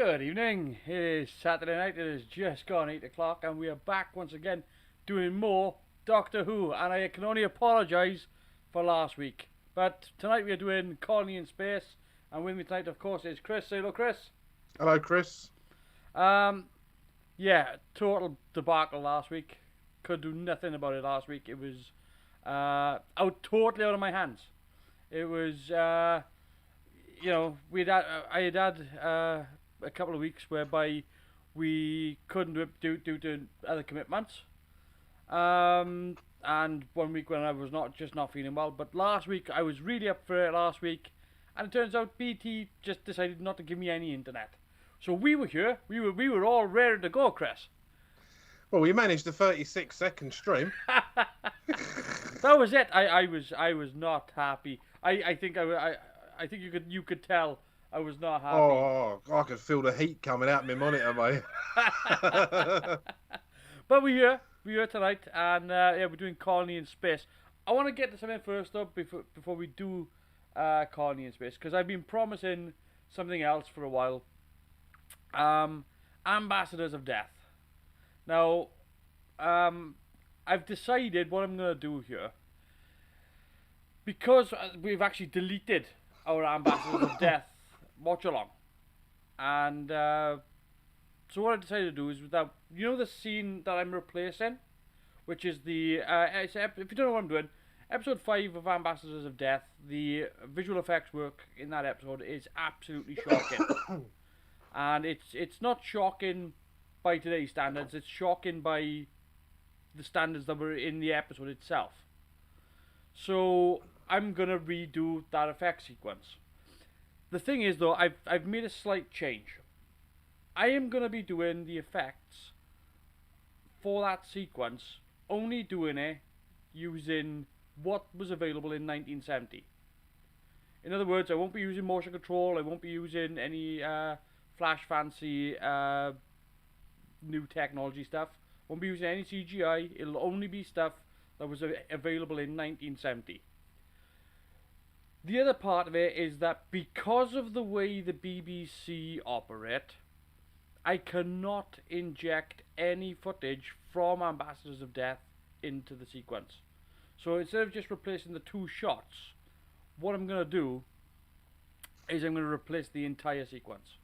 Good evening. It is Saturday night. It has just gone 8 o'clock, and we are back once again doing more Doctor Who. And I can only apologise for last week. But tonight we are doing Colony in Space, and with me tonight, of course, is Chris. Say hello, Chris. Hello, Chris. Um, yeah, total debacle last week. Could do nothing about it last week. It was totally out of my hands. It was, I had a couple of weeks whereby we couldn't do it due to other commitments. And 1 week when I was not feeling well. But last week I was really up for it last week, and it turns out BT just decided not to give me any internet. So we were here. We were all ready to go, Chris. Well, we managed a 36-second stream. That was it. I was not happy. I think I think you could tell I was not happy. Oh, I could feel the heat coming out of my monitor, mate. But we're here tonight, and yeah, we're doing Colony in Space. I want to get to something first up before we do Colony in Space, because I've been promising something else for a while. Ambassadors of Death. Now, I've decided what I'm gonna do here, because we've actually deleted our Ambassadors of Death watch along, and so what I decided to do is that, you know, the scene that I'm replacing, which is the if you don't know what I'm doing, episode 5 of Ambassadors of Death. The visual effects work in that episode is absolutely shocking, and it's not shocking by today's standards. It's shocking by the standards that were in the episode itself. So I'm gonna redo that effect sequence. The thing is, though, I've made a slight change. I am gonna be doing the effects for that sequence, only doing it using what was available in 1970. In other words, I won't be using motion control. I won't be using any flash fancy new technology stuff. Won't be using any CGI. It'll only be stuff that was available in 1970. The other part of it is that because of the way the BBC operate, I cannot inject any footage from Ambassadors of Death into the sequence. So instead of just replacing the two shots, what I'm going to do is I'm going to replace the entire sequence.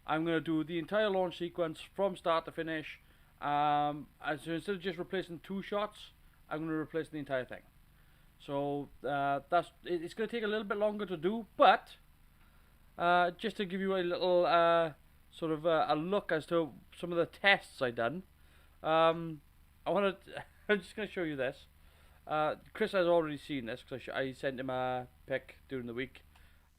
I'm going to do the entire launch sequence from start to finish. So instead of just replacing two shots, I'm going to replace the entire thing. So it's going to take a little bit longer to do, but just to give you a little sort of a look as to some of the tests I done, I'm just going to show you this. Chris has already seen this because I sent him a pic during the week.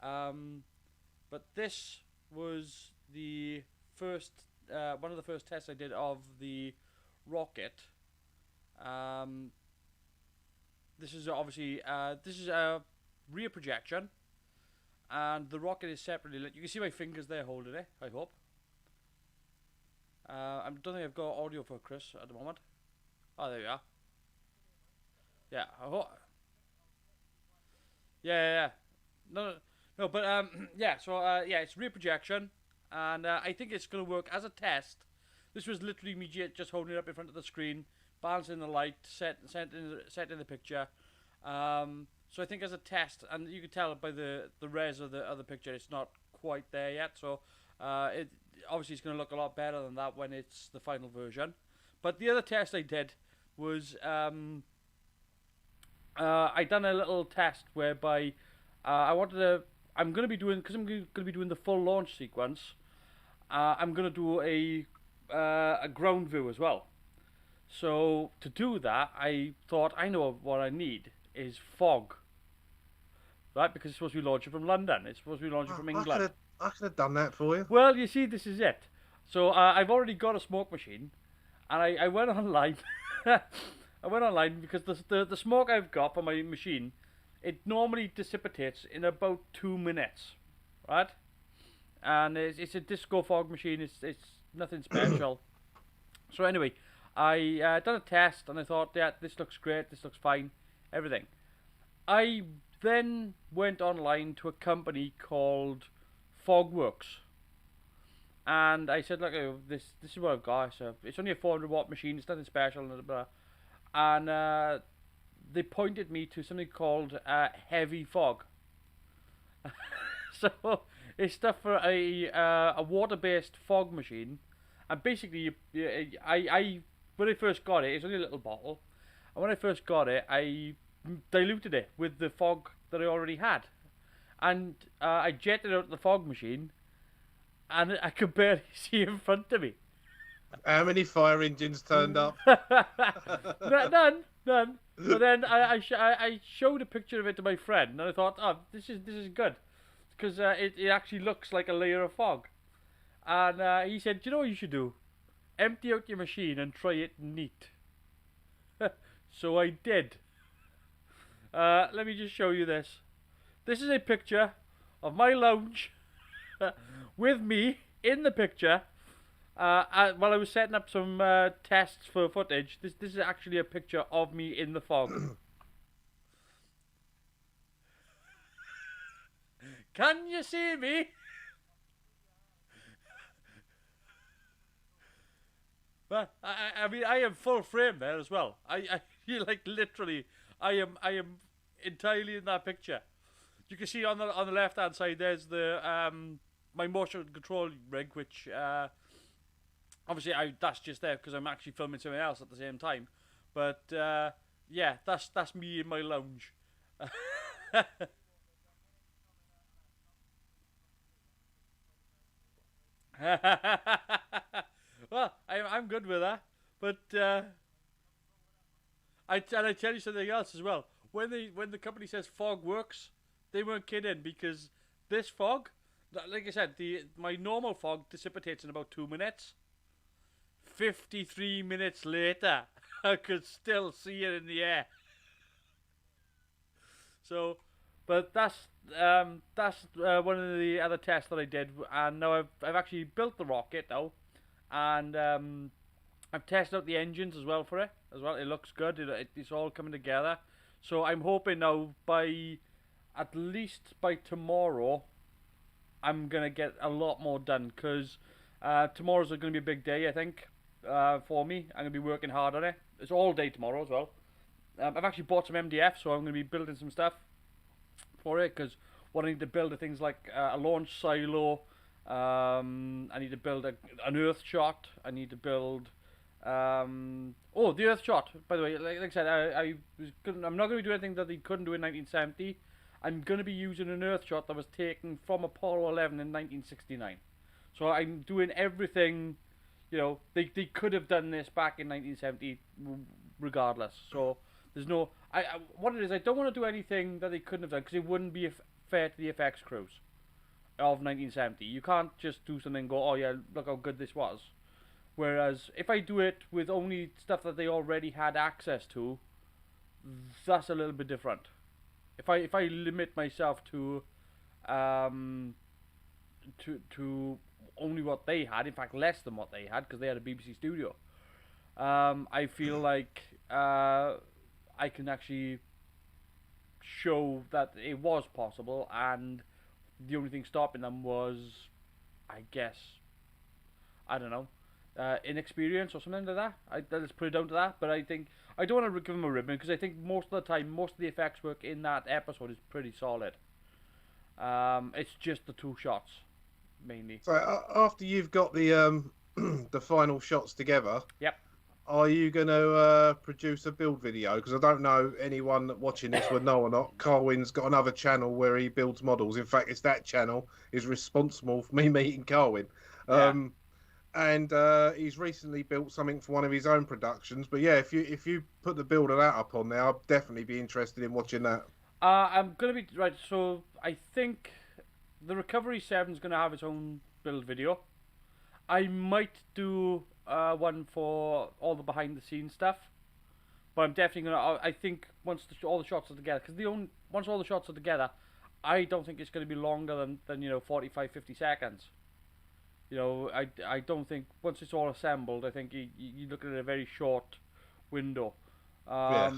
But this was the first one of the first tests I did of the rocket. This is obviously this is a rear projection, and the rocket is separately lit. You can see my fingers there holding it, I hope. I don't think I've got audio for Chris at the moment. Oh, there we are. Yeah, yeah. No, but yeah. So yeah, it's rear projection, and I think it's gonna work as a test. This was literally me just holding it up in front of the screen, balancing the light, setting the picture. So I think as a test, and you can tell by the res of the other picture, it's not quite there yet. So it obviously it's going to look a lot better than that when it's the final version. But the other test I did was I done a little test whereby I'm going to be doing, because I'm going to be doing the full launch sequence. I'm going to do a ground view as well. So to do that, I thought, I know what I need is fog, right? Because it's supposed to be launching from London. It's supposed to be launching from England. I could have done that for you. Well, you see, this is it. So I've already got a smoke machine, and I went online. I went online because the smoke I've got for my machine, it normally dissipates in about 2 minutes, right? And it's a disco fog machine. It's nothing special. So anyway, I done a test, and I thought, yeah, this looks great. This looks fine. Everything. I then went online to a company called Fogworks, And I said, look, this is what I've got. So it's only a 400-watt machine. It's nothing special. Blah, blah, blah. And they pointed me to something called heavy fog. So it's stuff for a water-based fog machine. And basically, I when I first got it, it's only a little bottle. And when I first got it, I diluted it with the fog that I already had. And I jetted out the fog machine, and I could barely see in front of me. How many fire engines turned up? None. But then I showed a picture of it to my friend, and I thought, oh, this is good, because it actually looks like a layer of fog. And he said, do you know what you should do? Empty out your machine and try it neat. So I did. Let me just show you this. This is a picture of my lounge with me in the picture. While I was setting up some tests for footage, this is actually a picture of me in the fog. Can you see me? Well, I mean, I am full frame there as well. I feel like literally, I am entirely in that picture. You can see on the left hand side, there's the my motion control rig, which obviously that's just there because I'm actually filming something else at the same time. But yeah, that's me in my lounge. Well, I'm good with that, but I tell you something else as well. When the company says fog works, they weren't kidding, because this fog, like I said, my normal fog dissipates in about 2 minutes. 53 minutes later, I could still see it in the air. So, but that's one of the other tests that I did, and now I've actually built the rocket now, and I've tested out the engines as well for it. As well, it looks good. It's all coming together. So I'm hoping now at least by tomorrow, I'm gonna get a lot more done, because tomorrow's gonna be a big day, I think, for me. I'm gonna be working hard on it. It's all day tomorrow as well. I've actually bought some MDF, so I'm gonna be building some stuff for it, because what I need to build are things like a launch silo. I need to build an earth shot. I need to build the earth shot. By the way, like I said, I'm not going to be doing anything that they couldn't do in 1970. I'm going to be using an earth shot that was taken from Apollo 11 in 1969. So I'm doing everything. They could have done this back in 1970, regardless. So there's no. What it is, I don't want to do anything that they couldn't have done, because it wouldn't be fair to the effects crews of 1970. You can't just do something and go, oh yeah, look how good this was. Whereas if I do it with only stuff that they already had access to, that's a little bit different. If I limit myself to only what they had, in fact less than what they had, because they had a BBC studio, I feel like I can actually show that it was possible, and the only thing stopping them was, I guess, I don't know, inexperience or something like that. Let's put it down to that. But I think I don't want to give them a ribbon, because I think most of the time, most of the effects work in that episode is pretty solid. It's just the 2 shots mainly. So after you've got the the final shots together, Yep. are you going to produce a build video? Because I don't know anyone that watching this would know or not. Carwyn's got another channel where he builds models. In fact, it's that channel is responsible for me meeting Carwyn. Yeah. And he's recently built something for one of his own productions. But yeah, if you put the build of that up on there, I'll definitely be interested in watching that. I'm gonna be right. So I think the Recovery 7 is gonna have its own build video. I might do one for all the behind the scenes stuff, but I'm definitely gonna. I think once all the shots are together, because once all the shots are together, I don't think it's gonna be longer than 45, 50 seconds. I don't think once it's all assembled, I think you look at a very short window, because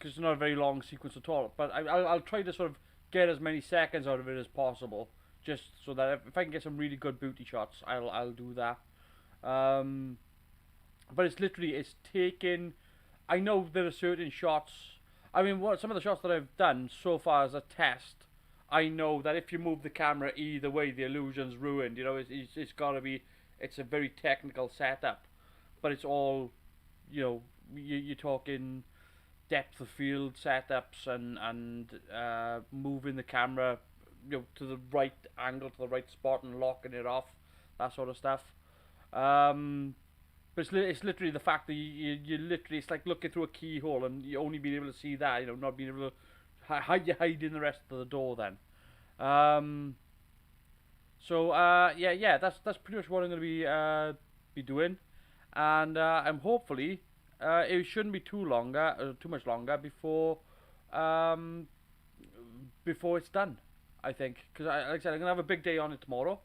it's not a very long sequence at all. But I'll try to sort of get as many seconds out of it as possible, just so that if I can get some really good booty shots, I'll do that. Um, but it's taking. I know there are certain shots. I mean, some of the shots that I've done so far as a test, I know that if you move the camera either way, the illusion's ruined. You know, it's got to be. It's a very technical setup, but it's all, you know, you're talking depth of field setups and moving the camera, you know, to the right angle, to the right spot, and locking it off, that sort of stuff. But it's literally the fact that you literally, it's like looking through a keyhole and you only being able to see that, you know, not being able to hide in the rest of the door then. Yeah, that's pretty much what I'm going to be doing, and I'm hopefully it shouldn't be too much longer before it's done. I think because like I said, I'm gonna have a big day on it tomorrow.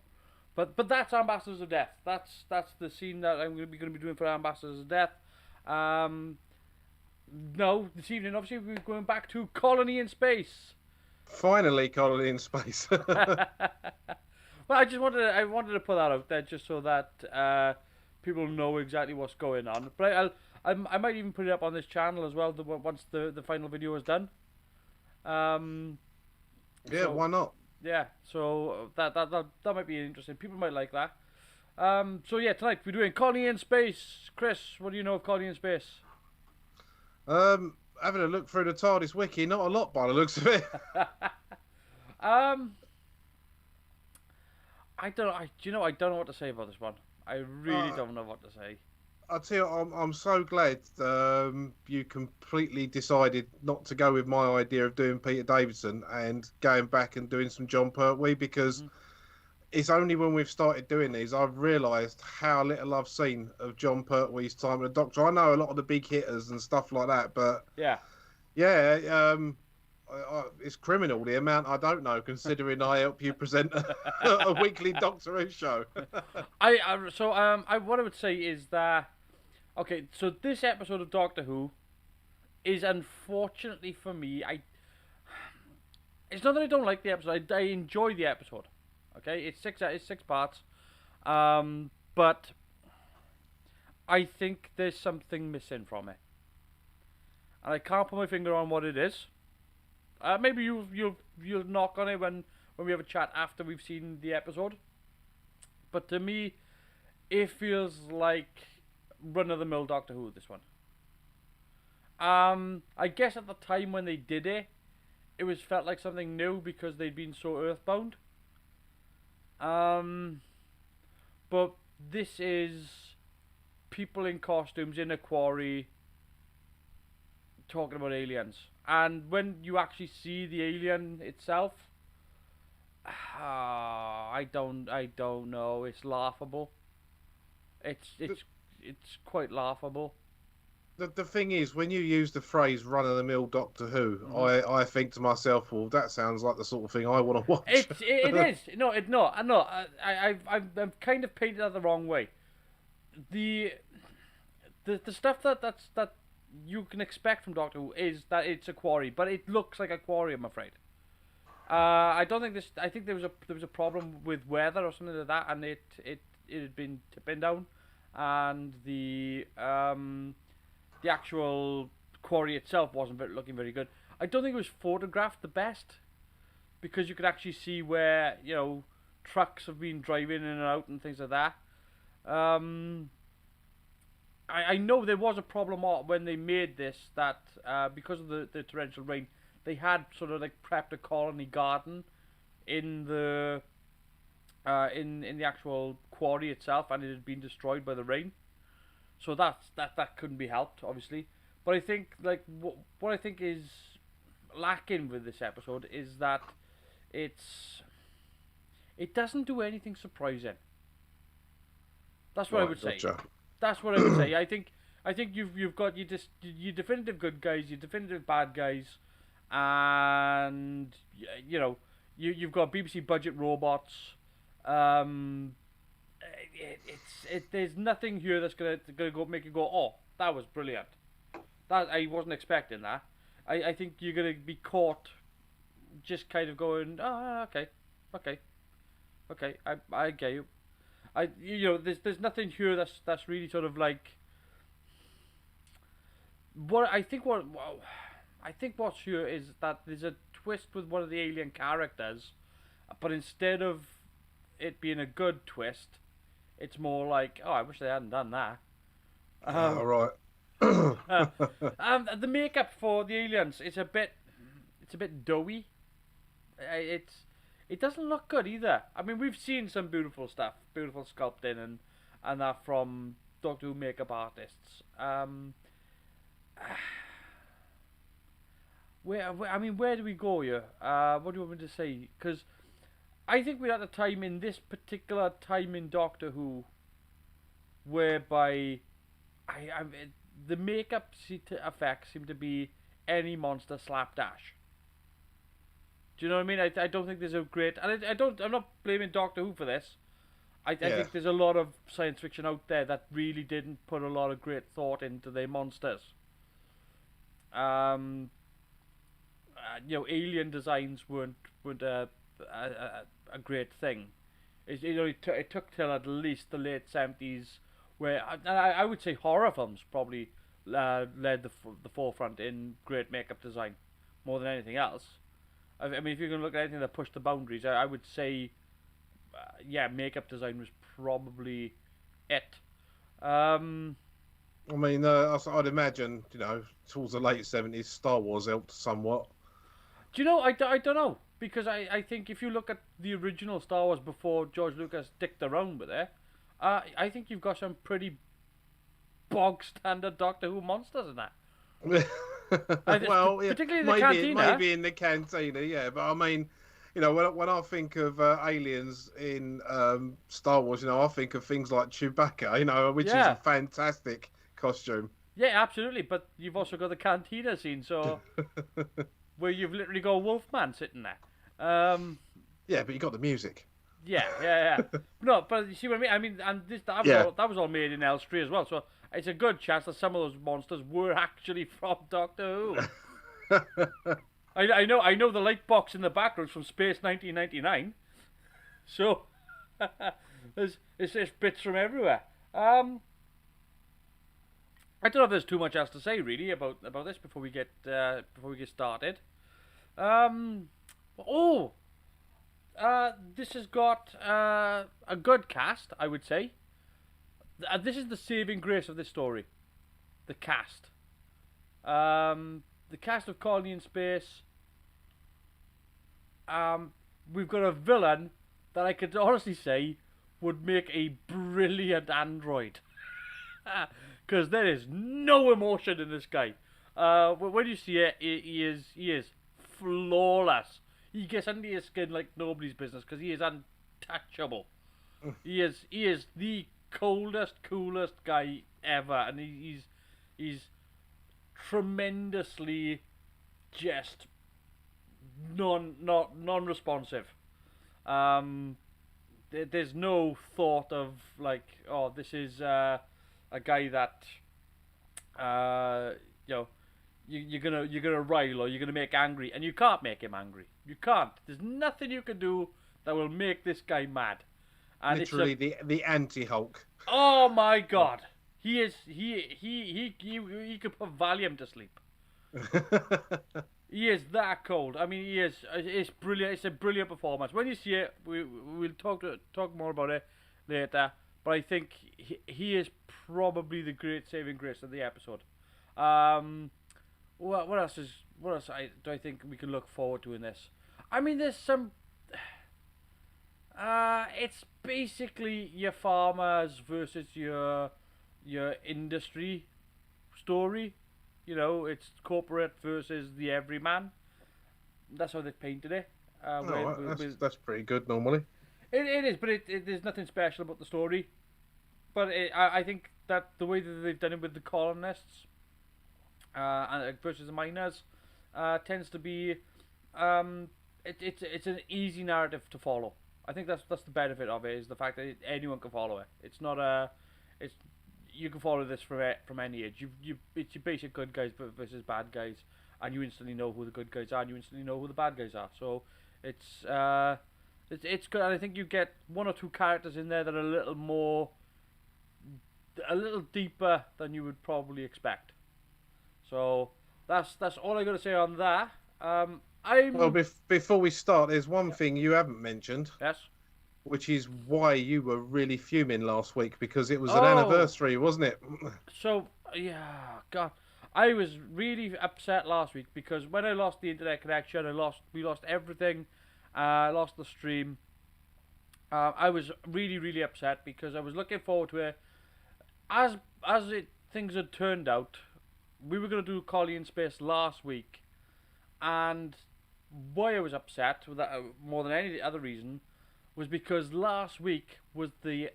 But that's Ambassadors of Death. That's the scene that I'm going to be doing for Ambassadors of Death. No, this evening obviously we're going back to Colony in Space. Finally, Colony in Space. Well, I wanted to put that out there just so that people know exactly what's going on. But I might even put it up on this channel as well once the final video is done. Yeah, why not? Yeah, so that might be interesting. People might like that. So yeah, tonight we're doing Colony in Space. Chris, what do you know of Colony in Space? Having a look through the TARDIS wiki, not a lot by the looks of it. I don't know what to say about this one. I really don't know what to say. I'll tell you, I'm so glad you completely decided not to go with my idea of doing Peter Davison and going back and doing some Jon Pertwee, because it's only when we've started doing these I've realised how little I've seen of Jon Pertwee's time as a Doctor. I know a lot of the big hitters and stuff like that, but it's criminal the amount I don't know, considering I help you present a weekly Doctor Who show. What I would say is that, okay, so this episode of Doctor Who is, unfortunately for me, it's not that I don't like the episode. I enjoy the episode. Okay, it's six parts, but I think there's something missing from it, and I can't put my finger on what it is. Maybe you'll knock on it when we have a chat after we've seen the episode. But to me, it feels like run-of-the-mill Doctor Who, this one. I guess at the time when they did it, it was felt like something new because they'd been so earthbound. But this is people in costumes in a quarry talking about aliens. And when you actually see the alien itself, I don't know. It's laughable. It's quite laughable. The thing is, when you use the phrase "run-of-the-mill Doctor Who," I think to myself, well, that sounds like the sort of thing I want to watch. It is. No, it no. I know. I'm kind of painted that the wrong way. The stuff that you can expect from Doctor Who is that it's a quarry, but it looks like a quarry, I'm afraid. I don't think this. I think there was a problem with weather or something like that, and it had been tipping down, and the actual quarry itself wasn't looking very good. I don't think it was photographed the best, because you could actually see where, you know, trucks have been driving in and out and things like that. I know there was a problem when they made this, that because of the torrential rain, they had sort of like prepped a colony garden in the actual quarry itself, and it had been destroyed by the rain. So that couldn't be helped, obviously. But I think, like, what I think is lacking with this episode is that it doesn't do anything surprising. That's what I would say. That's what I would say. I think you've got your definitive good guys, your definitive bad guys, and you know you've got BBC budget robots. There's nothing here that's gonna go make you go, oh, that was brilliant. That I wasn't expecting that. I think you're gonna be caught just kind of going, oh, okay. Okay, I get you. There's nothing here that's really sort of like what I think. I think what's here is that there's a twist with one of the alien characters, but instead of it being a good twist, it's more like, oh, I wish they hadn't done that. All Um, right. the makeup for the aliens is it's a bit doughy. It's it doesn't look good either. I mean, we've seen some beautiful stuff, beautiful sculpting and that from Doctor Who makeup artists. I mean, where do we go here? What do you want me to say? Because I think we're at a time in this particular time in Doctor Who whereby the makeup effects seem to be any monster slapdash. Do you know what I mean? I don't think there's a great, and I'm not blaming Doctor Who for this. I Yeah. think there's a lot of science fiction out there that really didn't put a lot of great thought into their monsters. Um, alien designs weren't a great thing. It took till at least the late 70s, where I would say horror films probably led the forefront in great makeup design more than anything else. I mean, if you're going to look at anything that pushed the boundaries, I would say, yeah, makeup design was probably it. Um, I mean, I'd imagine, towards the late 70s, Star Wars helped somewhat. do you know? I don't know. Because I think if you look at the original Star Wars before George Lucas dicked around with it, I think you've got some pretty bog standard Doctor Who monsters in that. Well, yeah, Particularly in the cantina. maybe in the cantina, yeah. But I mean, when I think of aliens in Star Wars, I think of things like Chewbacca, which is Yeah. a fantastic costume. Yeah, absolutely. But you've also got the cantina scene, so where you've literally got Wolfman sitting there. Yeah, but you got the music. Yeah. No, but you see what I mean? I mean, and Yeah. that was all made in Elstree as well. So it's a good chance that some of those monsters were actually from Doctor Who. I know the light box in the background's from Space 1999. So it's bits from everywhere. I don't know if there's too much else to say really about this before we get started. Um, oh, this has got a good cast, I would say. This is the saving grace of this story. The cast. The cast of Colony in Space. We've got a villain that I could honestly say would make a brilliant android. Because there is no emotion in this guy. When you see it, he is flawless. He gets under your skin like nobody's business because he is untouchable. He is the coldest, coolest guy ever, and he's tremendously just non-responsive. There's no thought of like, oh, this is a guy that you know you're gonna rile or you're gonna make angry, and you can't make him angry. You can't. There's nothing you can do that will make this guy mad. And Literally the anti-Hulk. oh my god, he could put Valium to sleep. He is that cold. I mean, he is. It's brilliant. It's a brilliant performance. When you see it, we'll talk more about it later. But I think he is probably the great saving grace of the episode. What else do I think we can look forward to in this? I mean, there's some. It's basically your farmers versus your industry story. It's corporate versus the everyman. That's how they've painted it. That's pretty good normally. It is, but there's nothing special about the story. But I think that the way that they've done it with the colonists and versus the miners tends to be it's an easy narrative to follow. I think that's the benefit of it, is the fact that anyone can follow it. It's not you can follow this from any age. It's your basic good guys versus bad guys, and you instantly know who the good guys are, and you instantly know who the bad guys are. So it's It's good, and I think you get one or two characters in there that are a little deeper than you would probably expect. So that's all I got to say on that. Well, I'm before we start, there's one yeah, thing you haven't mentioned, yes. which is why you were really fuming last week because it was an Oh, anniversary, wasn't it? so yeah, God, I was really upset last week because when I lost the internet connection, we lost everything. I lost the stream. I was really really upset because I was looking forward to it. As things had turned out, we were going to do Collie in Space last week, and why I was upset with that more than any other reason was because last week was the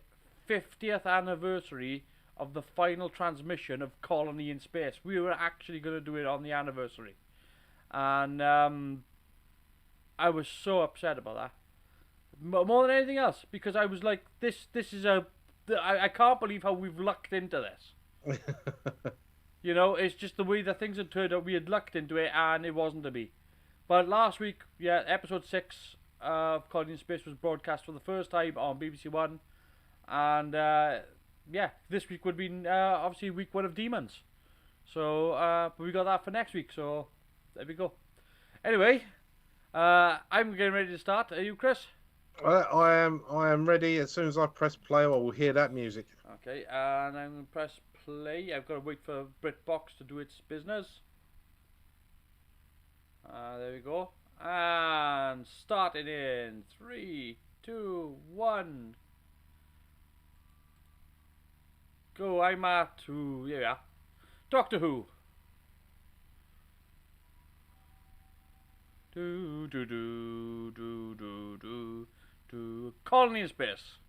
50th anniversary of the final transmission of Colony in Space. We were actually going to do it on the anniversary, and I was so upset about that. More than anything else, because I was like, this is I can't believe how we've lucked into this. You know, it's just the way that things had turned out. We had lucked into it, and it wasn't to be. But last week, yeah, episode 6 of Colony in Space was broadcast for the first time on BBC One, and yeah, this week would be obviously week 1 of Demons. So, but we got that for next week. So there we go. Anyway, I'm getting ready to start. Are you, Chris? I am ready. As soon as I press play, I will hear that music. Okay, and I'm going to press play. I've got to wait for BritBox to do its business. There we go. And starting in 3, 2, 1. Go, I'm at to, yeah. Doctor Who. Do, do, do, do, do, do, do. Colony in Space.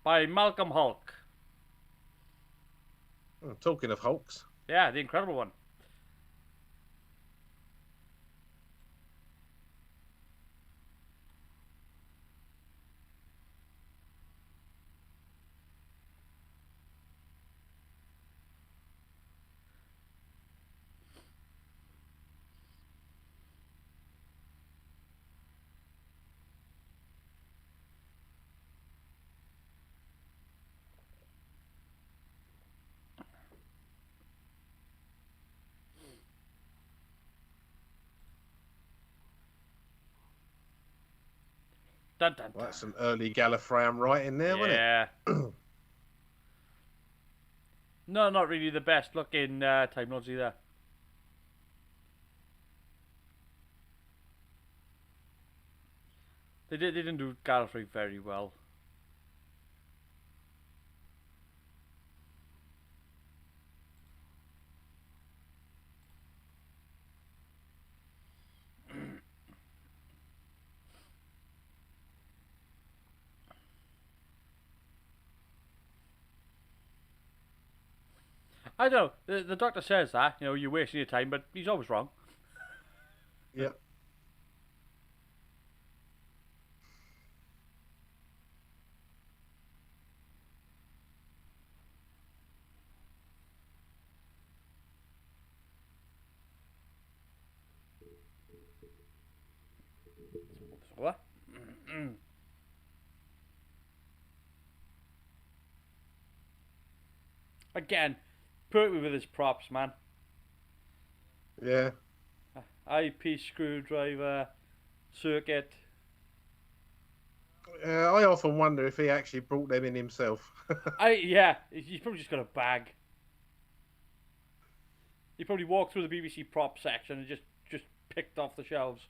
By Malcolm Hulke. Talking of Hulks. Yeah, the incredible one. Dun, dun, Well, dun. that's some early Gallifreyan writing there, wasn't it? Yeah. No, not really the best looking Time Lords either. They didn't do Gallifrey very well. I don't know. The doctor says that, you know, you're wasting your time, but he's always wrong. Yeah. What? Again, put me with his props, man. Yeah. Eyepiece, screwdriver, circuit. I often wonder if he actually brought them in himself. Yeah, he's probably just got a bag. He probably walked through the BBC prop section and just picked off the shelves.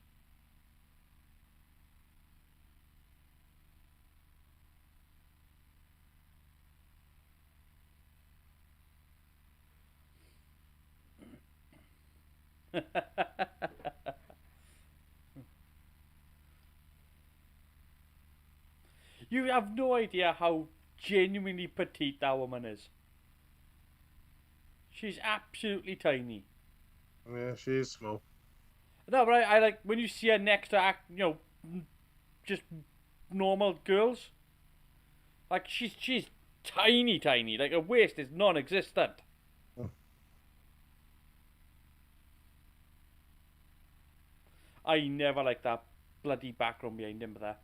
You have no idea how genuinely petite that woman is. She's absolutely tiny. Yeah, she is small. No, but I like when you see her next to just normal girls. Like she's tiny, tiny. Like her waist is non-existent. I never liked that bloody background behind him there.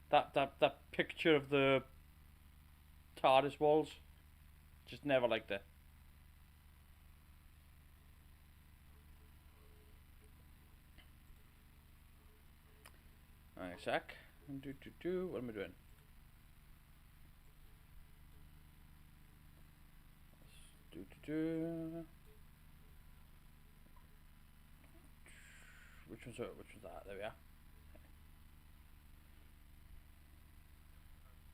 That picture of the TARDIS walls, just never liked it. Hang a sec. What am I doing? Which one's that? There we are.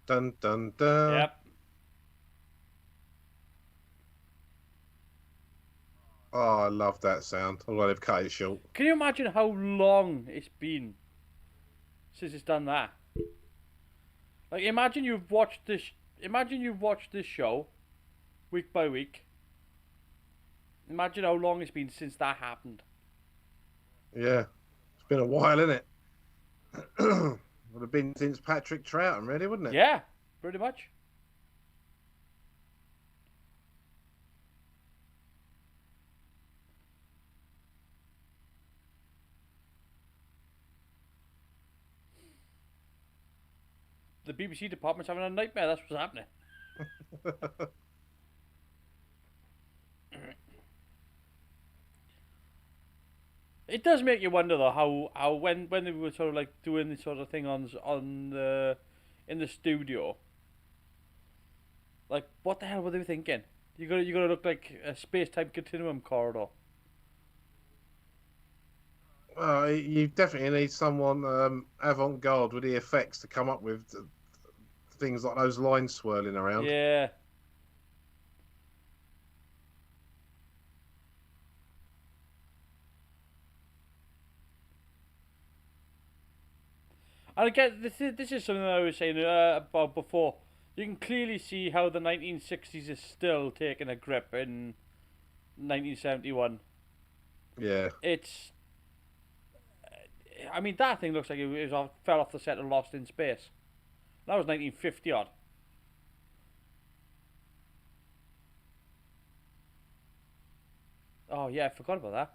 Dun dun dun. Yep. Oh, I love that sound. Although they've cut it short. Can you imagine how long it's been since it's done that? Like, imagine you've watched this show week by week. Imagine how long it's been since that happened. Yeah, it's been a while, isn't it? Would have been since Patrick Troughton, really, wouldn't it? Yeah, pretty much. The BBC department's having a nightmare. That's what's happening. It does make you wonder though how when they were sort of like doing this sort of thing on the in the studio, like what the hell were they thinking? You gotta look like a space-time continuum corridor. You definitely need someone avant-garde with the effects to come up with things like those lines swirling around. Yeah. And again, this is something I was saying about before. You can clearly see how the 1960s is still taking a grip in 1971. Yeah. It's, I mean, that thing looks like fell off the set of Lost in Space. That was 1950 odd. Oh yeah, I forgot about that.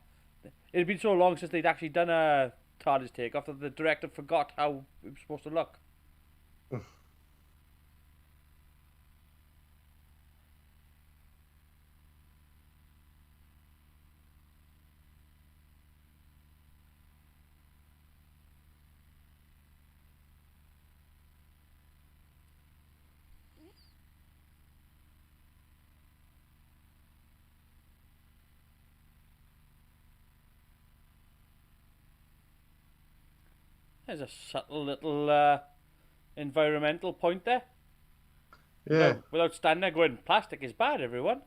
It had been so long since they'd actually done a TARDIS takeoff that the director forgot how it was supposed to look. There's a subtle little environmental point there. Yeah. Without standing there going, plastic is bad, everyone.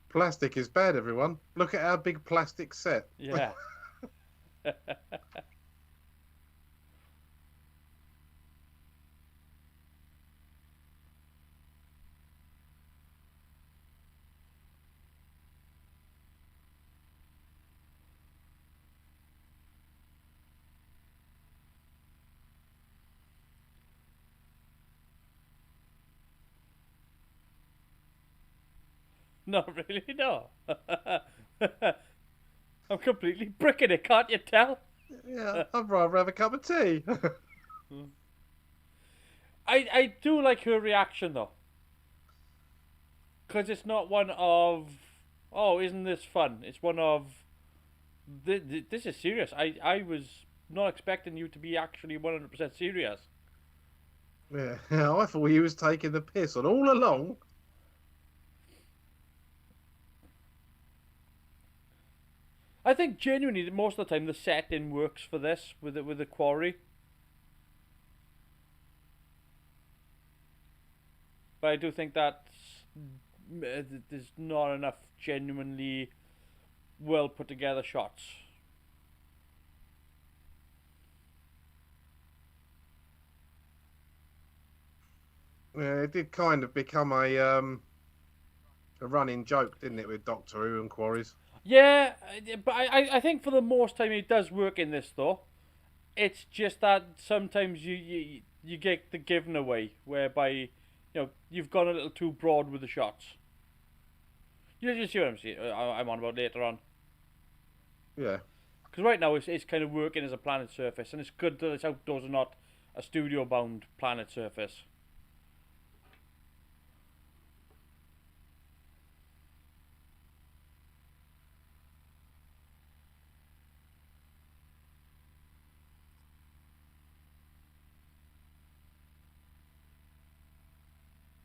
Plastic is bad, everyone. Look at our big plastic set. Yeah. Not really, no. I'm completely bricking it, can't you tell? Yeah, I'd rather have a cup of tea. I do like her reaction though. Because it's not one of, oh, isn't this fun? It's one of, this is serious. I was not expecting you to be actually 100% serious. Yeah, I thought he was taking the piss on all along. I think genuinely most of the time the setting works for this with the quarry. But I do think that there's not enough genuinely well put together shots. Yeah, it did kind of become a running joke, didn't it, with Doctor Who and quarries? Yeah, but I think for the most time it does work in this though. It's just that sometimes you get the given away, whereby you've gone a little too broad with the shots. You just see what I'm saying. I'm on about later on. Yeah. Because right now it's kind of working as a planet surface, and it's good that it's outdoors and not a studio-bound planet surface.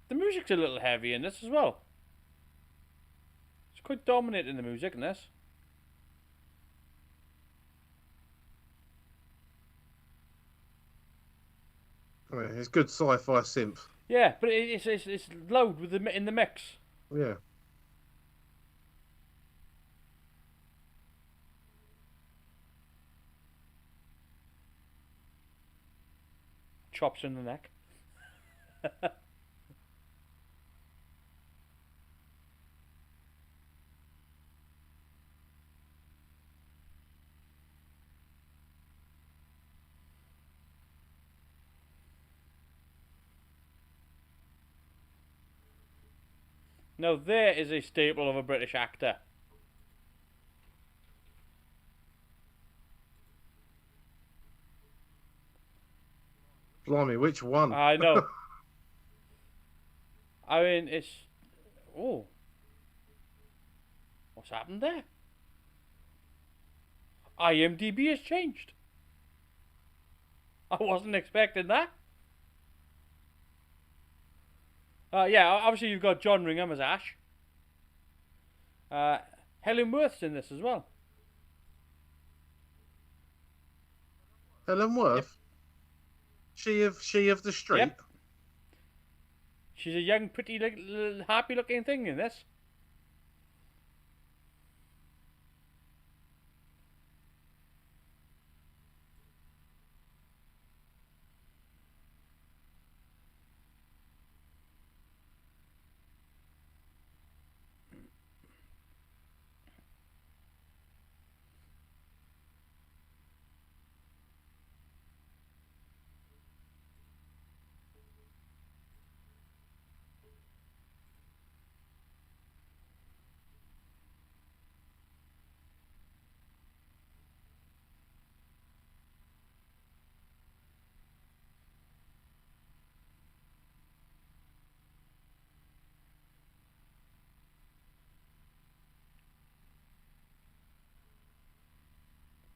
The music's a little heavy in this as well. It's quite dominant in the music in this. I mean, it's good sci-fi synth. Yeah, but it's loud with in the mix. Yeah. Chops in the neck. Now there is a staple of a British actor. Blimey, which one? I know. I mean, it's... Oh. What's happened there? IMDb has changed. I wasn't expecting that. Yeah, obviously you've got John Ringham as Ash. Helen Worth's in this as well. Helen Worth? Yep. She of the street? Yep. She's a young, pretty, happy-looking thing in this.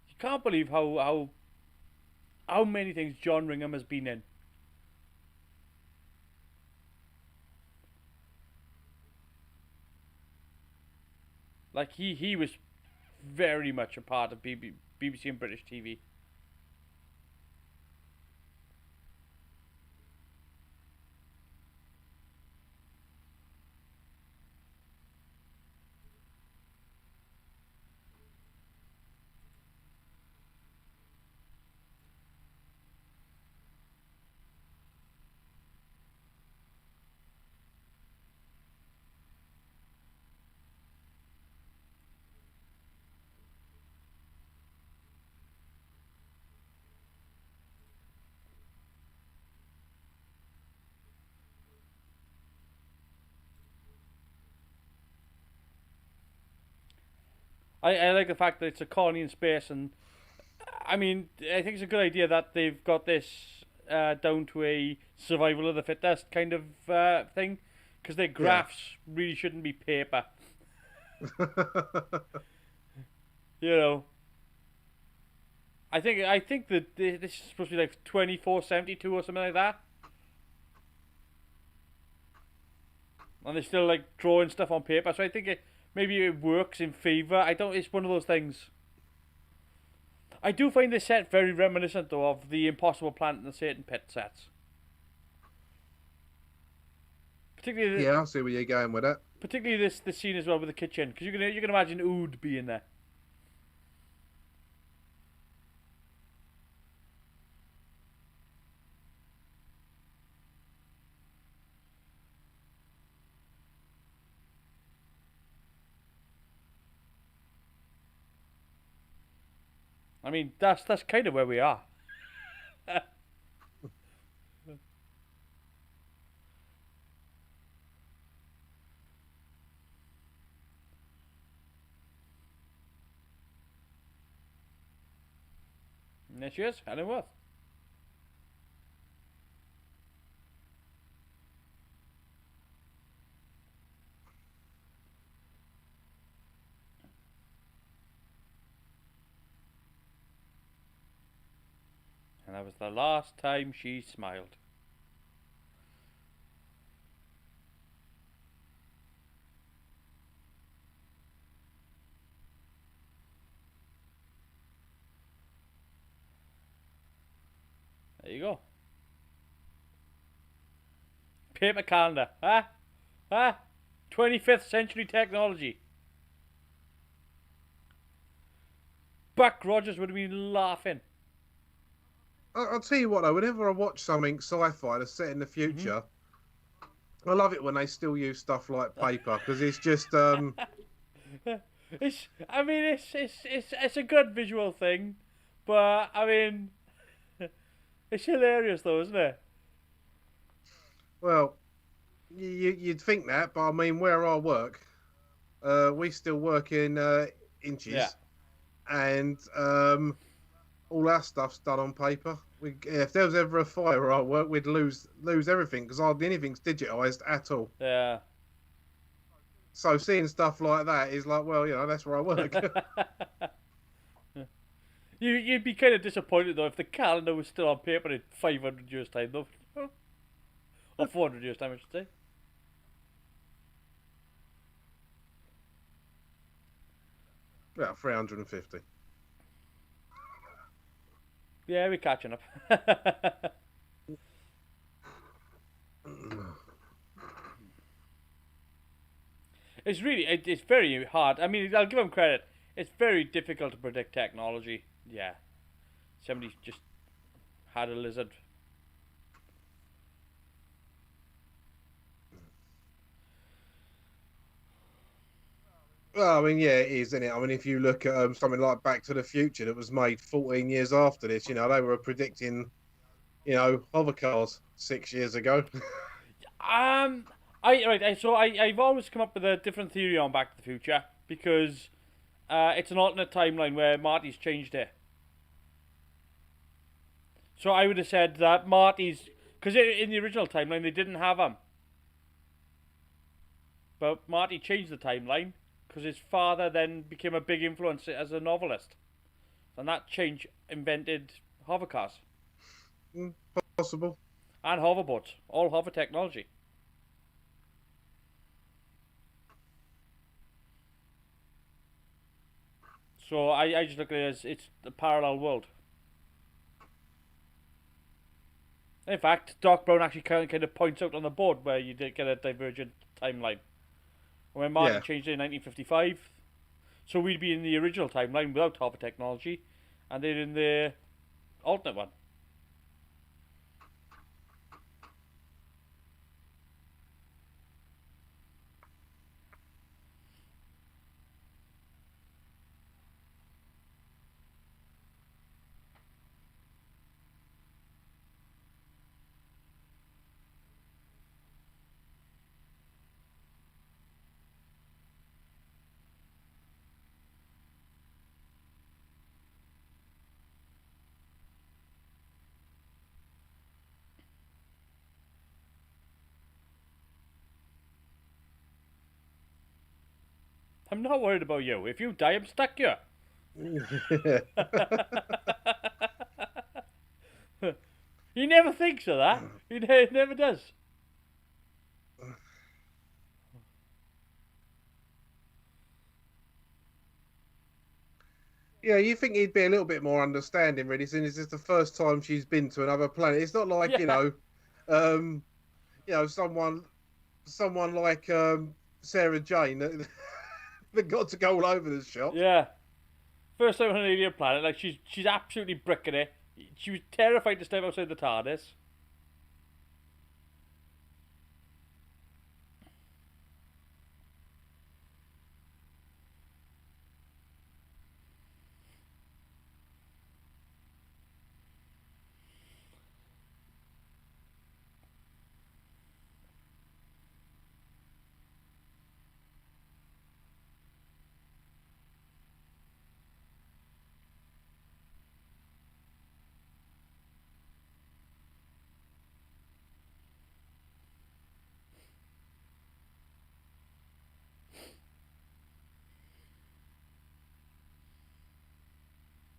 You can't believe how many things John Ringham has been in. Like he was very much a part of BBC and British TV. I like the fact that it's a colony in space, and I mean, I think it's a good idea that they've got this down to a survival of the fittest kind of thing, because their graphs really shouldn't be paper. You know, I think that this is supposed to be like 2472 or something like that, and they're still like drawing stuff on paper. So I think maybe it works in favour. I don't. It's one of those things. I do find this set very reminiscent, though, of the Impossible Planet and the Satan Pit sets. Particularly, yeah, I see where you're going with that. Particularly this scene as well with the kitchen, because you can imagine Ood being there. I mean, that's kind of where we are. And there she is, Helen Worth. And that was the last time she smiled. There you go. Paper calendar, huh? Huh? 25th century technology. Buck Rogers would have been laughing. I'll tell you what though, whenever I watch something sci-fi that's set in the future, I love it when they still use stuff like paper because it's just It's a good visual thing, but I mean, it's hilarious though, isn't it? well, you'd think that, but I mean, where I work, we still work in inches, Yeah. and all our stuff's done on paper. If there was ever a fire where I work, we'd lose everything because hardly anything's digitized at all. Yeah. So seeing stuff like that is like, well, that's where I work. You'd be kind of disappointed though if the calendar was still on paper in 500 years time though, or 400 years time I should say. About 350. Yeah, we're catching up. It's very hard. I mean, I'll give them credit. It's very difficult to predict technology. Yeah. Somebody just had a lizard. Well, I mean, yeah, it is, isn't it? I mean, if you look at something like Back to the Future that was made 14 years after this, they were predicting, hover cars 6 years ago. I've always come up with a different theory on Back to the Future because it's an alternate timeline where Marty's changed it. So I would have said that Marty's, because in the original timeline they didn't have him, but Marty changed the timeline because his father then became a big influence as a novelist, and that change invented hovercars Possible. and hoverboards, all hover technology. So I just look at it as it's the parallel world. In fact, Doc Brown actually kind of points out on the board where you did get a divergent timeline. When Martin changed it in 1955, so we'd be in the original timeline without hover technology, and they're in the alternate one. I'm not worried about you. If you die, I'm stuck here. He never thinks of that. He never does. Yeah, you think he'd be a little bit more understanding, really, since this is the first time she's been to another planet. It's not like someone like Sarah Jane that got to go all over the shop. Yeah. First time on an alien planet, like she's absolutely bricking it. She was terrified to step outside the TARDIS.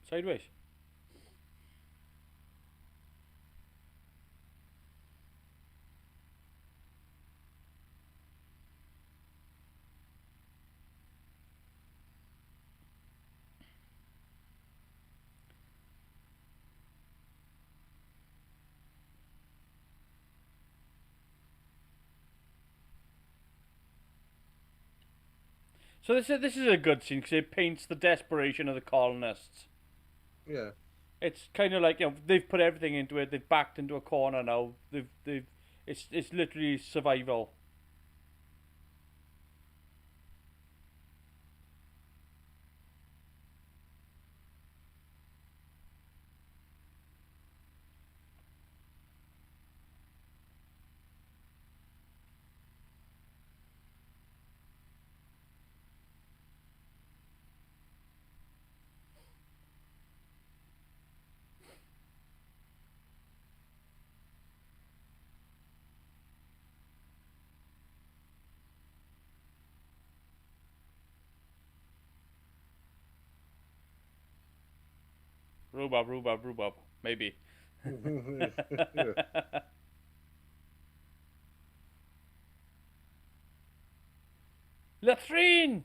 Sideways. So this is a good scene because it paints the desperation of the colonists. Yeah. It's kind of like, they've put everything into it. They've backed into a corner now. It's literally survival. Rhubarb, maybe. Yeah. Latrine.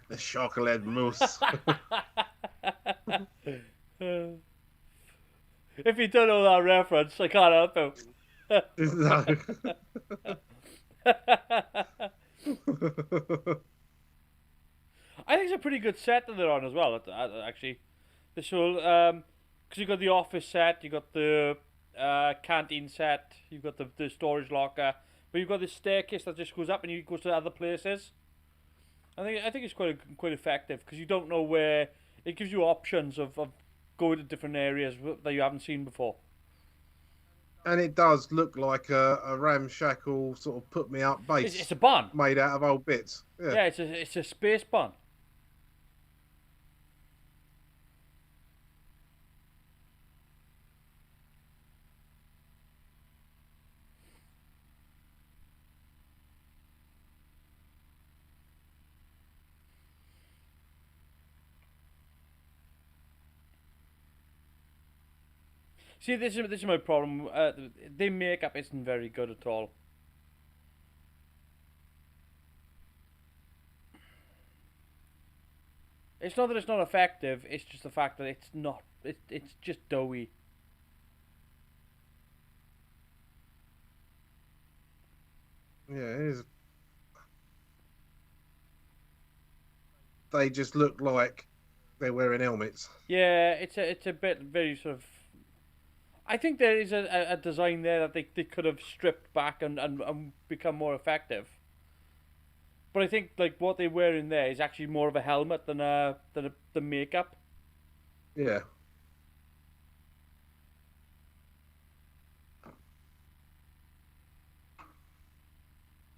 The chocolate mousse. If you don't know that reference, I can't help No. I think it's a pretty good set that they're on as well. Actually, this whole because you got the office set, you got the canteen set, you've got the storage locker, but you've got this staircase that just goes up and you go to other places. I think it's quite effective because you don't know where it gives you options of going to different areas that you haven't seen before. And it does look like a ramshackle sort of put me up base It's a barn. made out of old bits. Yeah. Yeah, it's a space barn. See, this is my problem. The makeup isn't very good at all. It's not that it's not effective. It's just the fact that it's not. It's just doughy. Yeah, it is. They just look like they're wearing helmets. Yeah, it's a bit very sort of. I think there is a design there that they could have stripped back and become more effective. But I think like what they wear in there is actually more of a helmet than the makeup. Yeah.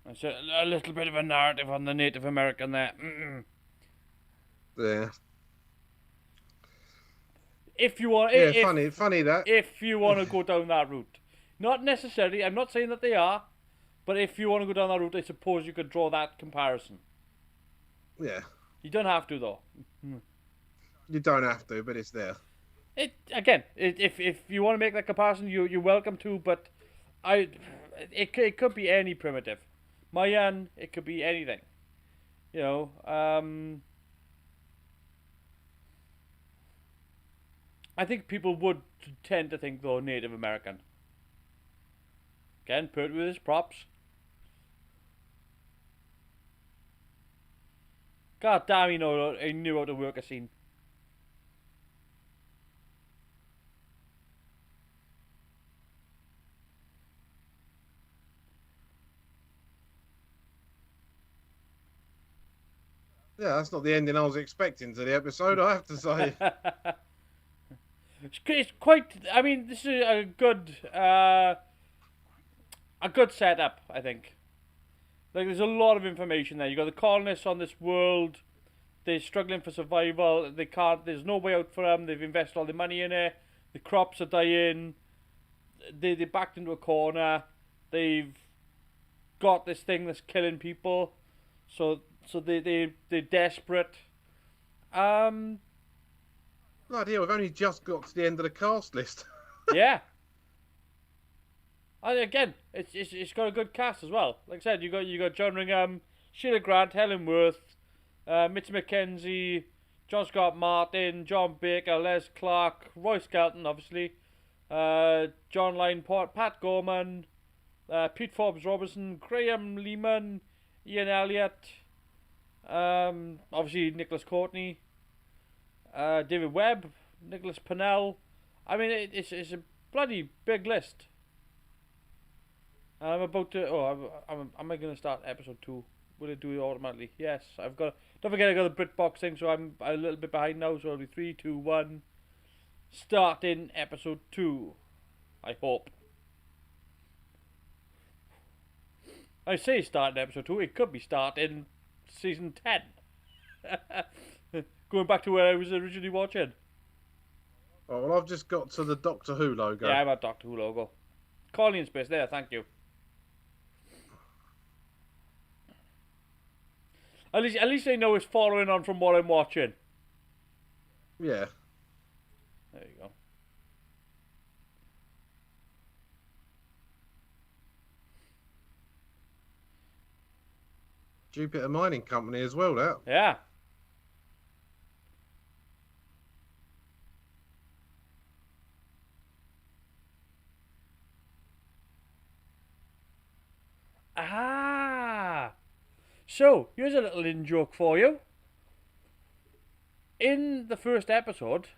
It's a little bit of a narrative on the Native American there. Yeah. If you want, Yeah, funny that. if you want to go down that route, not necessarily. I'm not saying that they are, but if you want to go down that route, I suppose you could draw that comparison. Yeah. You don't have to though. You don't have to, but it's there. If you want to make that comparison, you're welcome to. But it could be any primitive. Mayan, it could be anything. You know, I think people would tend to think though Native American. Again, put with his props. God damn, he knew how to work a scene. Yeah, that's not the ending I was expecting to the episode, I have to say. It's quite. I mean, this is a good setup. I think. Like, there's a lot of information there. You got the colonists on this world. They're struggling for survival. They can't. There's no way out for them. They've invested all the money in it. The crops are dying. They backed into a corner. They've got this thing that's killing people. So So they're desperate. Um, Bloody hell, we've only just got to the end of the cast list. yeah. And again, it's got a good cast as well. Like I said, you got John Ringham, Sheila Grant, Helen Worth, Mitch McKenzie, John Scott Martin, John Baker, Les Clark, Roy Skelton, obviously, John Lineport, Pat Gorman, Pete Forbes Robertson, Graham Lehman, Ian Elliott, obviously Nicholas Courtney, David Webb, Nicholas Pennell. I mean, it's a bloody big list. I'm about to. Oh, am I going to start episode 2? Will it do it automatically? Yes, I've got. Don't forget, I got the BritBox thing, so I'm a little bit behind now. So it'll be 3, 2, 1. Starting episode 2. I hope. I say starting episode 2. It could be starting season 10. Going back to where I was originally watching. Oh, well, I've just got to the Doctor Who logo. Yeah, I'm at Doctor Who logo. Colony in space there. Thank you. At least they know it's following on from what I'm watching. Yeah. There you go. Jupiter Mining Company as well, that. Yeah. Ah. So, here's a little in joke for you. In the first episode,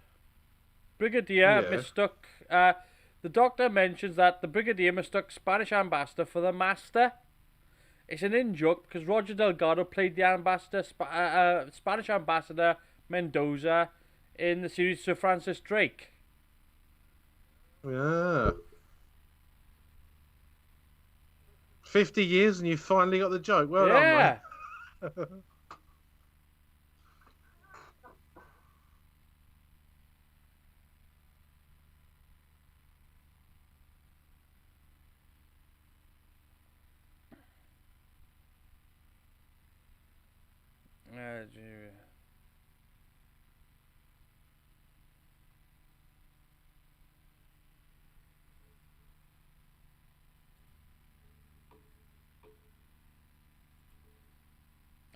Brigadier mistook. The Doctor mentions that the Brigadier mistook Spanish ambassador for the Master. It's an in joke because Roger Delgado played the ambassador, Spanish ambassador Mendoza in the series Sir Francis Drake. Yeah. 50 years and you finally got the joke. Well done, mate.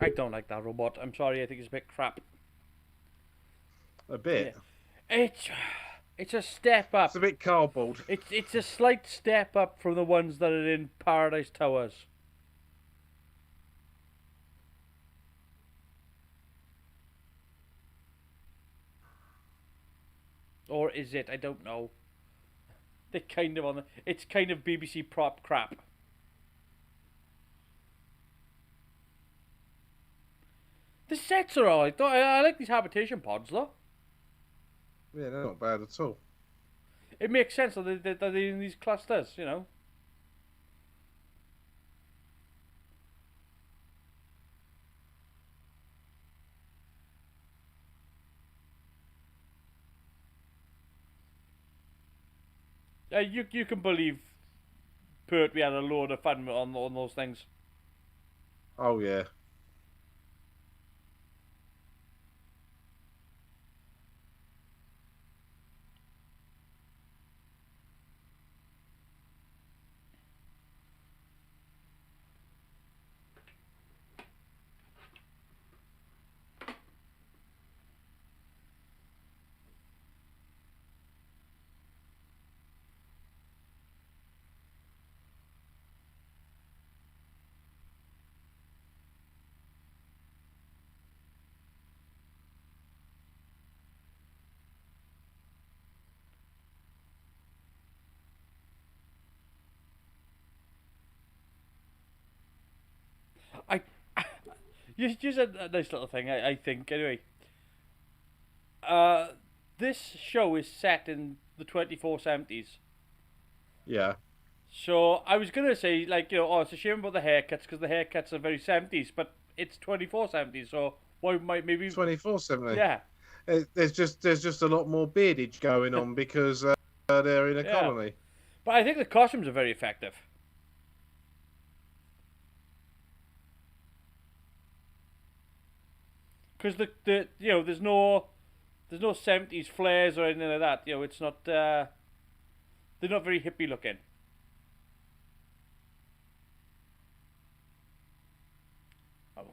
I don't like that robot. I'm sorry, I think it's a bit crap. A bit. Yeah. It's a step up. It's a bit cardboard. It's a slight step up from the ones that are in Paradise Towers. Or is it? I don't know. They're kind of on the. It's kind of BBC prop crap. The sets are alright. I like these habitation pods, though. Yeah, they're not bad at all. It makes sense that they're in these clusters, you know. You can believe Pertwee had a load of fun on those things. Oh, yeah. I you said a nice little thing. I think anyway. This show is set in the 2470s. Yeah. So I was gonna say, like, you know, oh, it's a shame about the haircuts because the haircuts are very 70s, but it's 2470s. So why might maybe 24/7. Yeah. There's just a lot more beardage going on because they're in a colony. But I think the costumes are very effective. because there's no 70s flares or anything like that. It's not they're not very hippie looking.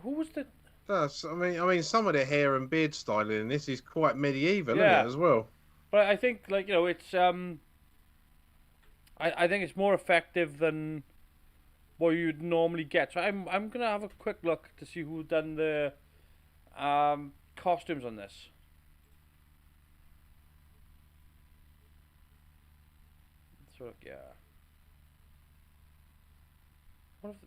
Who was the I mean, some of the hair and beard styling in this is quite medieval, isn't yeah? it, as well? But I think it's I think it's more effective than what you'd normally get. So I'm gonna have a quick look to see who done the costumes on this. So yeah. What if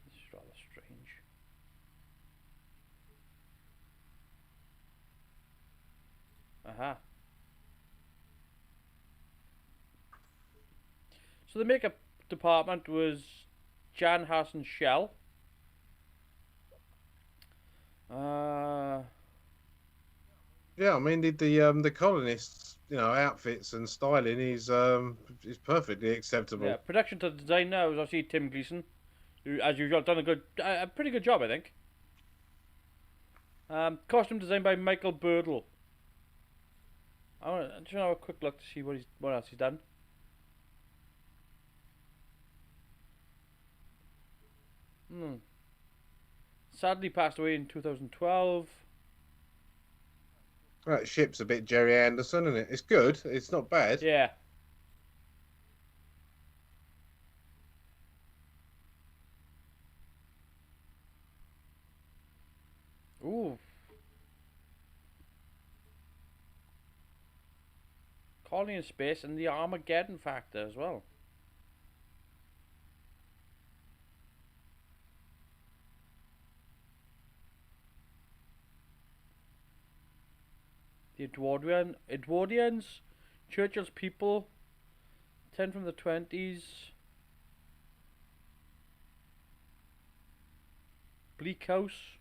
this is rather strange. Aha. So the makeup department was Jan Harrison Shell. Yeah, I mean the colonists, outfits and styling is perfectly Yeah, acceptable. production to designer was obviously Tim Gleason, who, as usual, done a pretty good job, I think. Costume design by Michael Birdle. I want to just have a quick look to see what else he's done. Hmm. Sadly passed away in 2012. That ship's a bit Jerry Anderson, isn't it? It's good. It's not bad. Yeah. Ooh. Colony in Space and the Armageddon Factor as well. The Edwardians, Churchill's People, 10 from the 20s, Bleak House.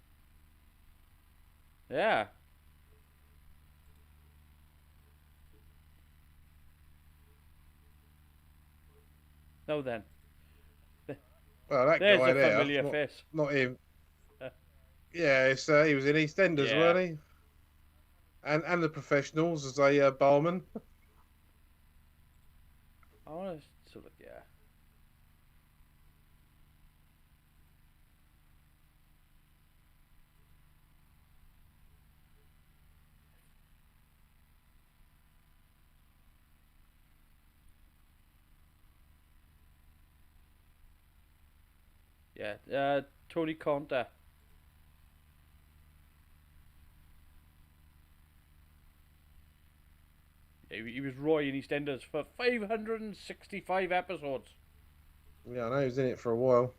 Yeah. Now then, Well, that there's guy a there, familiar face. not him. Yeah, he was in EastEnders, Yeah. weren't he? And the Professionals as a barman. I want to look, yeah. Yeah, Tony Conta. Yeah, he was Roy in EastEnders for 565 episodes. Yeah, I know he was in it for a while.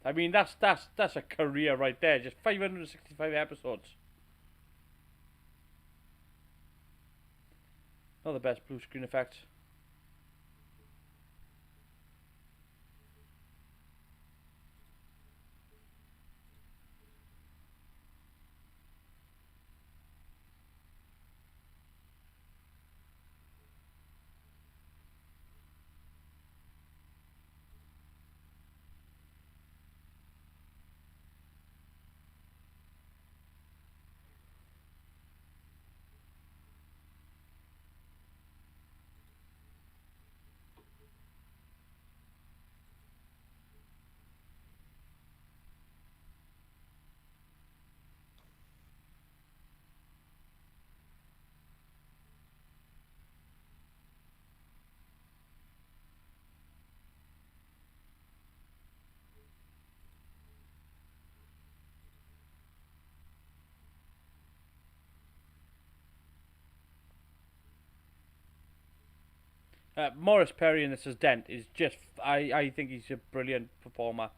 I mean, that's a career right there. Just 565 episodes. Not the best blue screen effects. Morris Perry in this as Dent is just. I think he's a brilliant performer.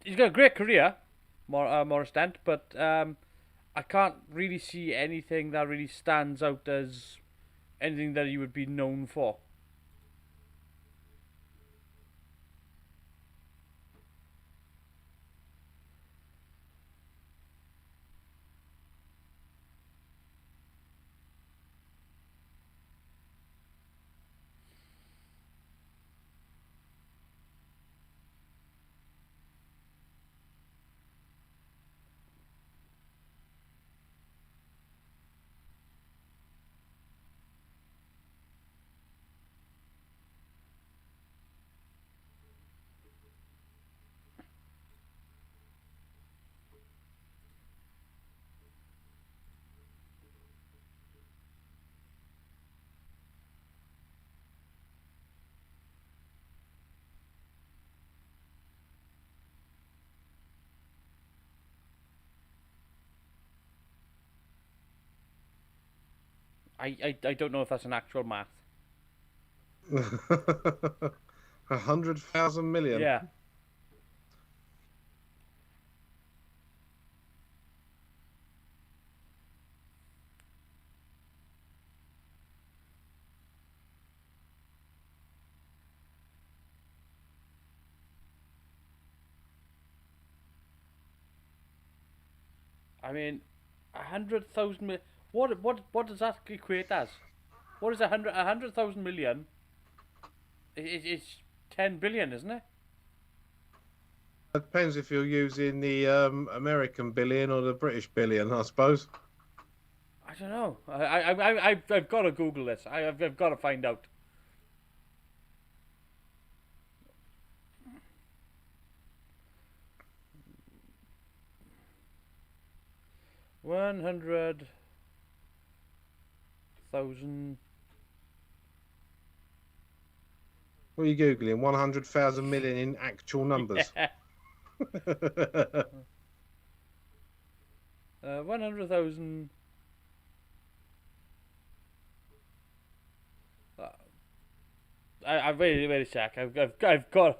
he's got a great career, Morris Dent, but I can't really see anything that really stands out as anything that he would be known for. I don't know if that's an actual math. 100,000 million. Yeah. I mean, 100,000 what does that equate as? What is 100,000 million? It's 10 billion, isn't it? It depends if you're using the American billion or the British billion, I suppose. I don't know. I've got to Google this. I've got to find out. $100,000. What are you Googling? 100,000 million in actual numbers. Yeah. 100,000. Wait a sec. I've got.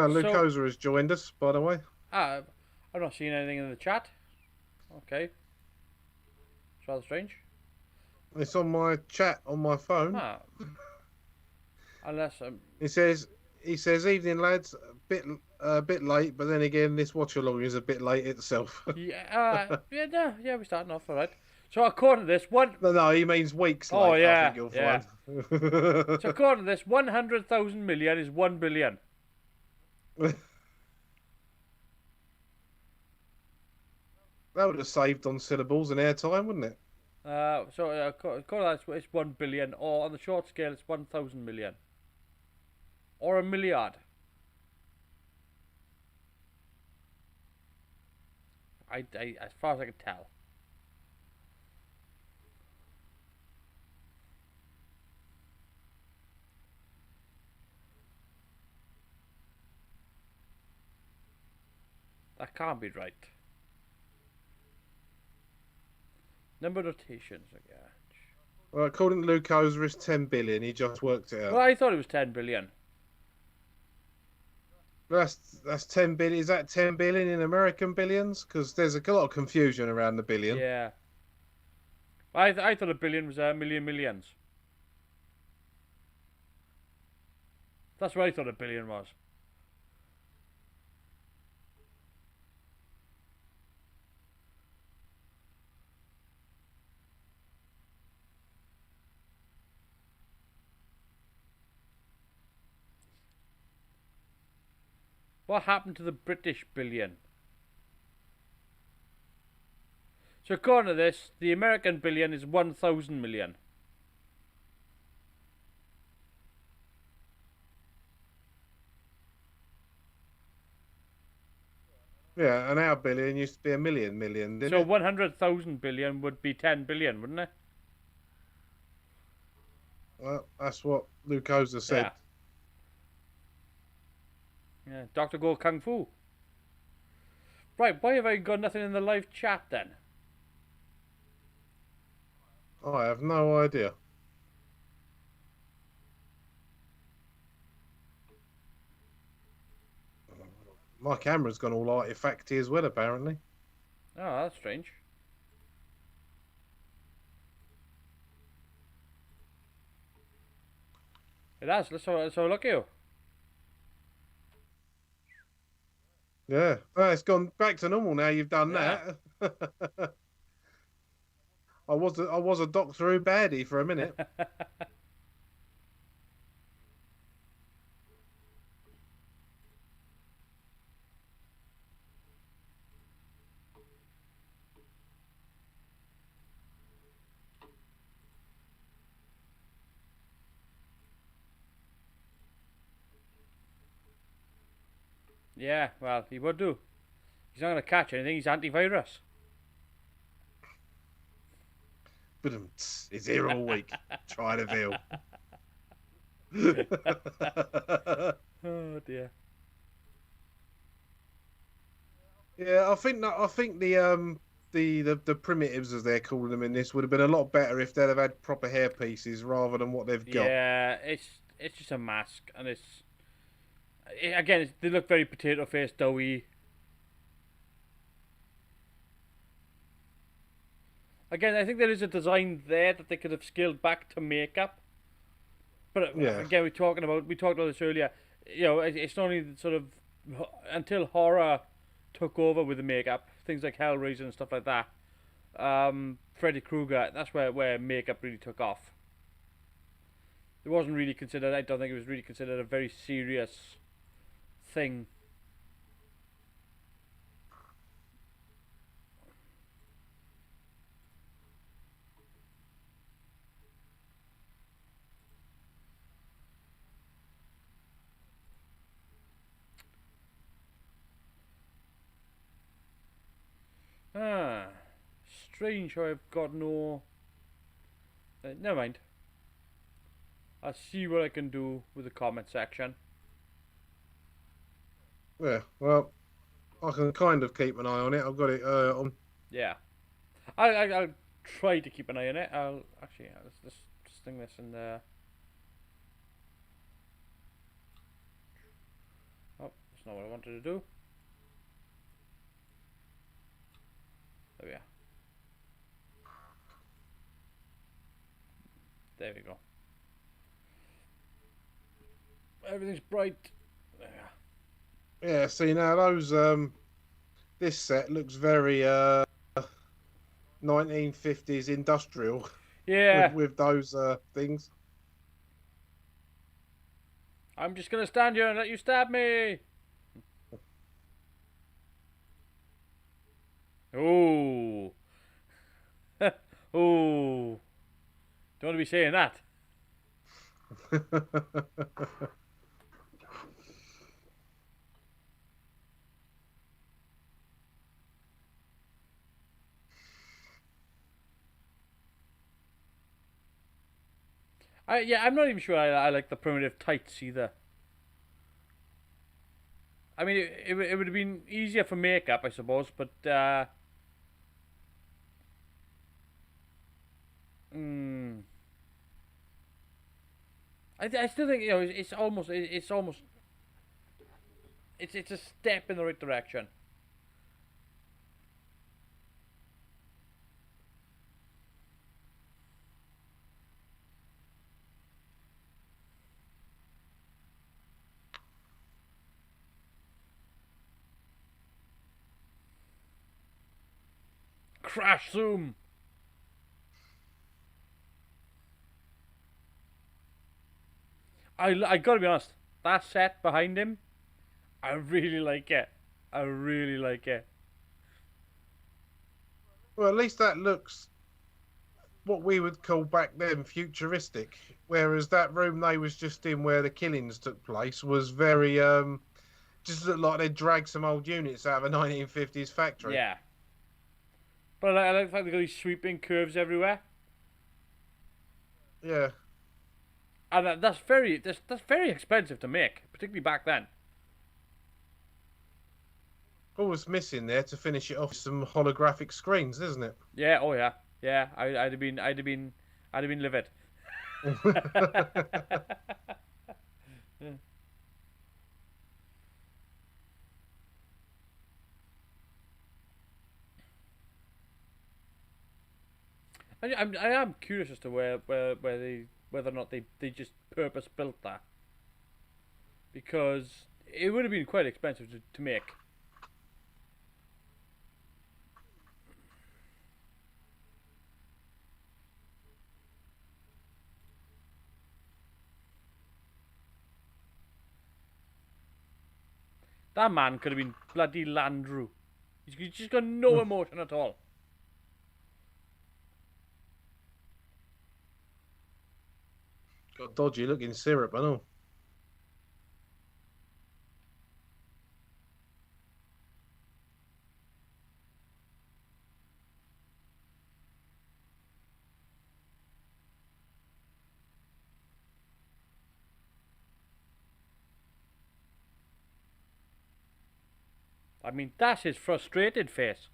Luke So- Ozer has joined us, by the way. I'm not seeing anything in the chat. Okay. It's rather strange. It's on my chat on my phone. Ah. Unless He says, "Evening, lads. A bit late, but then again, this watch along is a bit late itself." yeah, yeah, we're starting off all right. So according to this, No, he means weeks late. Oh, yeah, I think you'll yeah. find. so according to this, 100,000 million is 1 billion. That would have saved on syllables and airtime, wouldn't it? According to that, it's 1 billion, or on the short scale, it's 1,000 million, or a milliard. As far as I can tell. That can't be right. Number notations, I guess. Well, according to Luke Ozer, it's 10 billion. He just worked it out. Well, I thought it was 10 billion. That's 10 billion. Is that 10 billion in American billions? Because there's a lot of confusion around the billion. Yeah. I thought a billion was a million millions. That's what I thought a billion was. What happened to the British billion? So according to this, the American billion is 1,000 million. Yeah, and our billion used to be a million, didn't So it? 100,000 billion would be 10 billion, wouldn't it? Well, that's what Luke Ozer said. Yeah. Dr. Go Kung Fu. Right, why have I got nothing in the live chat then? I have no idea. My camera's gone all artifacty as well, apparently. Oh, that's strange. It has. Let's have a look at you. Yeah. Well, it's gone back to normal now. You've done Yeah. that. I was a Doctor Who baddie for a minute. Yeah, well, he would do. He's not going to catch anything. He's antivirus. But it's here all week. Try to veal. Oh dear. Yeah, I think the primitives, as they're calling them in this, would have been a lot better if they'd have had proper hair pieces rather than what they've got. Yeah, it's just a mask, and they look very potato face doughy. Again, I think there is a design there that they could have scaled back to makeup. But Yeah, again, we talked about this earlier. You know, it's not only sort of until horror took over with the makeup, things like Hellraiser and stuff like that. Freddy Krueger, that's where makeup really took off. It wasn't really considered. I don't think it was really considered a very serious thing. Ah, strange how I've got no. Never mind. I'll see what I can do with the comment section. yeah. Well, I can kind of keep an eye on it. I've got it on. Yeah, I'll try to keep an eye on it. I'll actually let's just sting this in there. Oh, that's not what I wanted to do. There we are. There we go. Everything's bright. There we are. Yeah. See now those this set looks very 1950s industrial with Yeah, those things. I'm just gonna stand here and let you stab me. Oh, oh! Don't want to be saying that. I'm not even sure I like the primitive tights either. I mean, it would have been easier for makeup, I suppose, but mm, I still think it's a step in the right direction. Crash zoom. I gotta be honest. That set behind him, I really like it. I really like it. Well, at least that looks what we would call back then futuristic. Whereas that room they was just in where the killings took place was very just looked like they dragged some old units out of a 1950s factory. Yeah, but I like the fact they got these sweeping curves everywhere, Yeah. and that's very expensive to make, particularly back then. All was missing there to finish it off with some holographic screens, isn't it? Yeah, oh yeah, yeah. I'd have been livid. I am curious as to where they whether or not they just purpose built that, because it would have been quite expensive to make. That man could have been bloody Landru. He's just got no emotion at all. Got dodgy looking syrup, I know. I mean, that's his frustrated face.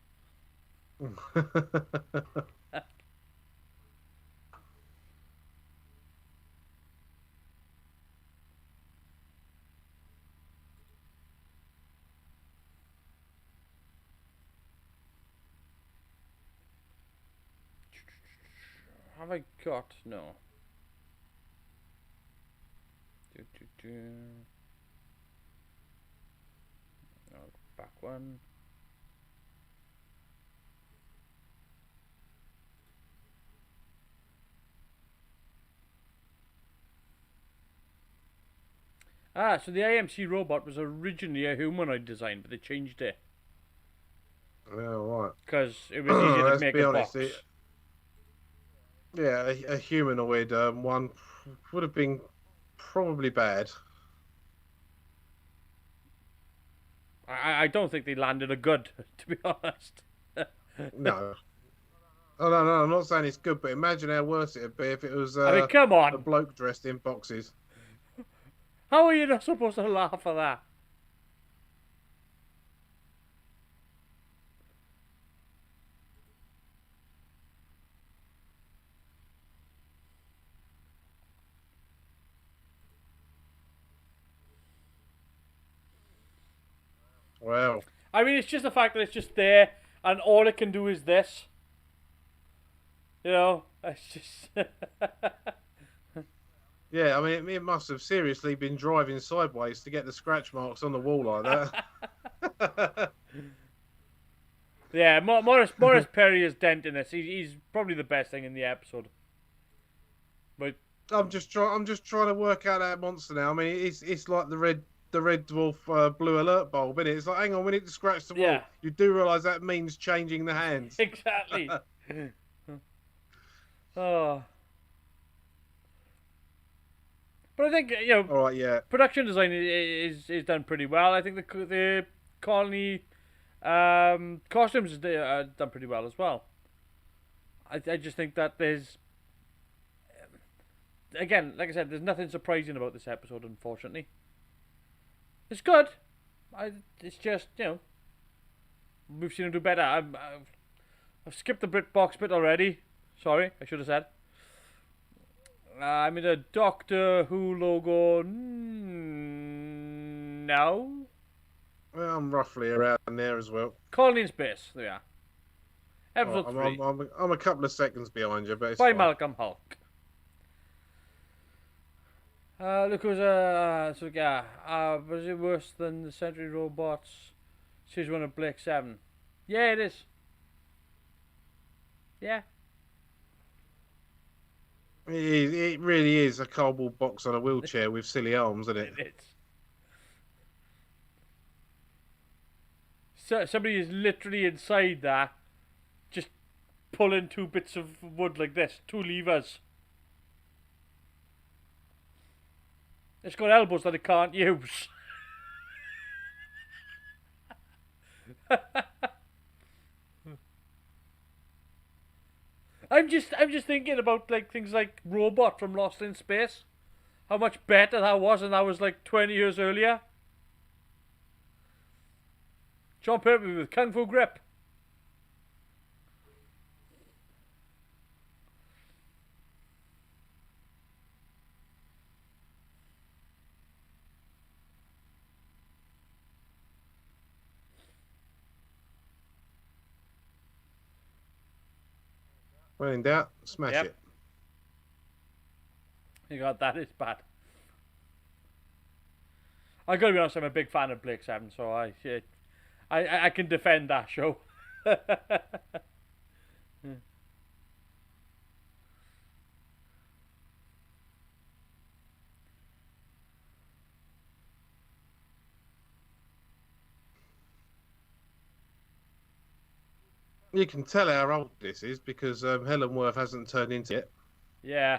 Have I got no? Do, do, do. No, back one. Ah, so the AMC robot was originally a humanoid design, but they changed it Yeah, right. because it was easier to Let's make be a honest. box. Yeah, a humanoid one would have been probably bad. I don't think they landed a good, to be honest. No. Oh no, I'm not saying it's good, but imagine how worse it'd be if it was I mean, come a on. bloke dressed in boxes. How are you not supposed to laugh at that? Well, I mean, it's just the fact that it's just there, and all it can do is this. You know, it's just. yeah, I mean, it must have seriously been driving sideways to get the scratch marks on the wall like that. Yeah, Morris Perry is dent in this. He's probably the best thing in the episode. But I'm just trying to work out that monster now. I mean, it's like the red dwarf blue alert bulb, isn't it? It's like, hang on, we need to scratch the wall. Yeah. You do realise that means changing the hands. exactly. Oh. But I think All right, yeah. production design is done pretty well. I think the colony costumes is done pretty well as well. I just think that there's again, like I said, there's nothing surprising about this episode. Unfortunately, it's good. It's just we've seen him do better. I've skipped the BritBox bit already. Sorry, I should have said. I'm in a Doctor Who logo. No. Well, I'm roughly around there as well. Colony in Space. There we are. Episode I'm, 3. I'm a couple of seconds behind you, but it's By fine. Malcolm Hulk. Look, it was was it worse than the Sentry Robots Series 1 of Blake 7? Yeah, it is. Yeah. It really is a cardboard box on a wheelchair with silly arms, isn't it? It is. So, somebody is literally inside that, just pulling two bits of wood like this, two levers. It's got elbows that it can't use. I'm just thinking about like things like Robot from Lost in Space. How much better that was, and that was like 20 years earlier. Sean Pertwee with Kung Fu Grip. When in doubt, smash Yep. it. You got that is bad. I gotta be honest, I'm a big fan of Blake Seven, so I can defend that show. You can tell how old this is because Helen Worth hasn't turned into it. Yeah.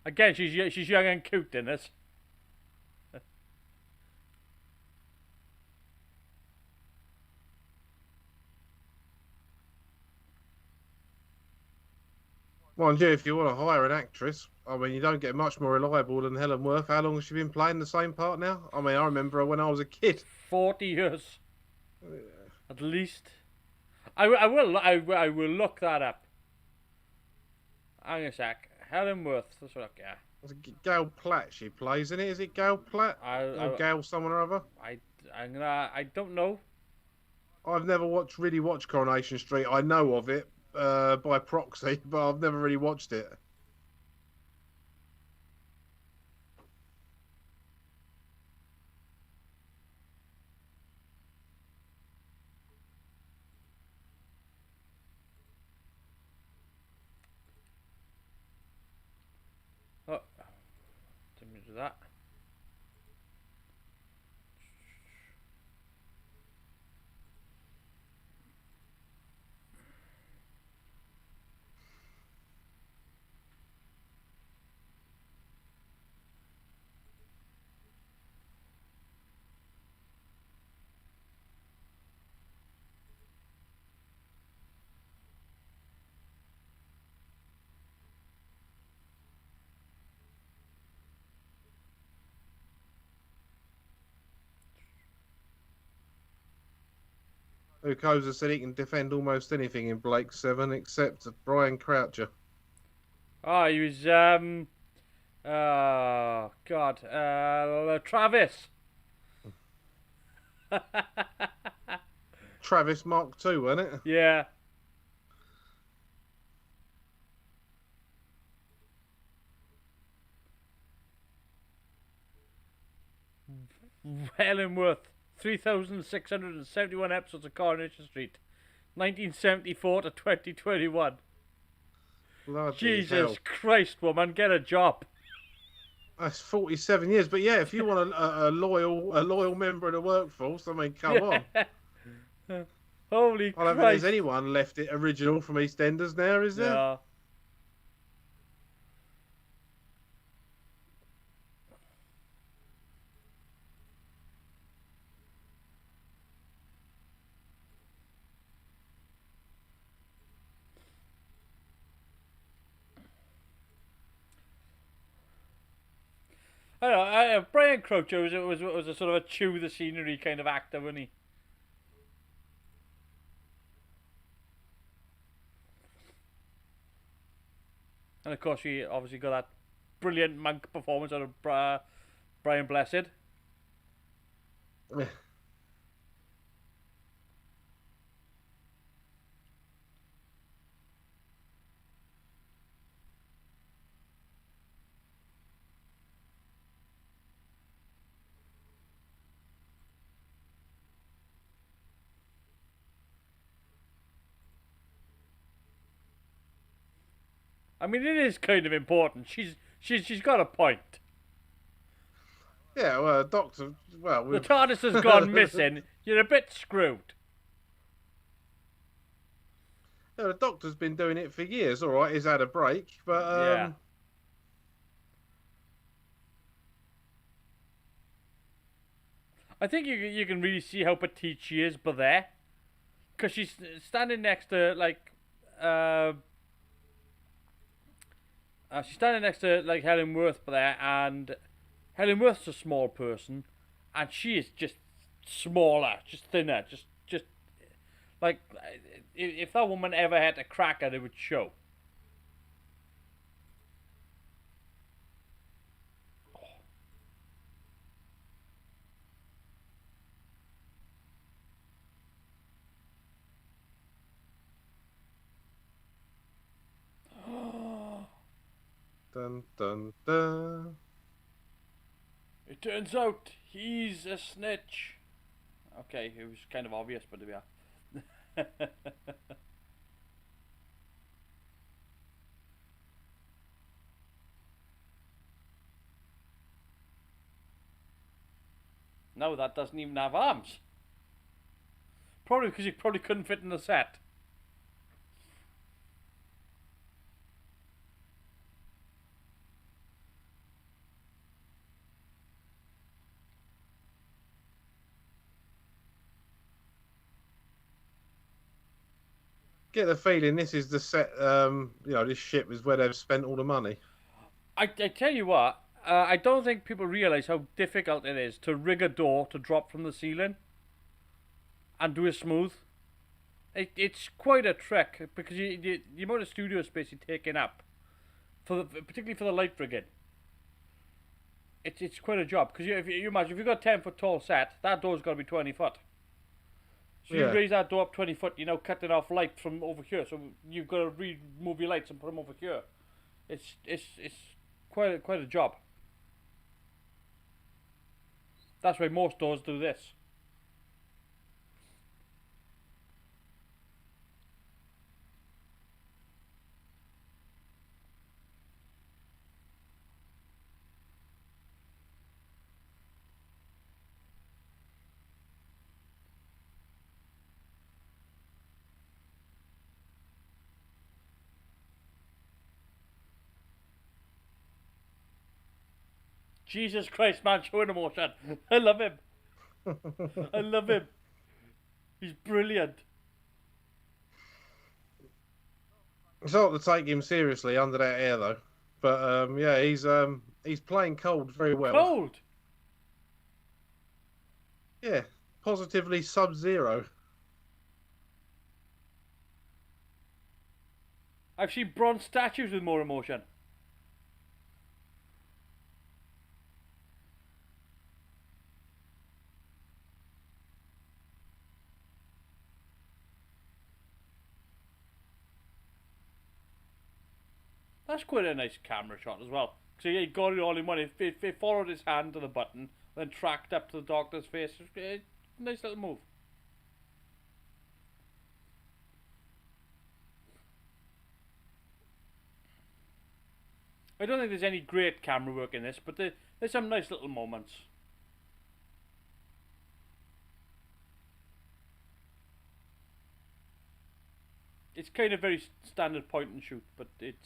Again, she's young and cute in this. Mind you, if you want to hire an actress, I mean, you don't get much more reliable than Helen Worth. How long has she been playing the same part now? I mean, I remember her when I was a kid. 40 years. At least. I will look that up. Hang on a sec. Helen Worth. Let's look, yeah. It's Gail Platt she plays, isn't it? Is it Gail Platt? Or Gail someone or other? I don't know. I've never really watched Coronation Street. I know of it by proxy, but I've never really watched it. Oh, didn't do that. Ukoza said he can defend almost anything in Blake 7 except Brian Croucher. Oh, he was oh God, Travis. Travis Mark II, wasn't it? Yeah. Helen Worth, 3,671 episodes of Coronation Street, 1974 to 2021. Bloody Jesus hell. Christ, woman, get a job. That's 47 years. But yeah, if you want a loyal member of the workforce, I mean, come on. Holy I don't think Christ. there's anyone left it original from EastEnders now, is there? No. I don't know, Brian Croucher was a sort of a chew the scenery kind of actor, wasn't he? And of course, we obviously got that brilliant monk performance out of Brian Blessed. I mean, it is kind of important. She's got a point. Yeah, well, Doctor. Well, The TARDIS has gone missing. You're a bit screwed. Yeah, the Doctor's been doing it for years. All right, he's had a break, but Yeah. I think you can really see how petite she is, but there, because she's standing next to she's standing next to like Helen Worth there, and Helen Worth's a small person, and she is just smaller, just thinner, just like if that woman ever had a cracker, it would show. Dun dun dun. It turns out he's a snitch. Okay, it was kind of obvious, but there we are. No, that doesn't even have arms. Probably because he probably couldn't fit in the set. Get the feeling this is the set. This ship is where they've spent all the money. I tell you what, I don't think people realise how difficult it is to rig a door to drop from the ceiling and do it smooth. It's quite a trick because the amount of studio space you're taking up, particularly for the light rigging, it's quite a job. Because if you imagine if you've got a 10-foot tall set, that door's got to be 20 foot. So you raise that door up 20 foot, you're now cutting off light from over here. So you've got to remove your lights and put them over here. It's quite a job. That's why most doors do this. Jesus Christ, man, showing emotion. I love him. I love him. He's brilliant. It's hard to take him seriously under that air, though. But yeah, he's playing cold very well. Cold. Yeah, positively sub-zero. I've seen bronze statues with more emotion. That's quite a nice camera shot as well. So yeah, he got it all in one. He followed his hand to the button, then tracked up to the doctor's face. Nice little move. I don't think there's any great camera work in this, but there's some nice little moments. It's kind of very standard point and shoot, but it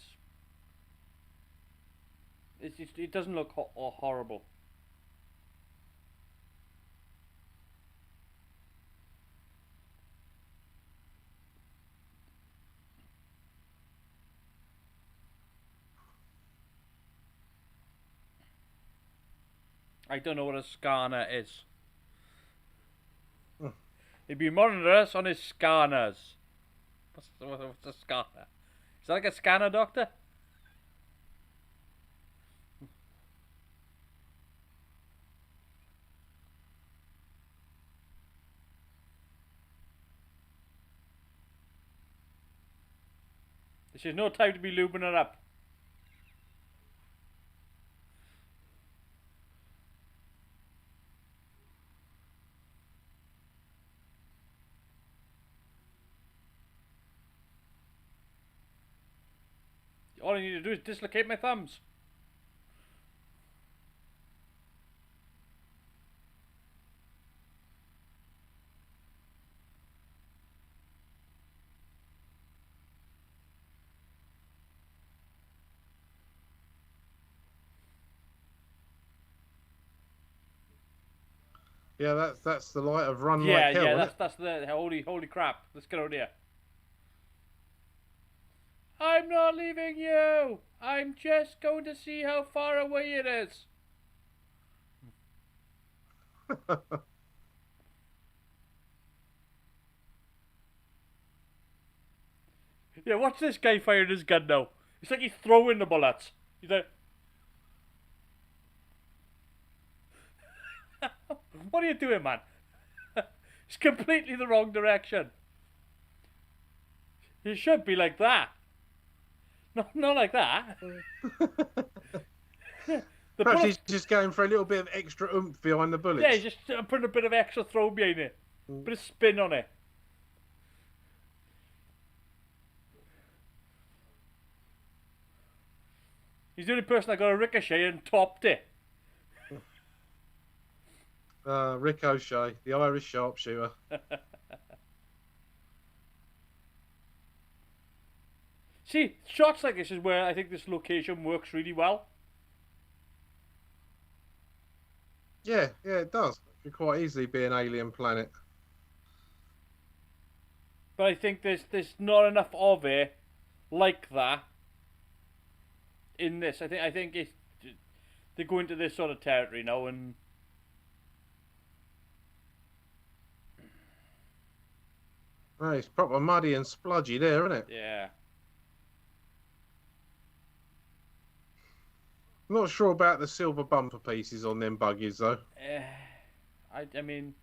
doesn't look horrible. I don't know what a scanner is. He'd be monitoring us on his scanners. What's a scanner? Is that like a scanner, Doctor? This is no time to be lubing it up. All I need to do is dislocate my thumbs. Yeah, that's the light of Run Yeah, Like Hell. yeah, that's the holy crap. Let's get out of here. I'm not leaving you. I'm just going to see how far away it is. Yeah, watch this guy firing his gun now. It's like he's throwing the bullets. He's like, what are you doing, man? It's completely the wrong direction. It should be like that. No, not like that. The Perhaps bullets, he's just going for a little bit of extra oomph behind the bullets. yeah, he's just putting a bit of extra throw behind it. Bit of spin on it. He's the only person that got a ricochet and topped it. Rick O'Shea, the Irish sharpshooter. See, shots like this is where I think this location works really well. Yeah, it does. It could quite easily be an alien planet. But I think there's not enough of it like that in this. I think it's they go into this sort of territory now, and Oh, it's proper muddy and spludgy there, isn't it? yeah. I'm not sure about the silver bumper pieces on them buggies, though. I mean,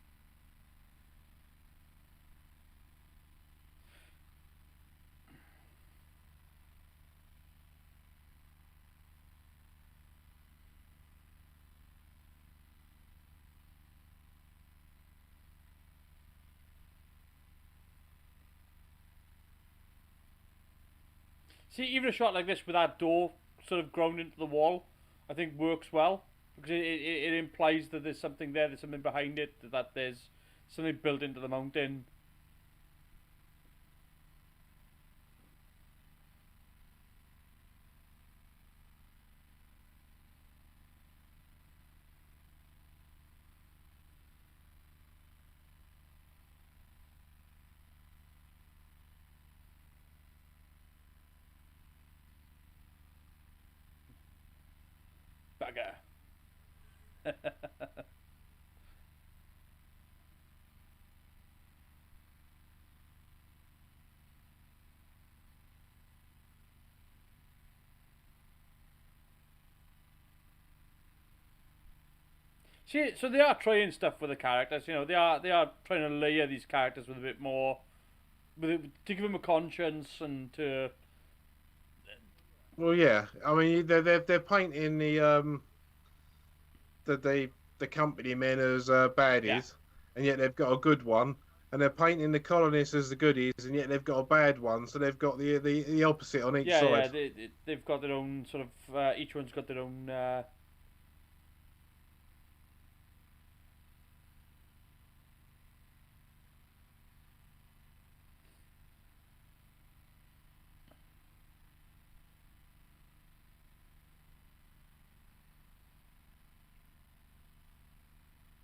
see, even a shot like this with that door sort of ground into the wall, I think works well because it implies that there's something there, there's something behind it, that there's something built into the mountain. Bugger. See, so they are trying stuff with the characters. You know, they are trying to layer these characters with a bit more, to give them a conscience and to Well, yeah. I mean, they're painting the company men as baddies, Yeah. and yet they've got a good one. And they're painting the colonists as the goodies, and yet they've got a bad one. So they've got the opposite on each yeah, side. they've got their own sort of each one's got their own.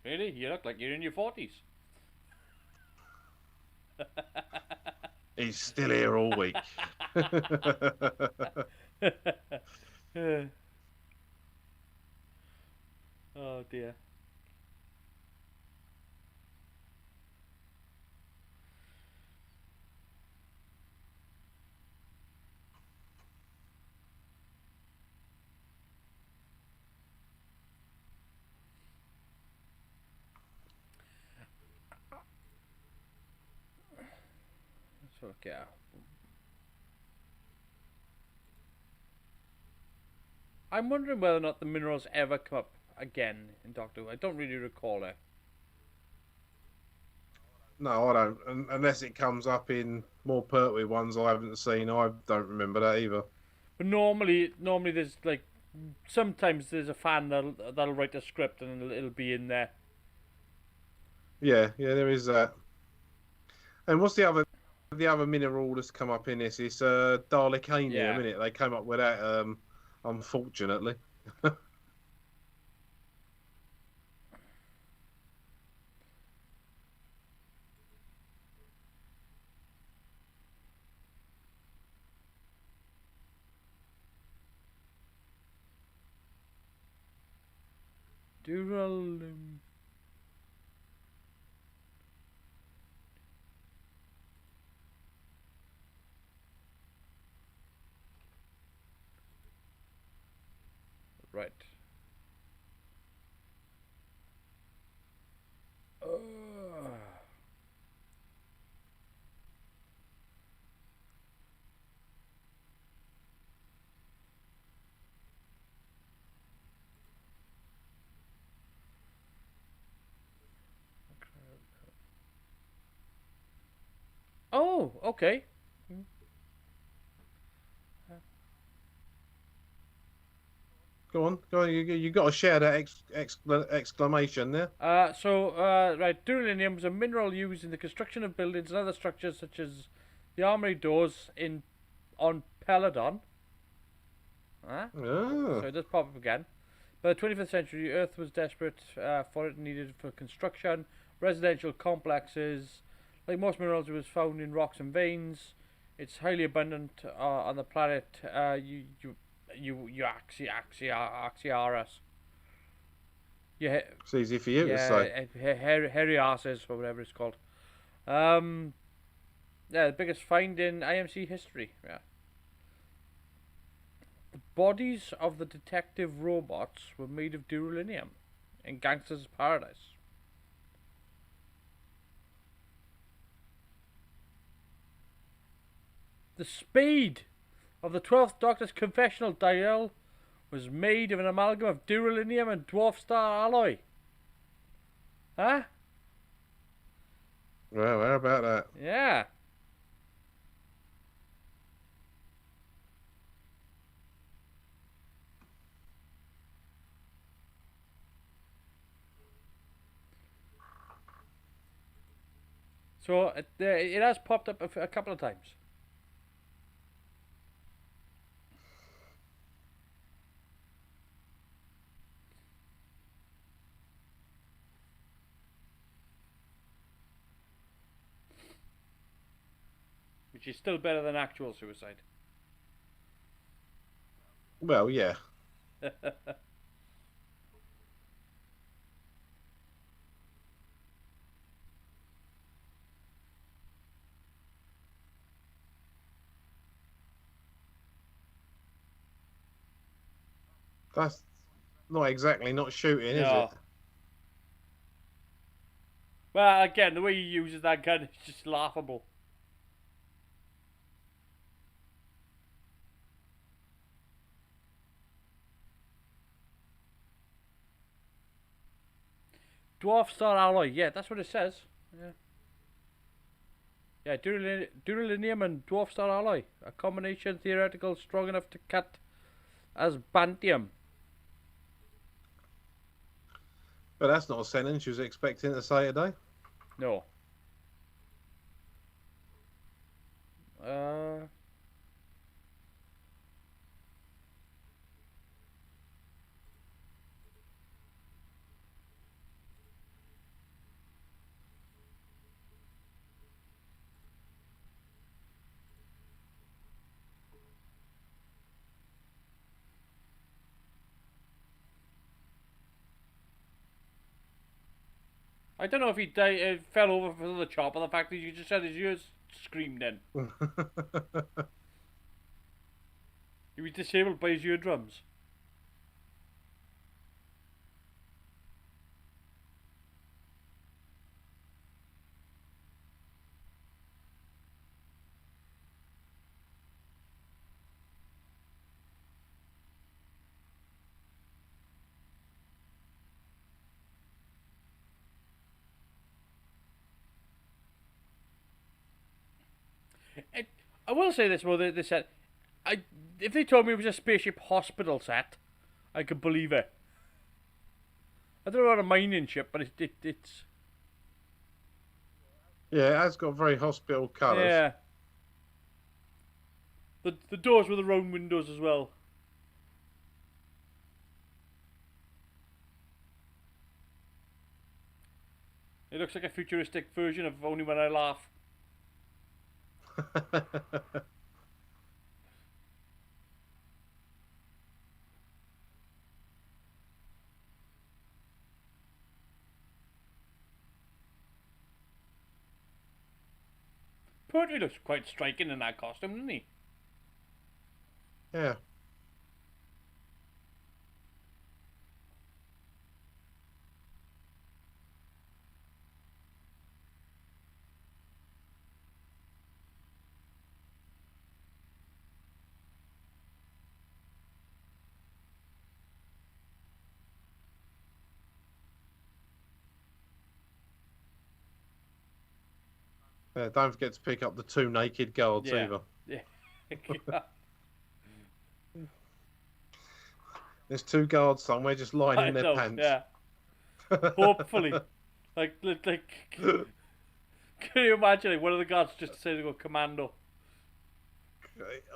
Really, you look like you're in your 40s. He's still here all week. Oh dear. Let's work it out. I'm wondering whether or not the minerals ever come up again in Doctor Who. I don't really recall it. No, I don't. Unless it comes up in more Pertwee ones I haven't seen. I don't remember that either. But normally there's like sometimes there's a fan that'll write a script and it'll be in there. Yeah, there is that. And what's the other mineral that's come up in this? It's Dalekanium, Yeah. isn't it? They came up with that, unfortunately. Duralum. Right. Oh, okay. Go on. You got to share that exclamation there. Right, duralumin was a mineral used in the construction of buildings and other structures such as the armory doors on Peladon. Huh? Oh. So it does pop up again. By the 25th century, Earth was desperate for it, needed for construction, residential complexes. Like most minerals, it was found in rocks and veins. It's highly abundant on the planet. Axiaris. Yeah, It's easy for you to say. yeah, Heriasis or whatever it's called. Um, yeah, the biggest find in IMC history. Yeah. The bodies of the detective robots were made of duralumin in Gangster's Paradise. The spade of the 12th Doctor's confessional dial was made of an amalgam of duralumin and dwarf star alloy. Huh? Well, how about that? Yeah. So it has popped up a couple of times. Which is still better than actual suicide. Well, yeah. That's not exactly not shooting, is it? No. Well, again, the way he uses that gun is just laughable. Dwarf star alloy, yeah, that's what it says. Yeah. Yeah, duralumin and dwarf star alloy. A combination theoretical strong enough to cut as bantium. But that's not a sentence you was expecting to say today. No. Uh. I don't know if he fell over for the chop or the fact that you just had his ears screamed in. He was disabled by his eardrums. I will say this, well, they said, if they told me it was a spaceship hospital set, I could believe it. I don't know about a mining ship, but it's Yeah, it has got very hospital colours. yeah. The doors were the round windows as well. It looks like a futuristic version of Only When I Laugh. Pertwee looks quite striking in that costume, doesn't he? Yeah. Don't forget to pick up the 2 naked guards Yeah. either. Yeah. There's 2 guards somewhere just lying I in their know. pants. Yeah. Hopefully. Like, can you imagine like, one of the guards just decided to go commando?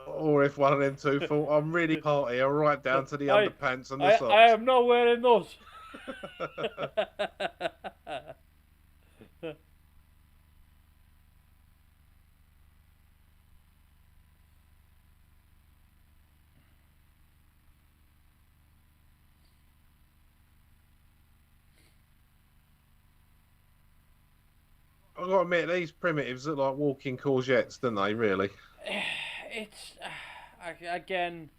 Or if one of them 2 thought, I'm really party, I'll right down to the underpants and the I socks. am not wearing those. I've got to admit, these primitives look like walking courgettes, don't they, really? It's again.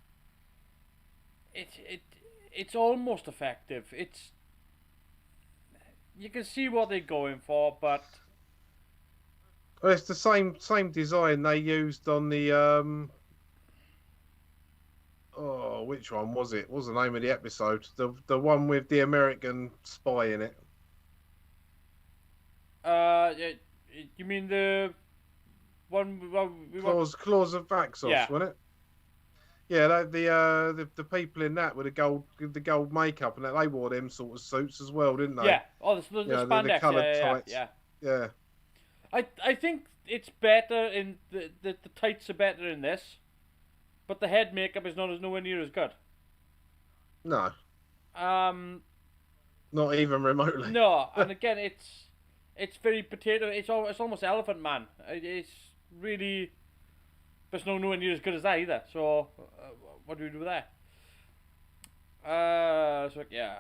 It's almost effective. It's you can see what they're going for, but Well, it's the same design they used on the oh, which one was it? What was the name of the episode? The one with the American spy in it. you mean the one we watched? Claws of Vaxos, Yeah. wasn't it? Yeah, the people in that with the gold makeup and that, they wore them sort of suits as well, didn't they? Yeah. Oh, the You know, spandex. coloured Yeah, tights. yeah. Yeah. I think it's better in the tights are better in this, but the head makeup is nowhere near as good. No, Um, not even remotely. no, and again, it's very potato. It's almost Elephant Man. It's really, but it's nowhere near as good as that either. So, what do we do with that? So yeah.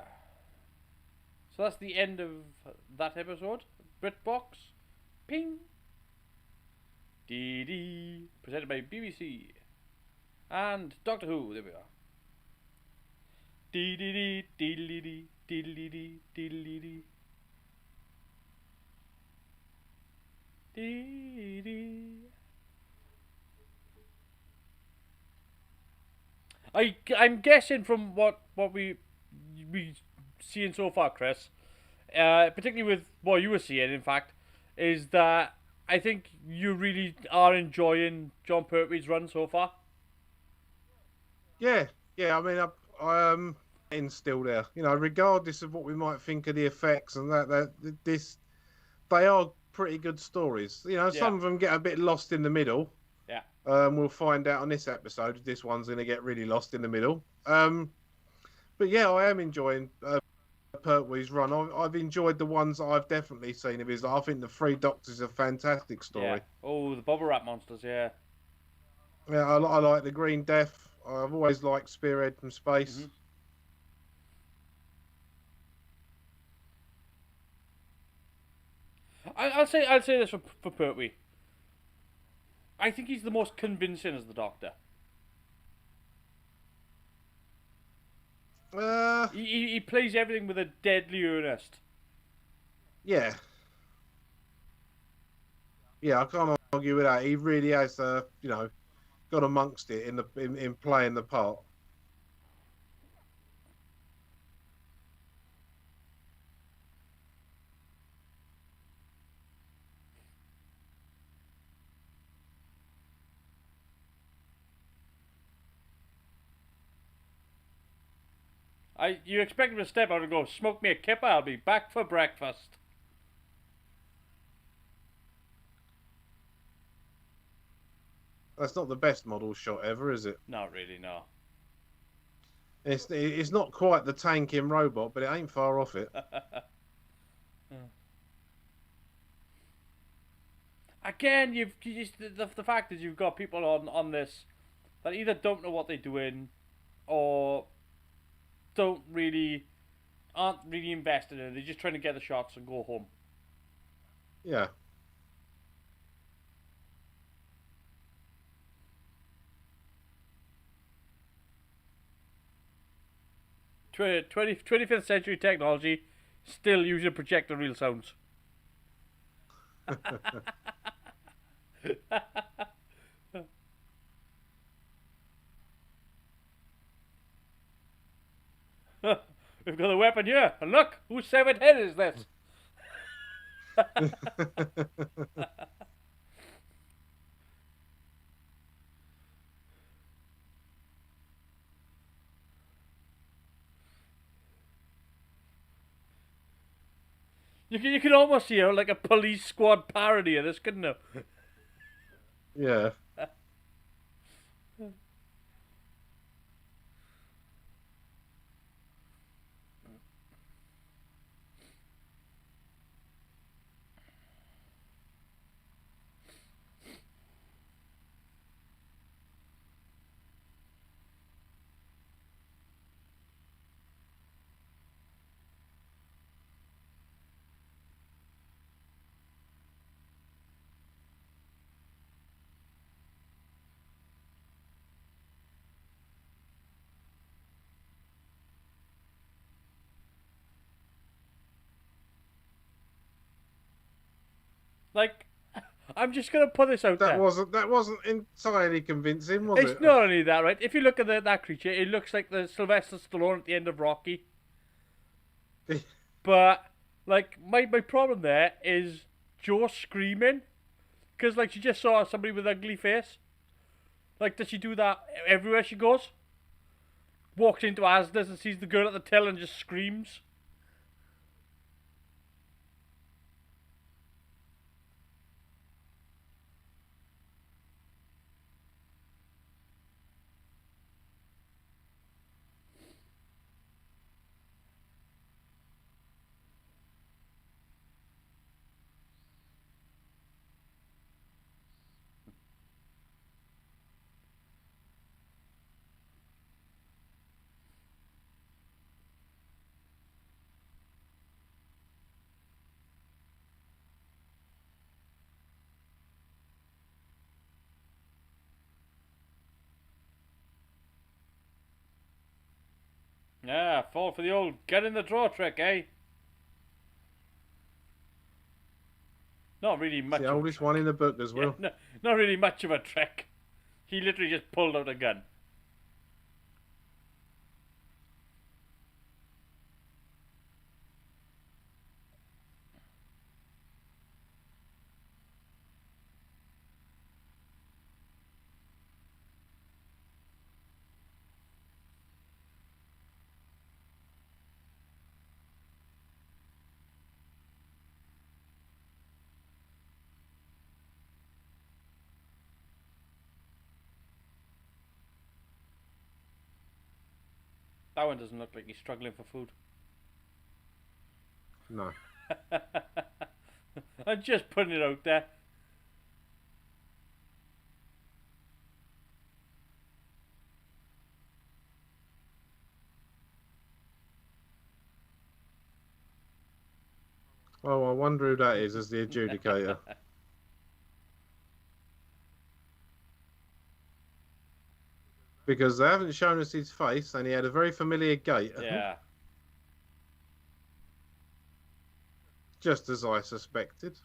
So that's the end of that episode. BritBox, ping. DD, presented by BBC and Doctor Who. There we are. DD, DD, DD, DD, DD. I'm guessing from what we seeing so far, Chris, particularly with what you were seeing, in fact, is that I think you really are enjoying John Pertwee's run so far. Yeah, yeah. I mean, I still there. You know, regardless of what we might think of the effects and they are pretty good stories. You know, some Yeah. of them get a bit lost in the middle. Yeah. We'll find out on this episode if this one's going to get really lost in the middle. But yeah, I am enjoying Pertwee's run. I've enjoyed the ones that I've definitely seen of his. I think the Three Doctors is a fantastic story. Yeah. Oh, the bubble wrap monsters. Yeah. Yeah, I like the Green Death. I've always liked Spearhead from Space. Mhm. I'll say this for Pertwee. I think he's the most convincing as the Doctor. He plays everything with a deadly earnest. Yeah. Yeah, I can't argue with that. He really has, got amongst it in playing the part. You expect him to step out and go, smoke me a kipper, I'll be back for breakfast. That's not the best model shot ever, is it? Not really, no. It's not quite the tanking robot, but it ain't far off it. Again, you just the fact is you've got people on this that either don't know what they're doing or aren't really invested in it. They're just trying to get the shots and go home. Yeah. Twenty 25th century technology, still using projector reel sounds. We've got a weapon here, and look, whose severed head is this? You can almost see like a police squad parody of this, couldn't you? Yeah. Like, I'm just gonna put this out That there. wasn't entirely convincing, was It's it? not only that, right? If you look at that creature, it looks like the Sylvester Stallone at the end of Rocky. But like, my problem there is Joe screaming, because like she just saw somebody with an ugly face. Like, does she do that everywhere she goes? Walks into Asda's and sees the girl at the till and just screams. Yeah, fall for the old get in the draw trick, eh? Not really It's much. the Of oldest one in the book as well. no, not really much of a trick. He literally just pulled out a gun. That one doesn't look like he's struggling for food. No. I'm just putting it out there. Oh, I wonder who that is as the adjudicator. Because they haven't shown us his face, and he had a very familiar gait. Yeah. Just as I suspected.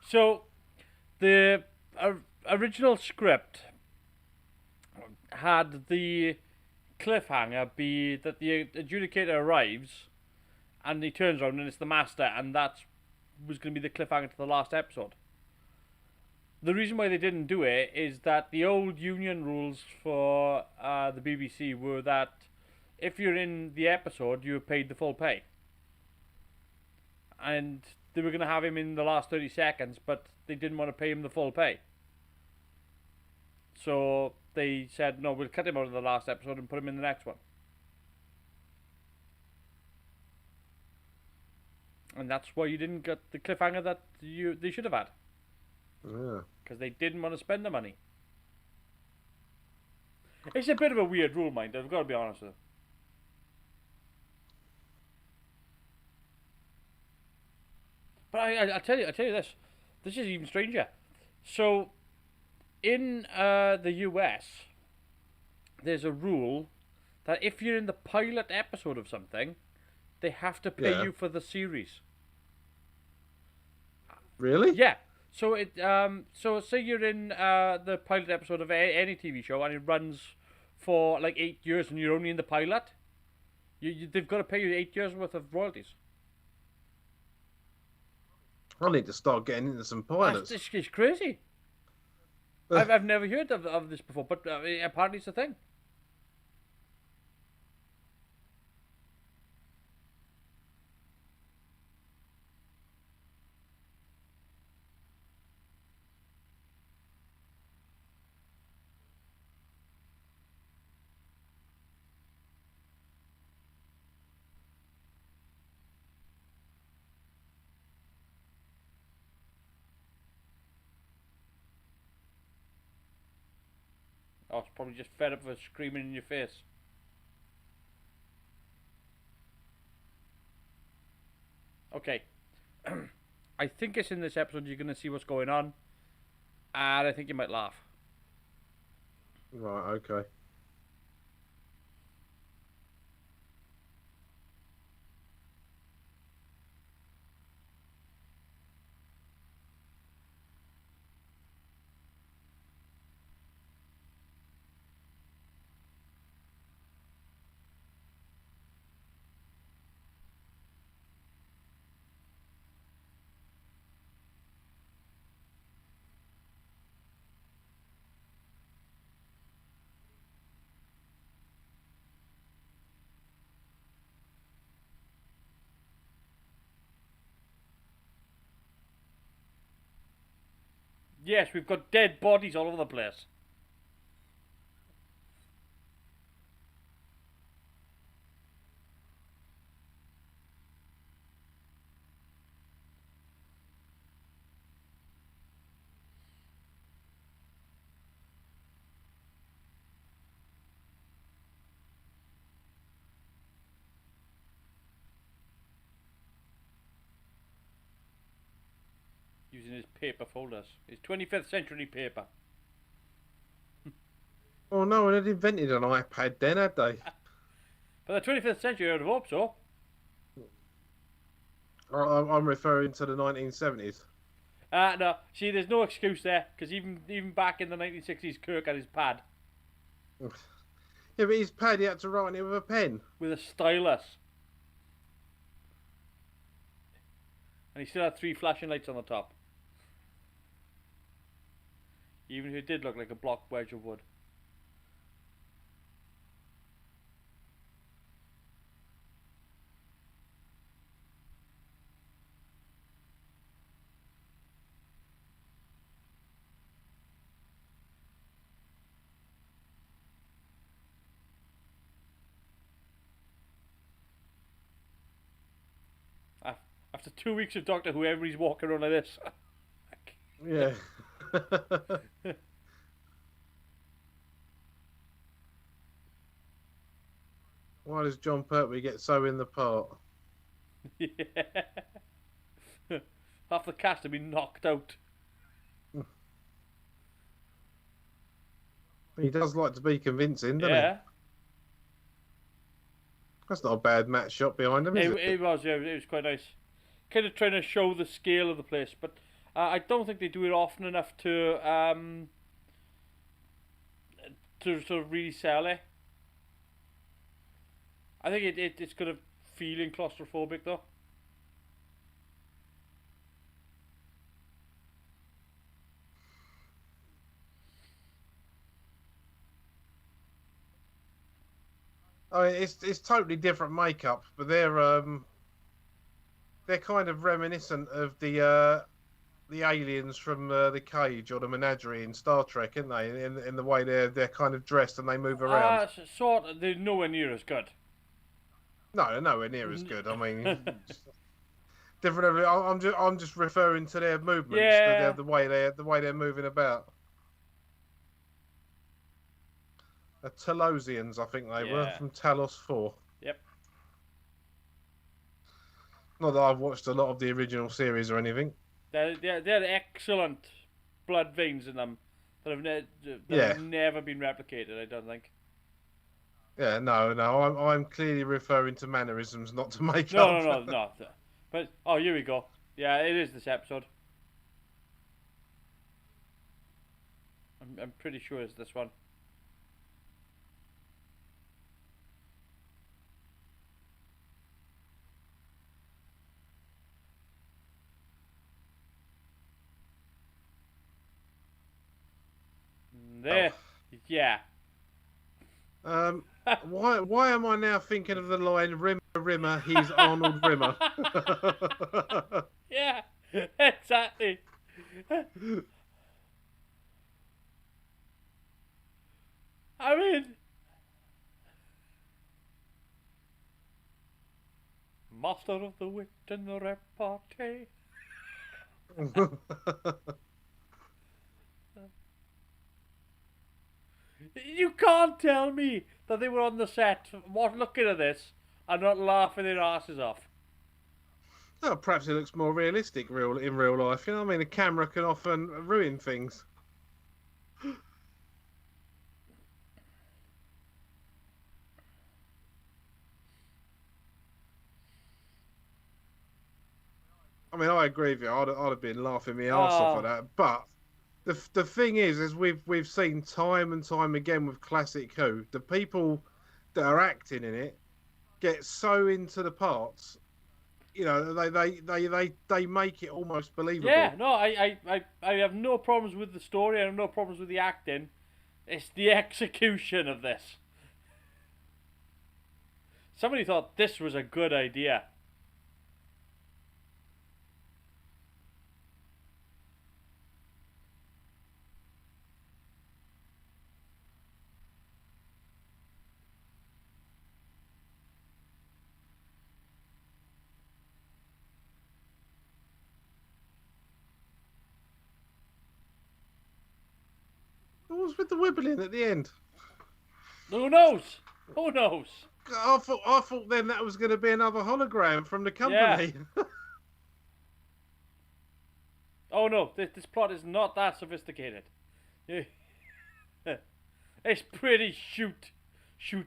So, the original script had the cliffhanger be that the adjudicator arrives and he turns around and it's the master, and that was going to be the cliffhanger to the last episode. The reason why they didn't do it is that the old union rules for the BBC were that if you're in the episode, you were paid the full pay. And they were going to have him in the last 30 seconds, but they didn't want to pay him the full pay. So they said, no, we'll cut him out of the last episode and put him in the next one. And that's why you didn't get the cliffhanger that they should have had. Yeah. Because they didn't want to spend the money. It's a bit of a weird rule, mind. I've got to be honest with you. But I tell you this. This is even stranger. So, in the US, there's a rule that if you're in the pilot episode of something, they have to pay you for the series. Really? Yeah. So so say you're in the pilot episode of any TV show and it runs for like 8 years and you're only in the pilot, they've got to pay you 8 years worth of royalties. I need to start getting into some pilots. It's crazy. I've never heard of this before, but apparently it's a thing. Oh, it's probably just fed up for screaming in your face. Okay. I think it's in this episode you're going to see what's going on. And I think you might laugh. Right, okay. Yes, we've got dead bodies all over the place. Using his paper folders. His 25th century paper. Oh no, and they'd invented an iPad then, had they? But the 25th century, I would hope so. I'm referring to the 1970s. No, see, there's no excuse there, because even back in the 1960s, Kirk had his pad. Yeah, but his pad, he had to write on it with a pen. With a stylus. And he still had 3 flashing lights on the top. Even if it did look like a block wedge of wood. After 2 weeks of Doctor Who, everybody's walking around like this. Yeah. Why does John Pertwee get so in the part? Yeah. Half the cast have been knocked out. He does like to be convincing, doesn't he? Yeah. That's not a bad match shot behind him, is it? It was, yeah, it was quite nice. Kind of trying to show the scale of the place, but I don't think they do it often enough to sort of really sell it. I think it's kind of feeling claustrophobic though. I mean, it's totally different makeup, but they're kind of reminiscent of the aliens from the Cage or the Menagerie in Star Trek, aren't they? In the way they're kind of dressed and they move around. Sort of. They're nowhere near as good. No, nowhere near as good. I mean, different. I'm just referring to their movements, Yeah. the way they're moving about. The Talosians, I think they were, Yeah. from Talos 4. Yep. Not that I've watched a lot of the original series or anything. They're excellent blood veins in them that have never been replicated. I don't think. Yeah, no, I'm clearly referring to mannerisms, not to makeup. No. But here we go. Yeah, it is this episode. I'm pretty sure it's this one. There. Oh. Yeah. Why am I now thinking of the line Rimmer Rimmer, he's Arnold Rimmer? Yeah, exactly. I mean, master of the wit and the repartee. You can't tell me that they were on the set, looking at this, and not laughing their asses off. Oh, perhaps it looks more realistic in real life. You know what I mean? A camera can often ruin things. I mean, I agree with you. I'd have been laughing my arse off at Oh, that. But the thing is, as we've seen time and time again with classic Who, the people that are acting in it get so into the parts. You know, they make it almost yeah, believable. no, I have no problems with the story, I have no problems with the acting. It's the execution of this. Somebody thought this was a good idea. What was with the wibbling at the end? Who knows? Who knows? I thought then that was going to be another hologram from the Yeah. company. Oh no, this plot is not that sophisticated. It's pretty shoot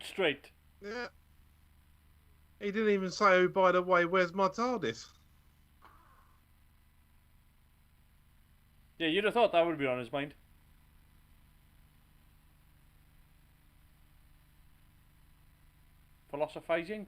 straight. Yeah. He didn't even say, "Oh, by the way, where's my TARDIS?" Yeah, you'd have thought that would be on his mind. Philosophizing.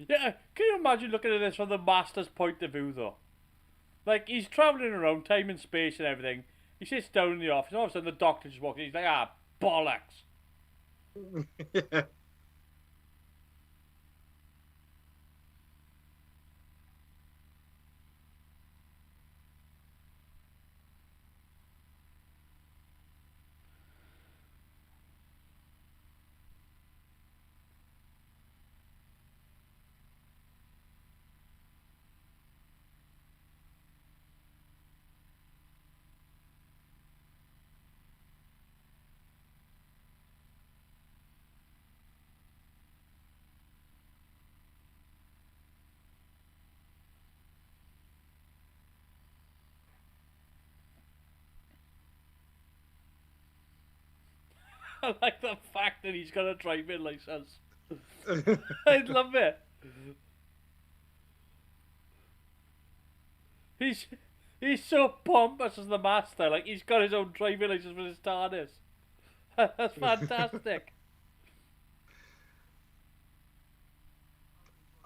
Yeah, can you imagine looking at this from the Master's point of view, though? Like, he's travelling around time and space and everything. He sits down in the office, and all of a sudden the doctor just walks in. He's like, ah, bollocks. Yeah. I like the fact that he's got a driving license. I love it. He's he's so pompous as the Master. Like, he's got his own driving license for his TARDIS. That's fantastic.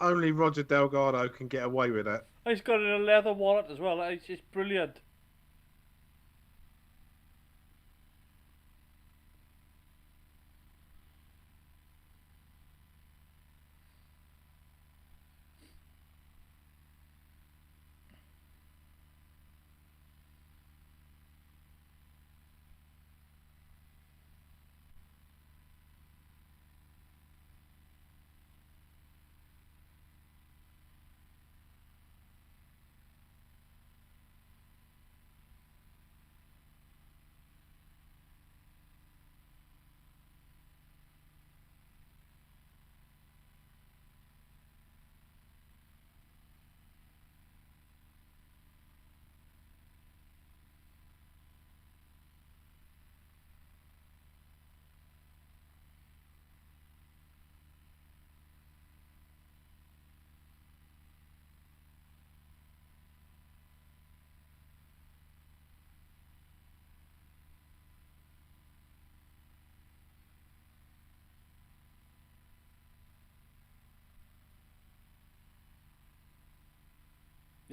Only Roger Delgado can get away with that. He's got it in a leather wallet as well. It's just brilliant.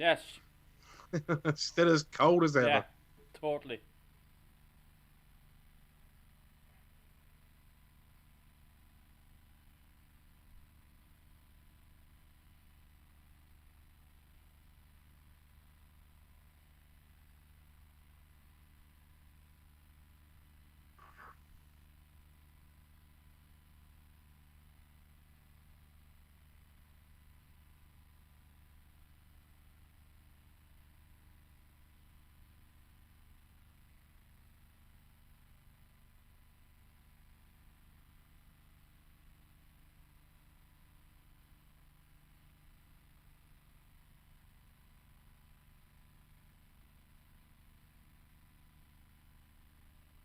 Yes. Still as cold as ever. Yeah. Totally.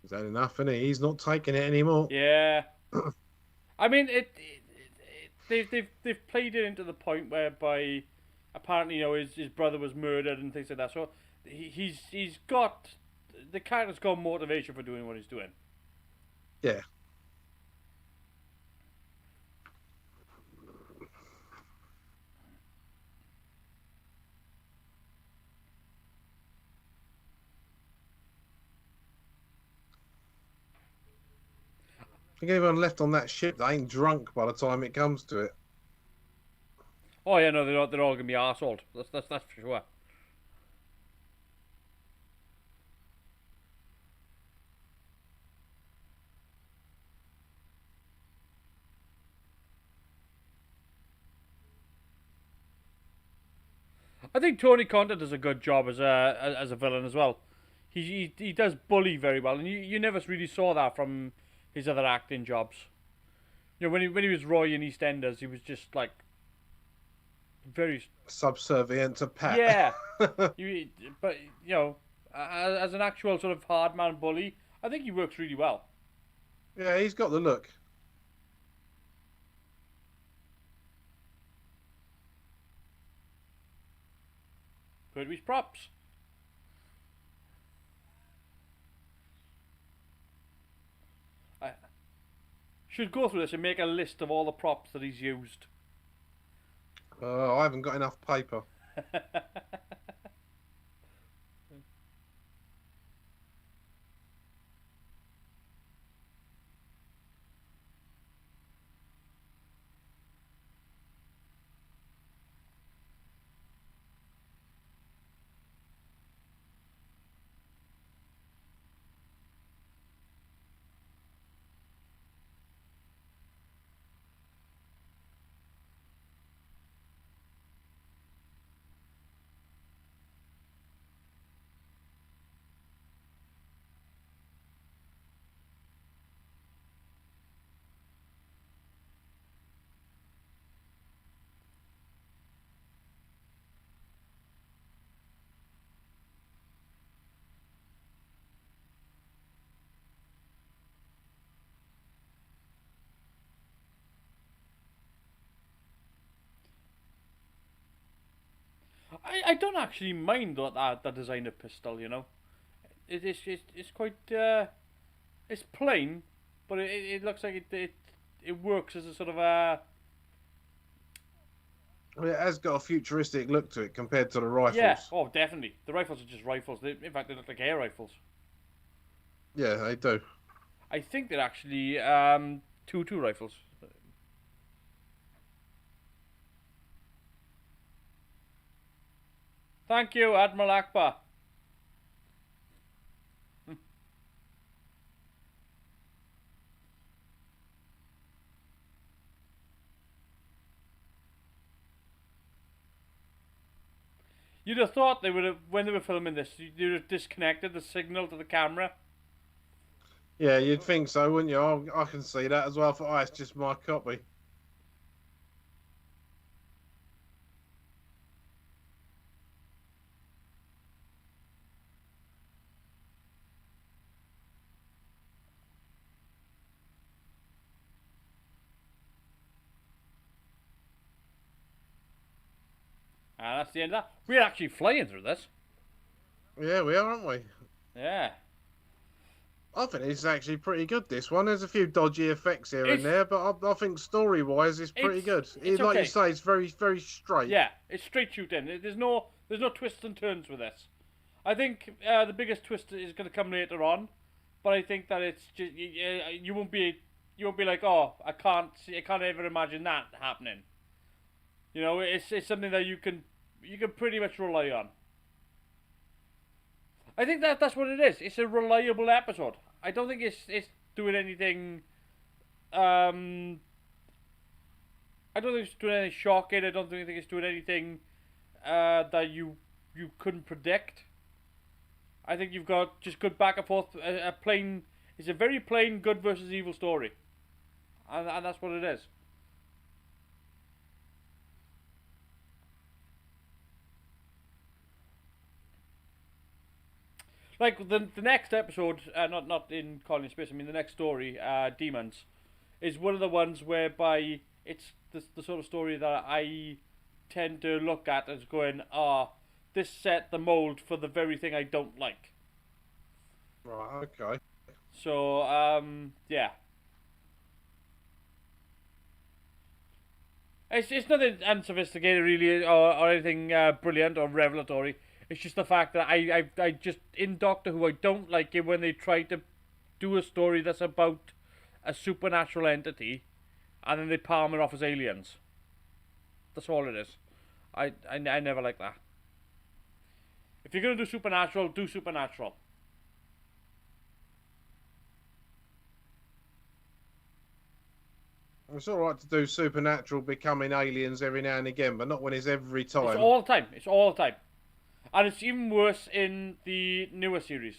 Is that enough, isn't it? He's not taking it anymore. Yeah. I mean, they've played it into the point whereby apparently his brother was murdered and things like that. So he's got the character's got motivation for doing what he's doing. Yeah. I think everyone left on that ship that ain't drunk by the time it comes to it. Oh yeah, no, they're all gonna be arseholed. That's for sure. I think Tony Conti does a good job as a villain as well. He does bully very well, and you never really saw that from his other acting jobs. When he was Roy in EastEnders, he was just like very Subservient to Pat. yeah. But as an actual sort of hard man bully, I think he works really well. Yeah, he's got the look. Pertwee's props. I should go through this and make a list of all the props that he's used. I haven't got enough paper. I don't actually mind that design of pistol. It's quite it's plain, but it looks like it works as a sort of a Well, it has got a futuristic look to it compared to the rifles. yeah. Oh, definitely. The rifles are just rifles. In fact, they look like air rifles. Yeah, they do. I think they're actually 2-2 rifles. Thank you, Admiral Akbar. You'd have thought they would have, when they were filming this, you'd have disconnected the signal to the camera. Yeah, you'd think so, wouldn't you? I can see that as well. I thought, oh, it's just my copy. And that's the end of that. We're actually flying through this. Yeah, we are, aren't we? Yeah. I think it's actually pretty good, this one. There's a few dodgy effects here and there, but I think story-wise it's pretty good. it's Like okay. you say, it's very, very straight. Yeah, it's straight shooting. There's no There's no twists and turns with this. I think the biggest twist is going to come later on, but I think that it's just you won't be like, oh, I can't ever imagine that happening. You know, it's something that you can pretty much rely on. I think that's what it is. It's a reliable episode. I don't think it's doing anything. I don't think it's doing anything shocking. I don't think it's doing anything that you couldn't predict. I think you've got just good back and forth. It's a very plain good versus evil story, and that's what it is. Like the next episode, not in Colin Space. I mean the next story, Demons, is one of the ones whereby it's the sort of story that I tend to look at as going, this set the mold for the very thing I don't like. Right. Okay. So yeah. It's nothing unsophisticated really, or anything brilliant or revelatory. It's just the fact that I just in Doctor Who I don't like it when they try to do a story that's about a supernatural entity, and then they palm it off as aliens. That's all it is. I never like that. If you're gonna do supernatural, do supernatural. It's all right to do supernatural becoming aliens every now and again, but not when it's every time. It's all the time. It's all the time. And it's even worse in the newer series.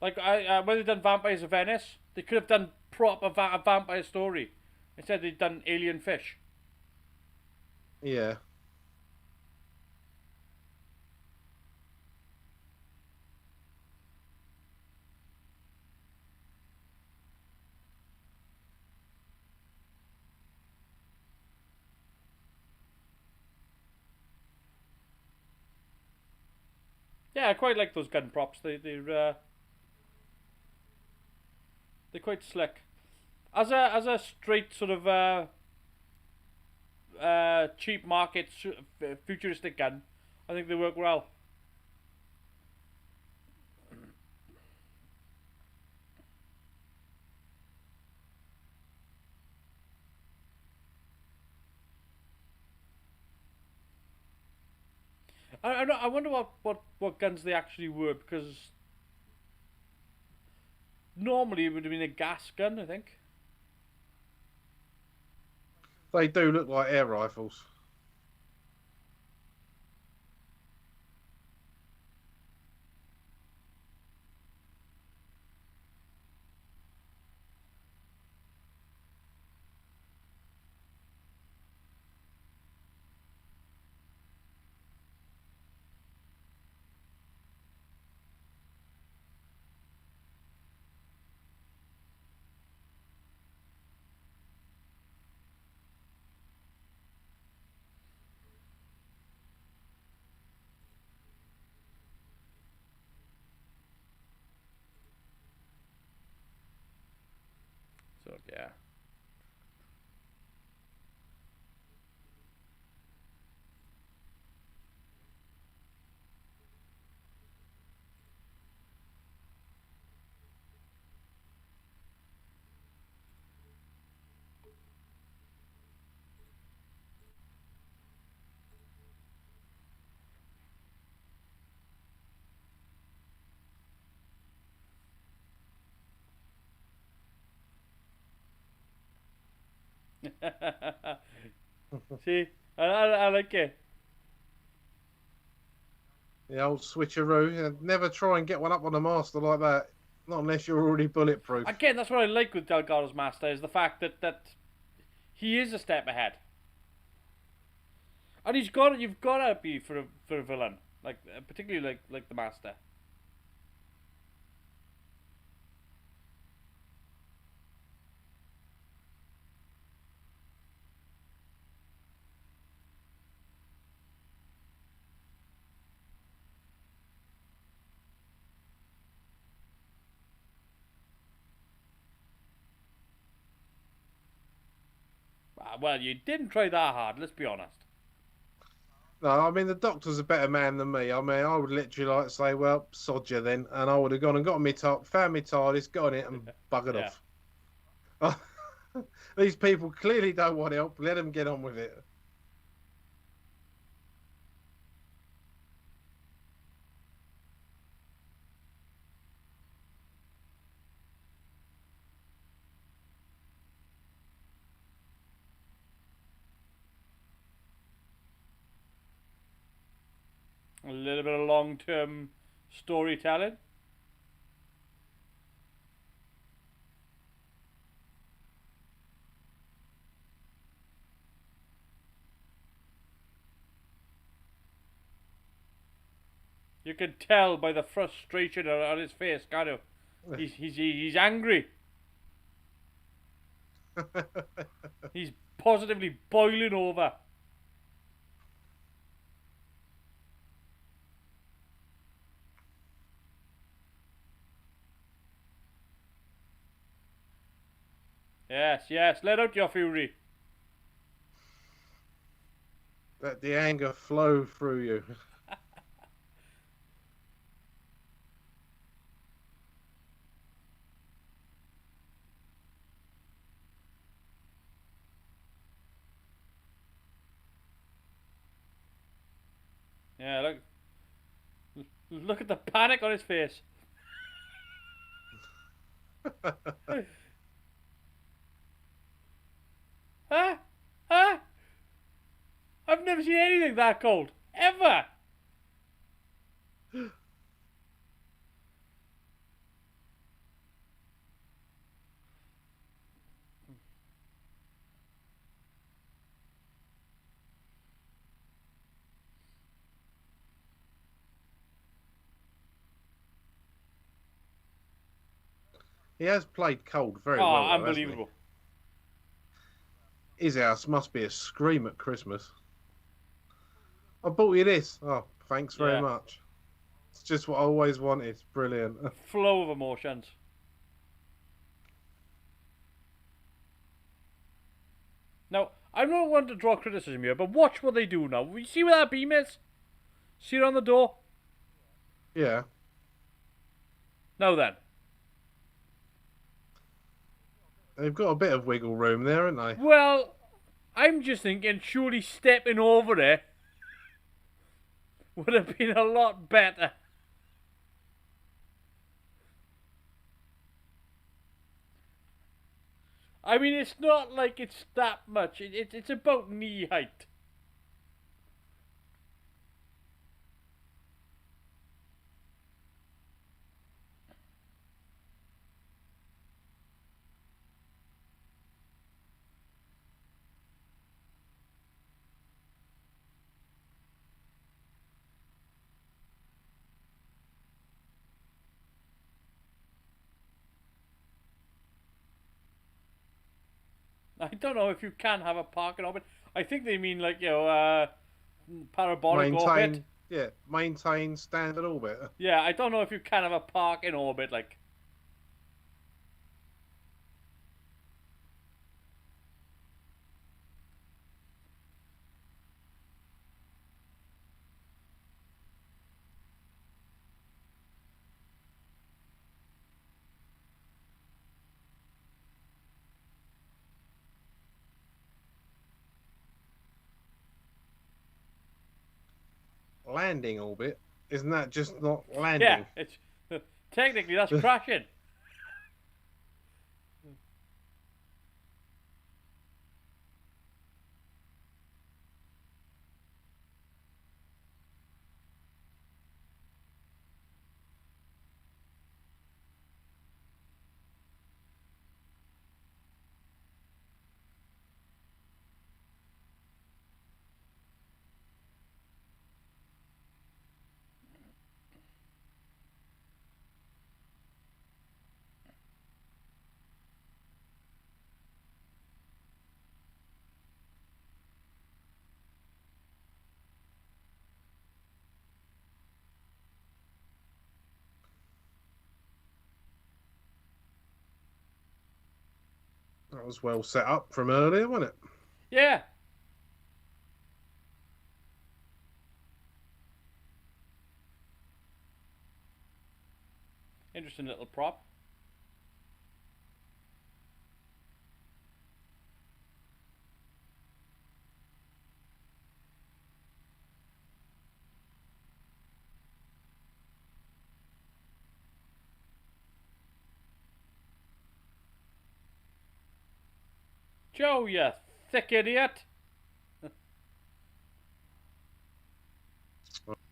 Like, when they done Vampires of Venice, they could have done proper a vampire story. Instead, they've done alien fish. Yeah. Yeah, I quite like those gun props. They're quite slick. As a straight sort of cheap market futuristic gun, I think they work well. I wonder what guns they actually were, because normally it would have been a gas gun, I think. They do look like air rifles. So yeah. See, I like it. The old switcheroo. Never try and get one up on the master like that. Not unless you're already bulletproof. Again, that's what I like with Delgado's master, is the fact that he is a step ahead, and you've got to be for a villain, like particularly like the master. Well, you didn't try that hard. Let's be honest. No, I mean the doctor's a better man than me. I mean, I would literally like to say, "Well, sod you then," and I would have gone and got me found me TARDIS, got on it, and buggered Yeah. off. These people clearly don't want help. Let them get on with it. A little bit of long-term storytelling. You can tell by the frustration on his face, can't you? He's angry. He's positively boiling over. Yes, yes, let out your fury. Let the anger flow through you. Yeah, look at the panic on his face. Huh? Huh? I've never seen anything that cold. Ever. He has played cold very Oh, well, though, unbelievable. His house must be a scream at Christmas. I bought you this. Oh, thanks very Yeah. much. It's just what I always wanted. Brilliant. Flow of emotions. Now, I'm not one to draw criticism here, but watch what they do now. You see where that beam is? See it on the door? Yeah. Now then. They've got a bit of wiggle room there, haven't they? Well, I'm just thinking surely stepping over it would have been a lot better. I mean, it's not like it's that much. It's about knee height. I don't know if you can have a parking orbit. I think they mean like, parabolic orbit. Maintain standard orbit. Yeah, I don't know if you can have a park in orbit, like. Landing orbit? Isn't that just not landing? Yeah, it's technically that's crashing. That was well set up from earlier, wasn't it? Yeah. Interesting little prop. Joe, you thick idiot.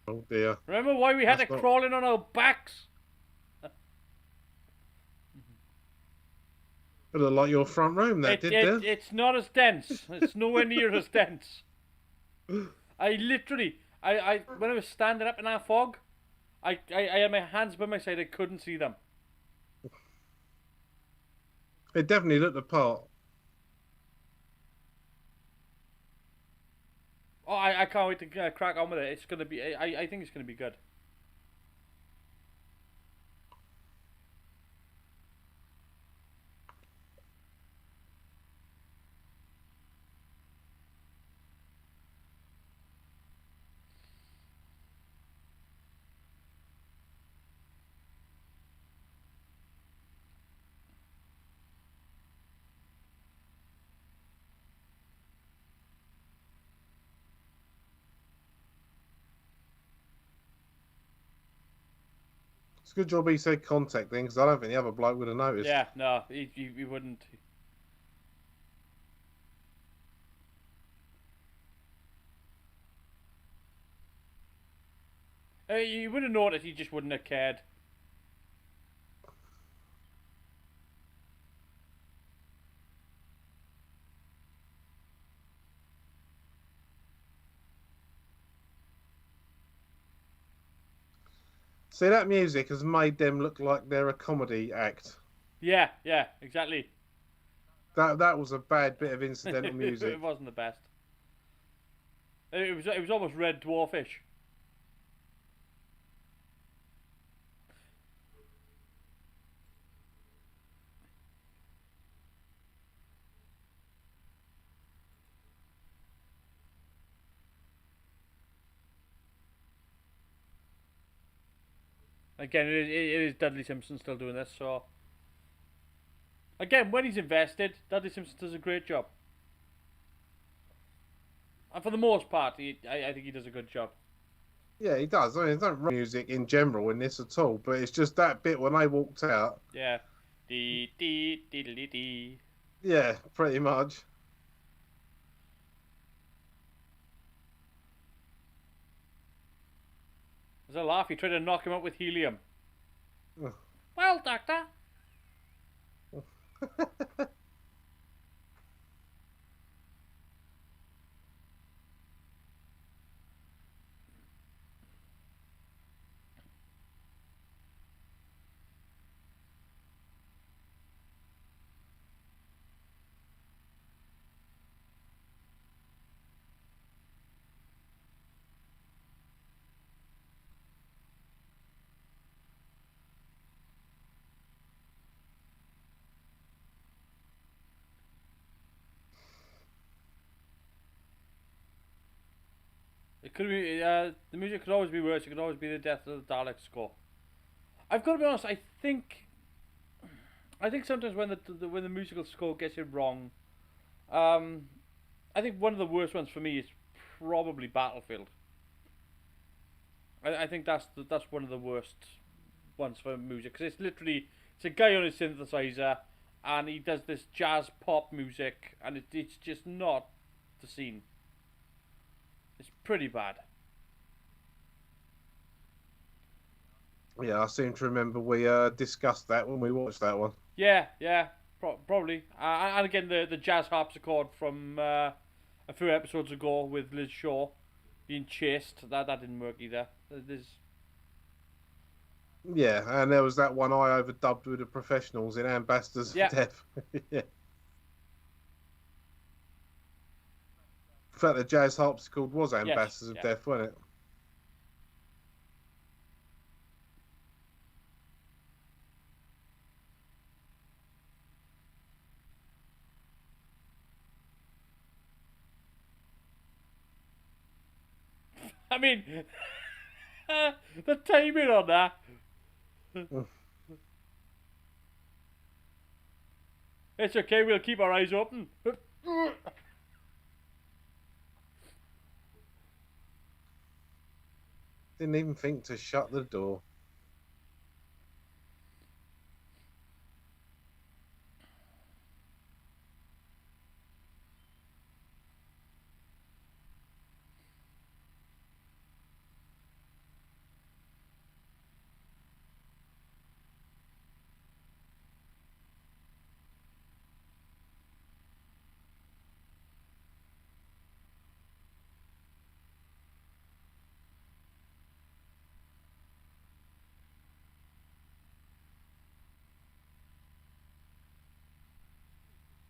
Oh dear. Remember why we had to That's not. crawl in on our backs? It looked like your front room, that It, did, it, there. it's not as dense. It's nowhere near as dense. I literally, when I was standing up in that fog, I had my hands by my side. I couldn't see them. It definitely looked the part. Oh, I can't wait to crack on with it. It's gonna be. I think it's gonna be good. It's a good job he said contact thing, because I don't think the other bloke would have noticed. Yeah, no, he wouldn't. He would have noticed. He just wouldn't have cared. See, that music has made them look like they're a comedy act. Yeah, yeah, exactly. That was a bad bit of incidental music. It wasn't the best. It was almost Red Dwarfish. Again, it is Dudley Simpson still doing this. So again, when he's invested, Dudley Simpson does a great job. And for the most part, I think he does a good job. Yeah, he does. I mean, there's no wrong music in general in this at all, but it's just that bit when they walked out. Yeah. Dee dee dee dee dee. Yeah, pretty much. There's a laugh. He tried to knock him out with helium. Ugh. Well, Doctor. It could be. The music could always be worse. It could always be the death of the Dalek score. I've got to be honest. I think sometimes when when the musical score gets it wrong, um, I think one of the worst ones for me is probably Battlefield. I think that's one of the worst ones for music because it's a guy on his synthesizer and he does this jazz pop music and it's just not the scene. It's pretty bad. Yeah, I seem to remember we discussed that when we watched that one. Yeah, yeah, probably. And again, the jazz harpsichord from a few episodes ago with Liz Shaw being chased. That didn't work either. There's Yeah, and there was that one I overdubbed with the professionals in Ambassadors yeah, of Death. Yeah. In fact, the jazz harpsichord was yes, Ambassadors of yeah. Death, wasn't it? I mean, the timing on that. It's okay, we'll keep our eyes open. Didn't even think to shut the door.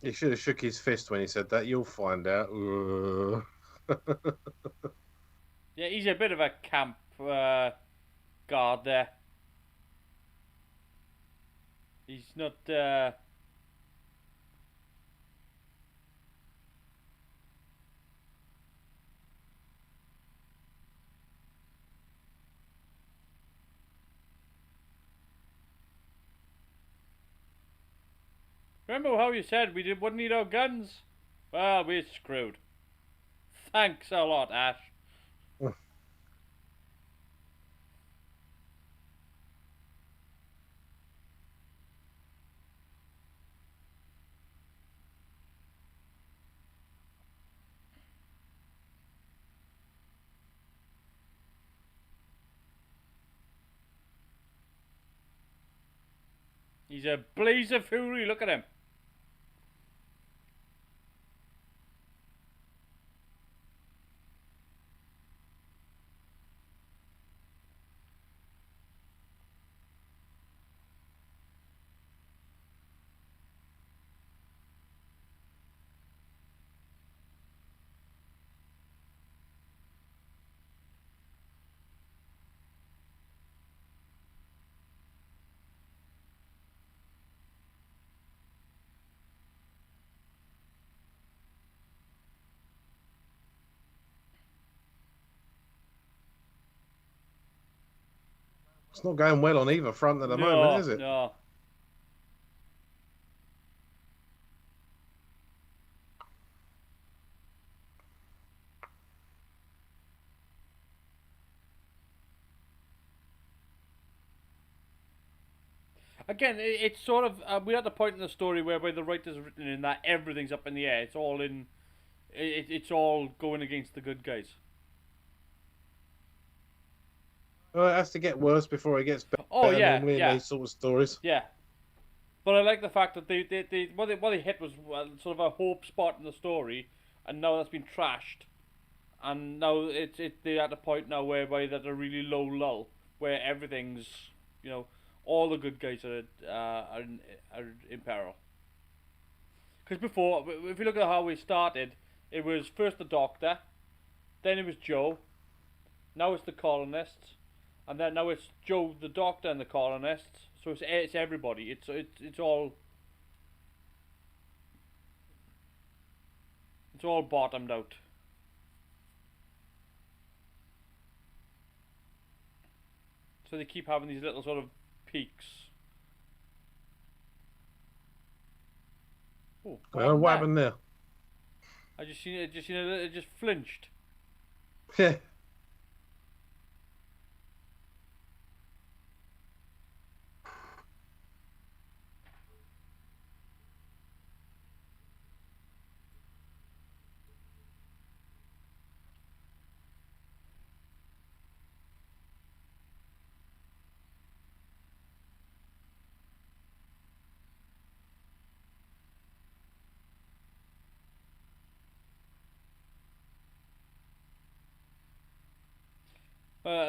He should have shook his fist when he said that. You'll find out. Yeah, he's a bit of a camp guard there. He's not. Remember how you said wouldn't need our guns? Well, we're screwed. Thanks a lot, Ash. He's a blaze of fury. Look at him. It's not going well on either front at the No, moment, is it? no. Again, it's sort of we're at the point in the story whereby the writer's written in that everything's up in the air. It's all in. It's all going against the good guys. Well, it has to get worse before it gets better. Oh yeah, normally yeah, in these sort of stories. yeah. But I like the fact that what they hit was sort of a hope spot in the story, and now that's been trashed, and now they're at a point now whereby that a really low lull where everything's, you know, all the good guys are in peril. Because before, if you look at how we started, it was first the Doctor, then it was Joe, now it's the colonists, and then now it's Joe, the Doctor, and the colonists. So it's everybody. It's all bottomed out. So they keep having these little sort of peaks. Oh, What happened there? I just seen it. It just flinched. Yeah.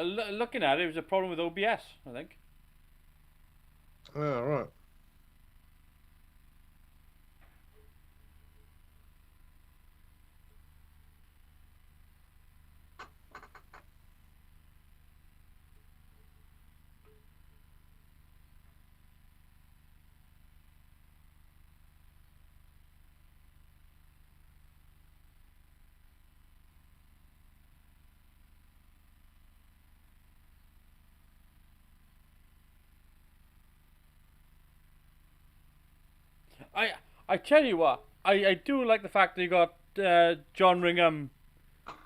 Looking at it, it was a problem with OBS, I think. Oh, right. I tell you what, I do like the fact that you got John Ringham,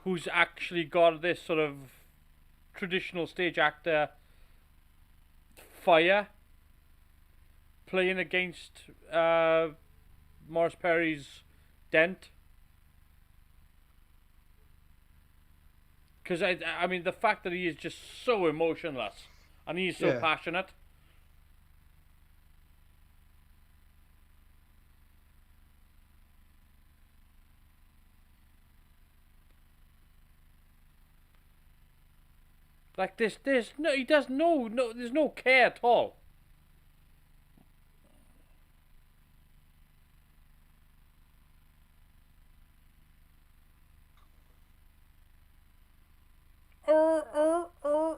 who's actually got this sort of traditional stage actor fire playing against Morris Perry's Dent. Because I mean, the fact that he is just so emotionless and he's so passionate. Like there's no, he does no, there's no care at all. Er, er, er.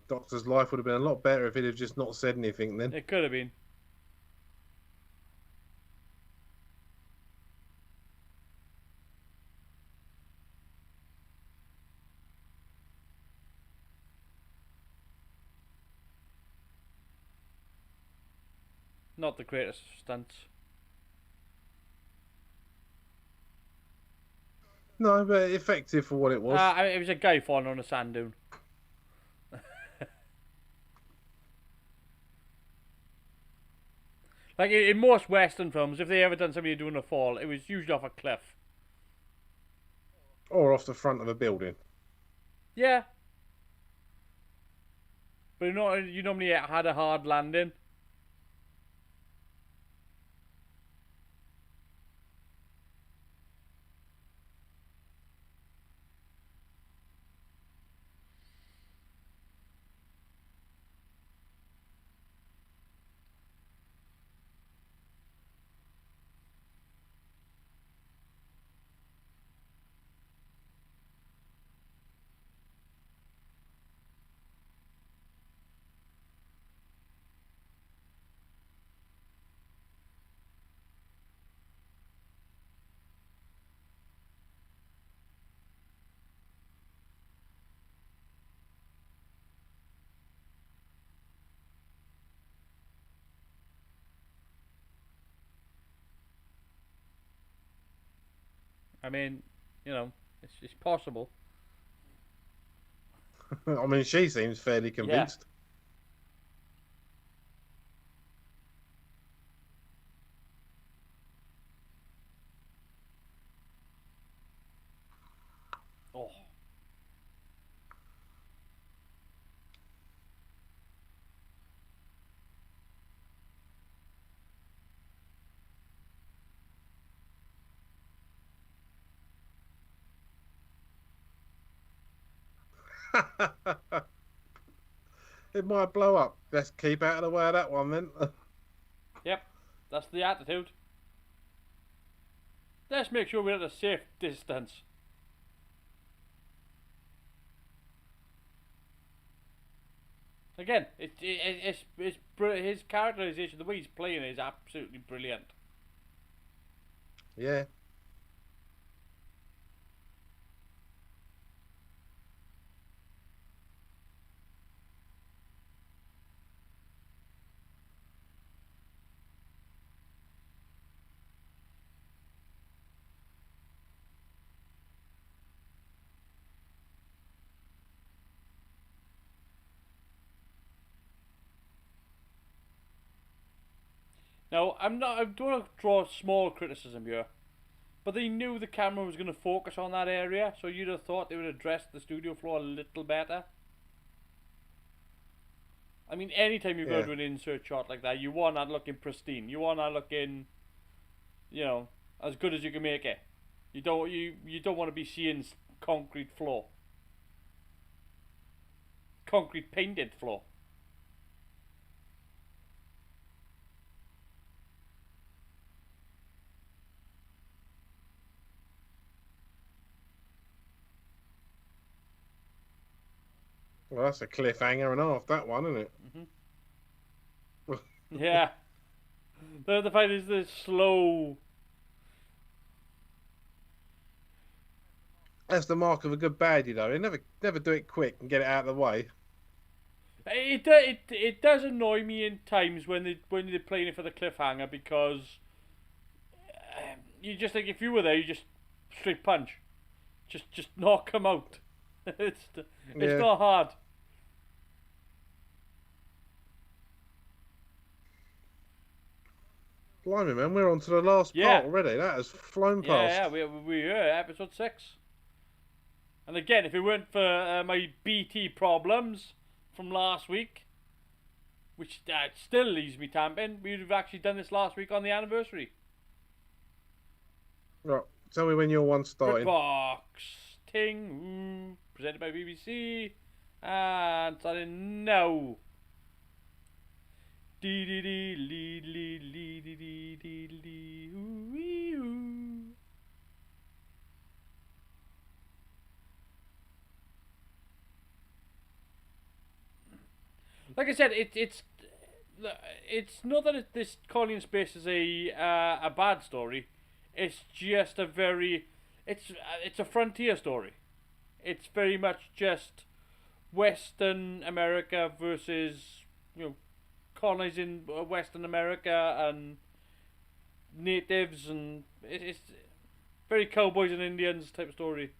Doctor's life would have been a lot better if he'd have just not said anything then. It could have been. Not the greatest stunts. No, but effective for what it was. It was a guy falling on a sand dune. Like in most Western films, if they ever done somebody doing a fall, it was usually off a cliff. Or off the front of a building. Yeah. But you normally had a hard landing. I mean, you know, it's possible. I mean, she seems fairly convinced. Oh. It might blow up. Let's keep out of the way of that one then. Yep, that's the attitude. Let's make sure we're at a safe distance. Again, it's his characterization, the way he's playing is absolutely brilliant. Yeah. Now, I don't want to draw small criticism here, but they knew the camera was going to focus on that area, so you'd have thought they would address the studio floor a little better. I mean, anytime you go to an insert shot like that, you want that looking pristine. You want that looking, you know, as good as you can make it. You don't want to be seeing concrete floor. concrete painted floor. Well, that's a cliffhanger and a half, that one, isn't it? Yeah. The fight is the slow. That's the mark of a good baddie, though. They never do it quick and get it out of the way. It does annoy me in times when they're playing it for the cliffhanger, because you just think if you were there, you just straight punch, just knock them out. it's Yeah. not hard. Blimey, man, we're on to the last Yeah. part already. That has flown Yeah, past. we're episode 6. And again, if it weren't for my BT problems from last week, which still leaves me tamping, we would have actually done this last week on the anniversary. Right, tell me when your one's starting. BritBox Ting, presented by BBC, and starting now. Dee dee dee lee lee lee dee dee dee lee ooh wee ooh. Like I said, it's not that this Colony in Space is a bad story. It's just it's a frontier story. It's very much just Western America versus, colonizing Western America and natives, and it's very cowboys and Indians type story.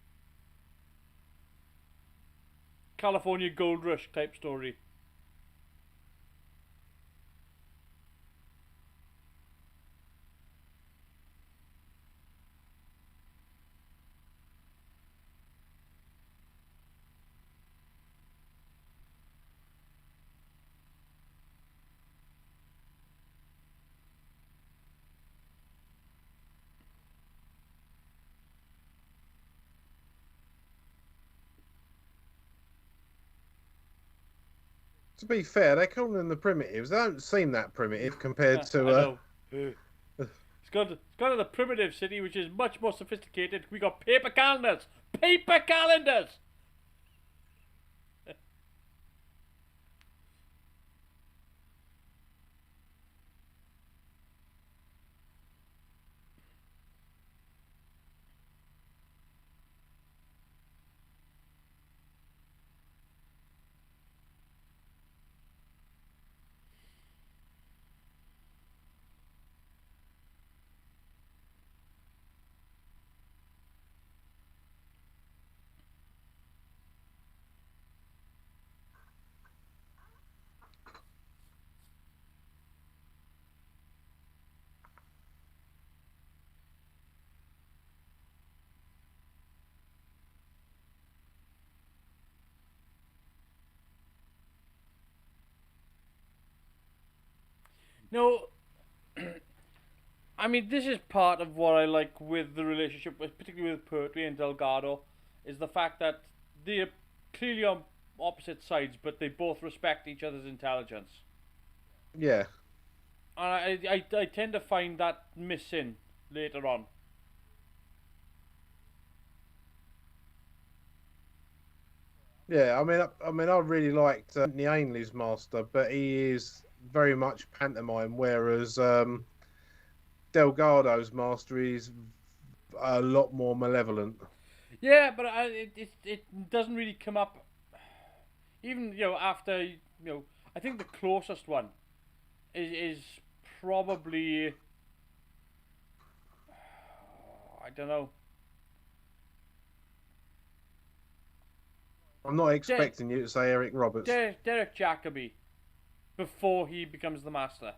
California Gold Rush type story. To be fair, they call them the primitives. They don't seem that primitive compared I to. know. It's got the primitive city, which is much more sophisticated. We got paper calendars. Paper calendars. No, I mean, this is part of what I like with the relationship, particularly with Pertwee and Delgado, is the fact that they're clearly on opposite sides, but they both respect each other's intelligence. Yeah. And I tend to find that missing later on. Yeah, I really liked Anthony Ainley's master, but he is very much pantomime, whereas Delgado's master is a lot more malevolent. Yeah, but it doesn't really come up. Even after I think the closest one is probably, I don't know. I'm not expecting you to say Eric Roberts. Derek Jacobi, before he becomes the master.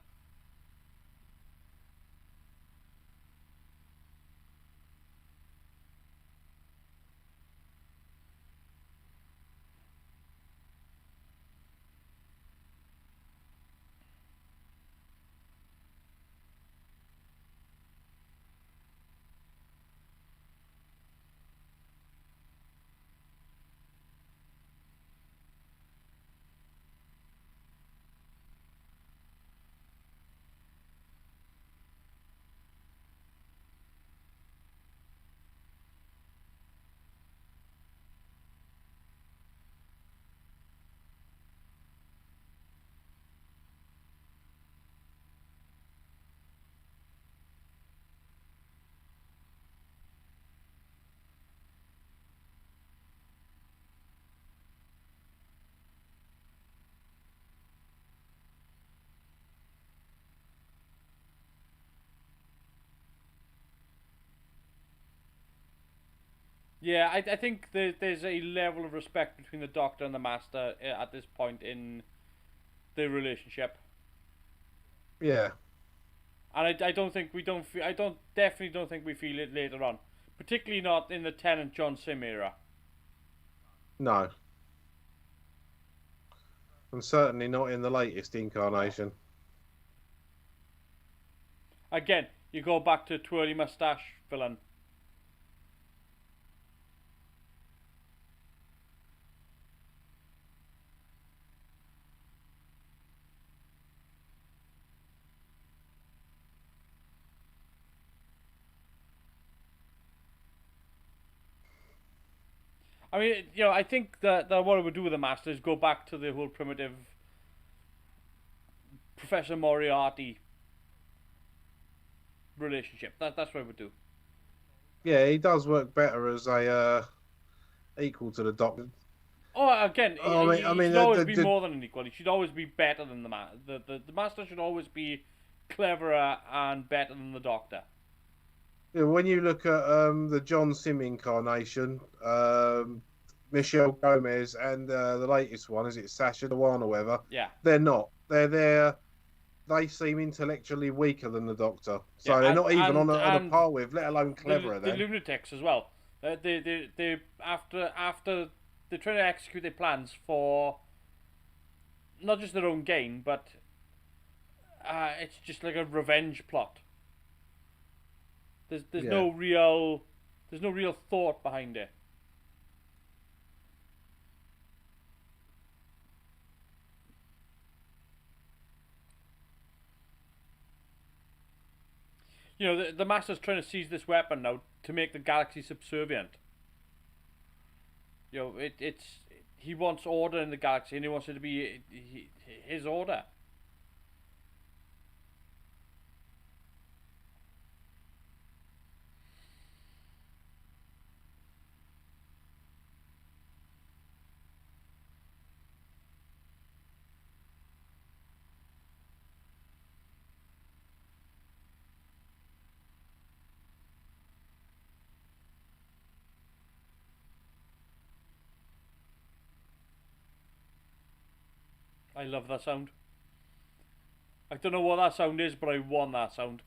Yeah, I think there's a level of respect between the Doctor and the Master at this point in the relationship, Yeah, and I don't think we don't feel, I don't definitely don't think we feel it later on, particularly not in the Tennant John Sim era. no, and certainly not in the latest No. incarnation. Again, you go back to twirly mustache villain. I mean, I think that what I would do with the Master is go back to the whole primitive Professor Moriarty relationship. That's what I would do. Yeah, he does work better as a equal to the Doctor. Oh, again, I he mean, should always be more than an equal. He should always be better than the Master should always be cleverer and better than the Doctor. yeah, when you look at the John Sim incarnation, Michelle Gomez, and the latest one, is it Sasha Dewan or whatever? Yeah, They're not. They're they seem intellectually weaker than the Doctor, yeah, so they're not even and on a and par with, let alone the cleverer. the Then lunatics as well. They after they're trying to execute their plans for not just their own gain, but it's just like a revenge plot. There's yeah, no real thought behind it. The Master's trying to seize this weapon now to make the galaxy subservient. It's he wants order in the galaxy, and he wants it to be his order. I love that sound. I don't know what that sound is, but I want that sound.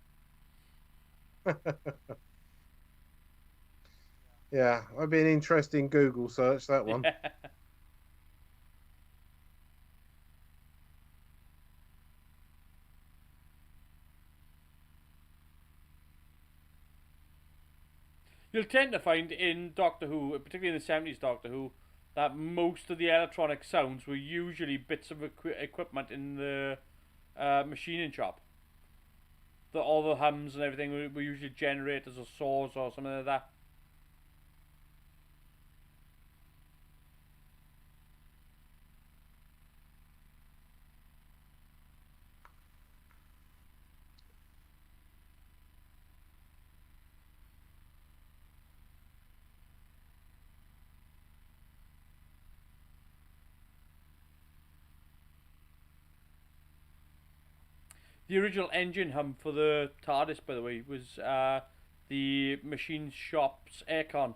yeah, that'd be an interesting Google search, that one. Yeah. You'll tend to find in Doctor Who, particularly in the 70s Doctor Who, that most of the electronic sounds were usually bits of equipment in the machining shop. All the hums and everything were usually generators or saws or something like that. The original engine hum for the TARDIS, by the way, was the machine shop's aircon.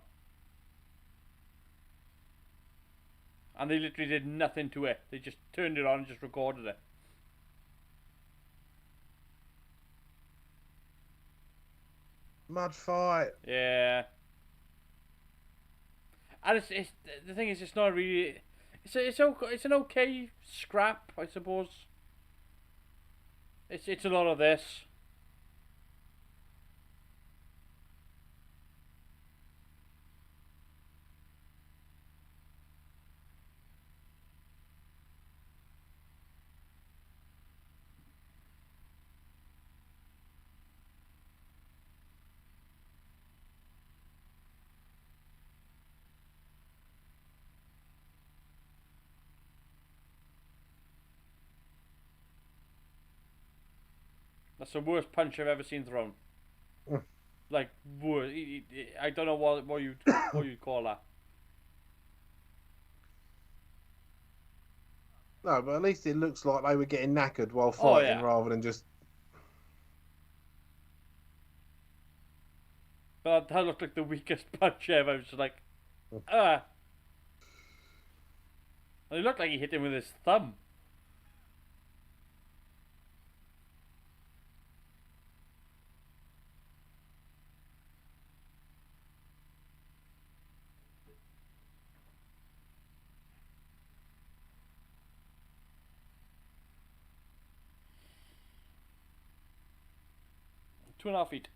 And they literally did nothing to it. They just turned it on and just recorded it. Mud fight. Yeah. And it's the thing is, it's not really. It's an okay scrap, I suppose. It's a lot of this. That's the worst punch I've ever seen thrown. Like, I don't know what you'd call that. No, but at least it looks like they were getting knackered while Oh fighting yeah, rather than just. but that looked like the weakest punch ever. I was just like, Uh, it looked like he hit him with his thumb. Two and a half feet.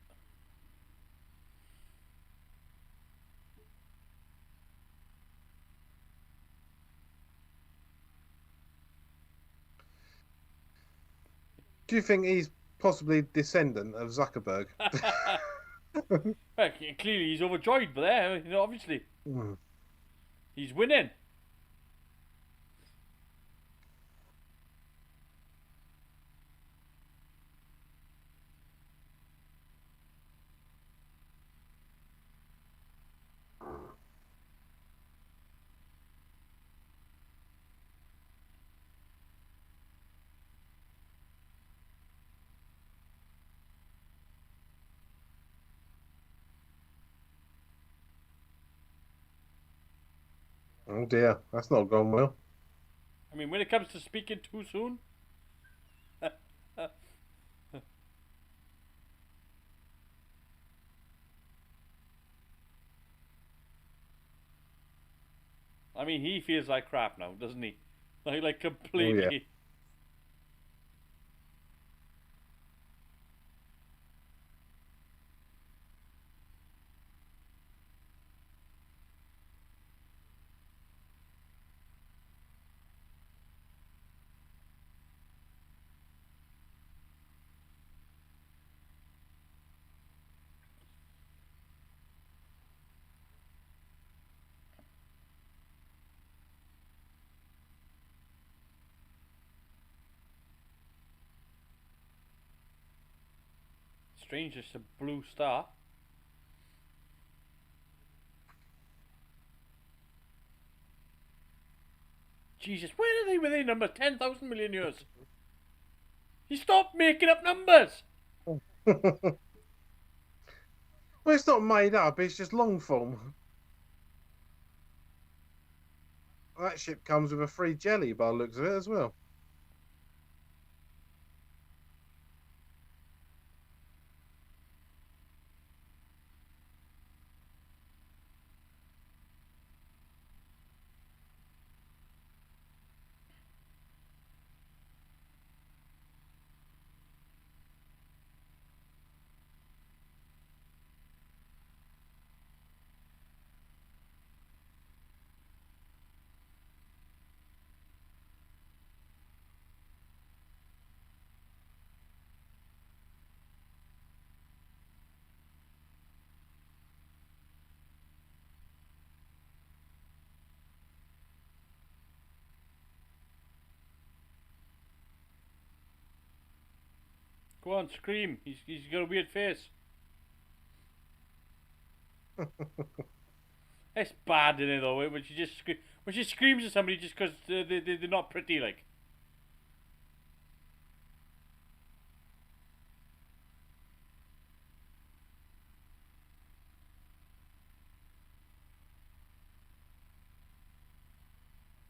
Do you think he's possibly descendant of Zuckerberg? Well, clearly he's overjoyed, but there, obviously Hmm. he's winning. Oh dear, that's not gone well. I mean, when it comes to speaking too soon, I mean, he feels like crap now, doesn't he? Like Oh yeah. completely. Strange, just a blue star. Jesus, where are they with their number? 10,000 million years. He stopped making up numbers. Well, it's not made up. It's just long form. That ship comes with a free jelly by the looks of it as well. Go on, scream. He's got a weird face. It's bad in it though, when she just when she screams at somebody just because they're not pretty, like.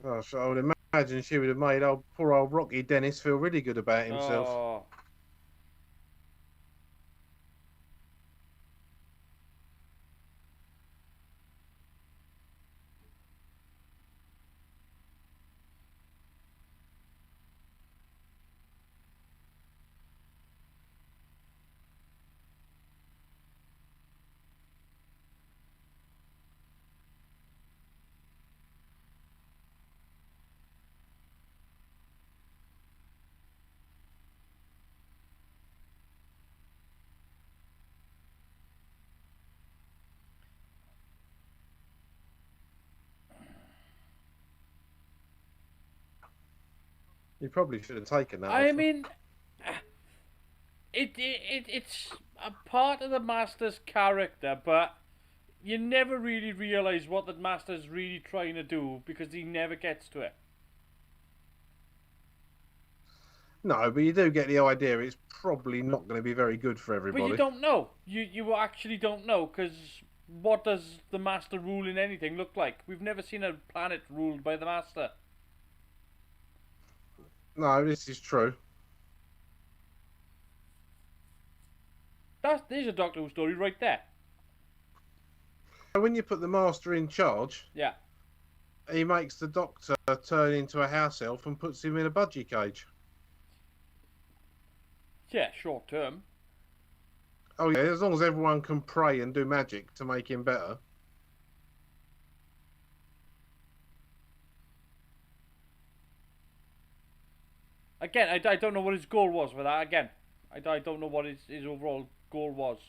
Gosh, I would imagine she would have made poor old Rocky Dennis feel really good about himself. Oh. You probably should have taken that I off. mean, it's a part of the Master's character, but you never really realise what the Master's really trying to do because he never gets to it. No, but you do get the idea. It's probably not going to be very good for But you everybody. don't know. You actually don't know because what does the Master ruling anything look like? We've never seen a planet ruled by the Master. No, this is true. There's a Doctor Who story right there. When you put the Master in charge, Yeah. he makes the Doctor turn into a house elf and puts him in a budgie cage. Yeah, short term. Oh yeah, as long as everyone can pray and do magic to make him better. Again, I don't know what his goal was for that. Again, I don't know what his overall goal was.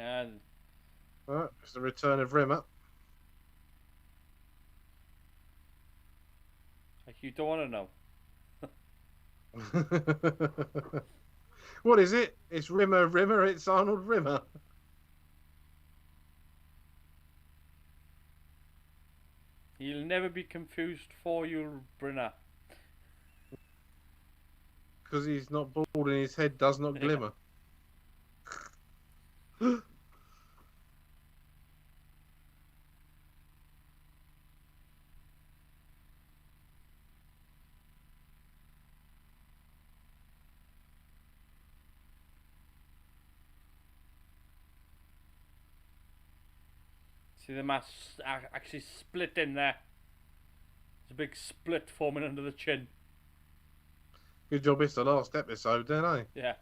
And It's the return of Rimmer. like, you don't want to know. What is it? It's Rimmer, it's Arnold Rimmer. He'll never be confused for you, Brynner. Because he's not bald and his head does not glimmer. See the mass actually split in there. There's a big split forming under the chin. Good job it's the last episode, then, eh? Yeah.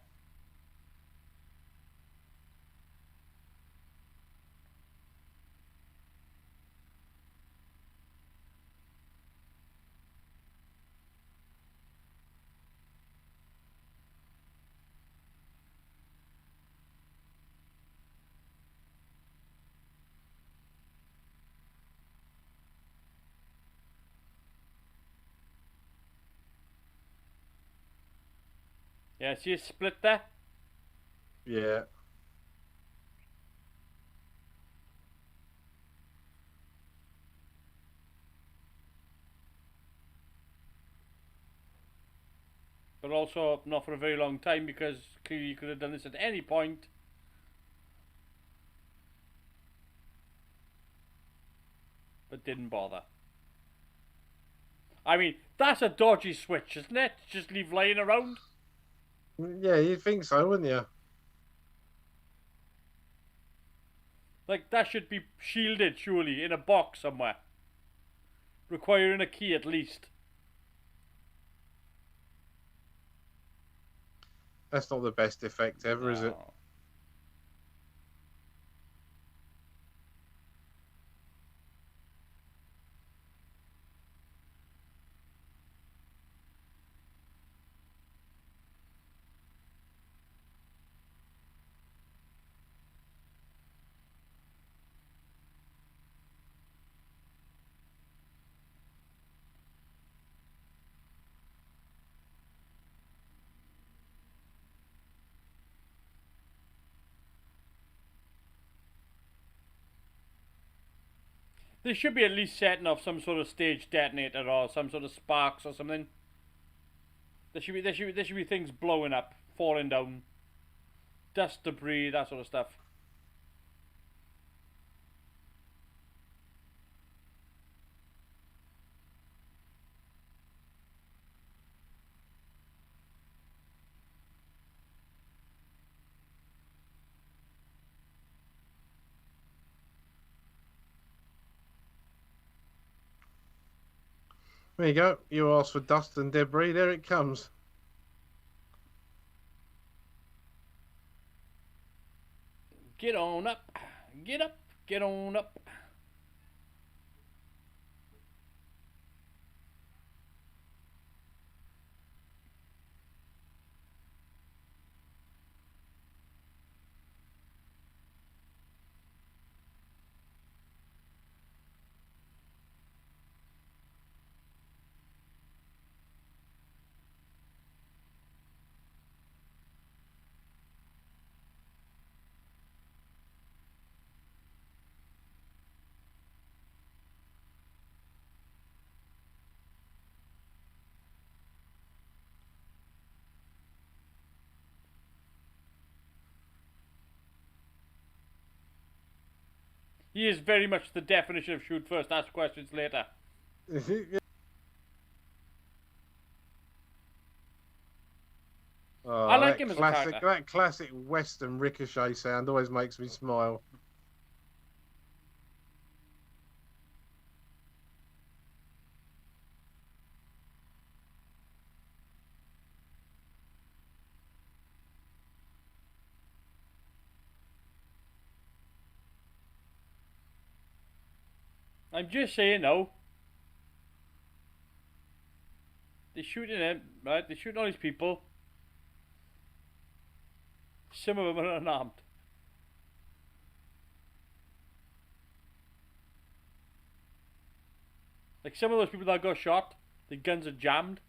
Yeah, see a split there? Yeah. But also not for a very long time, because clearly you could have done this at any point. But didn't bother. I mean, that's a dodgy switch, isn't it? Just leave lying around. Yeah, you'd think so, wouldn't you? Like, that should be shielded, surely, in a box somewhere. Requiring a key at least. That's not the best effect ever, is it? No. They should be at least setting off some sort of stage detonator or some sort of sparks or something. There should be things blowing up, falling down, dust, debris, that sort of stuff. There you go. You asked for dust and debris. There it comes. Get on up, get up, get on up. He is very much the definition of shoot first, ask questions later. Oh, I like that him as a classic, character. that classic Western Ricochet sound always makes me smile. I'm just saying though. They're shooting him, right? They're shooting all these people. Some of them are unarmed. Like some of those people that got shot, the guns are jammed.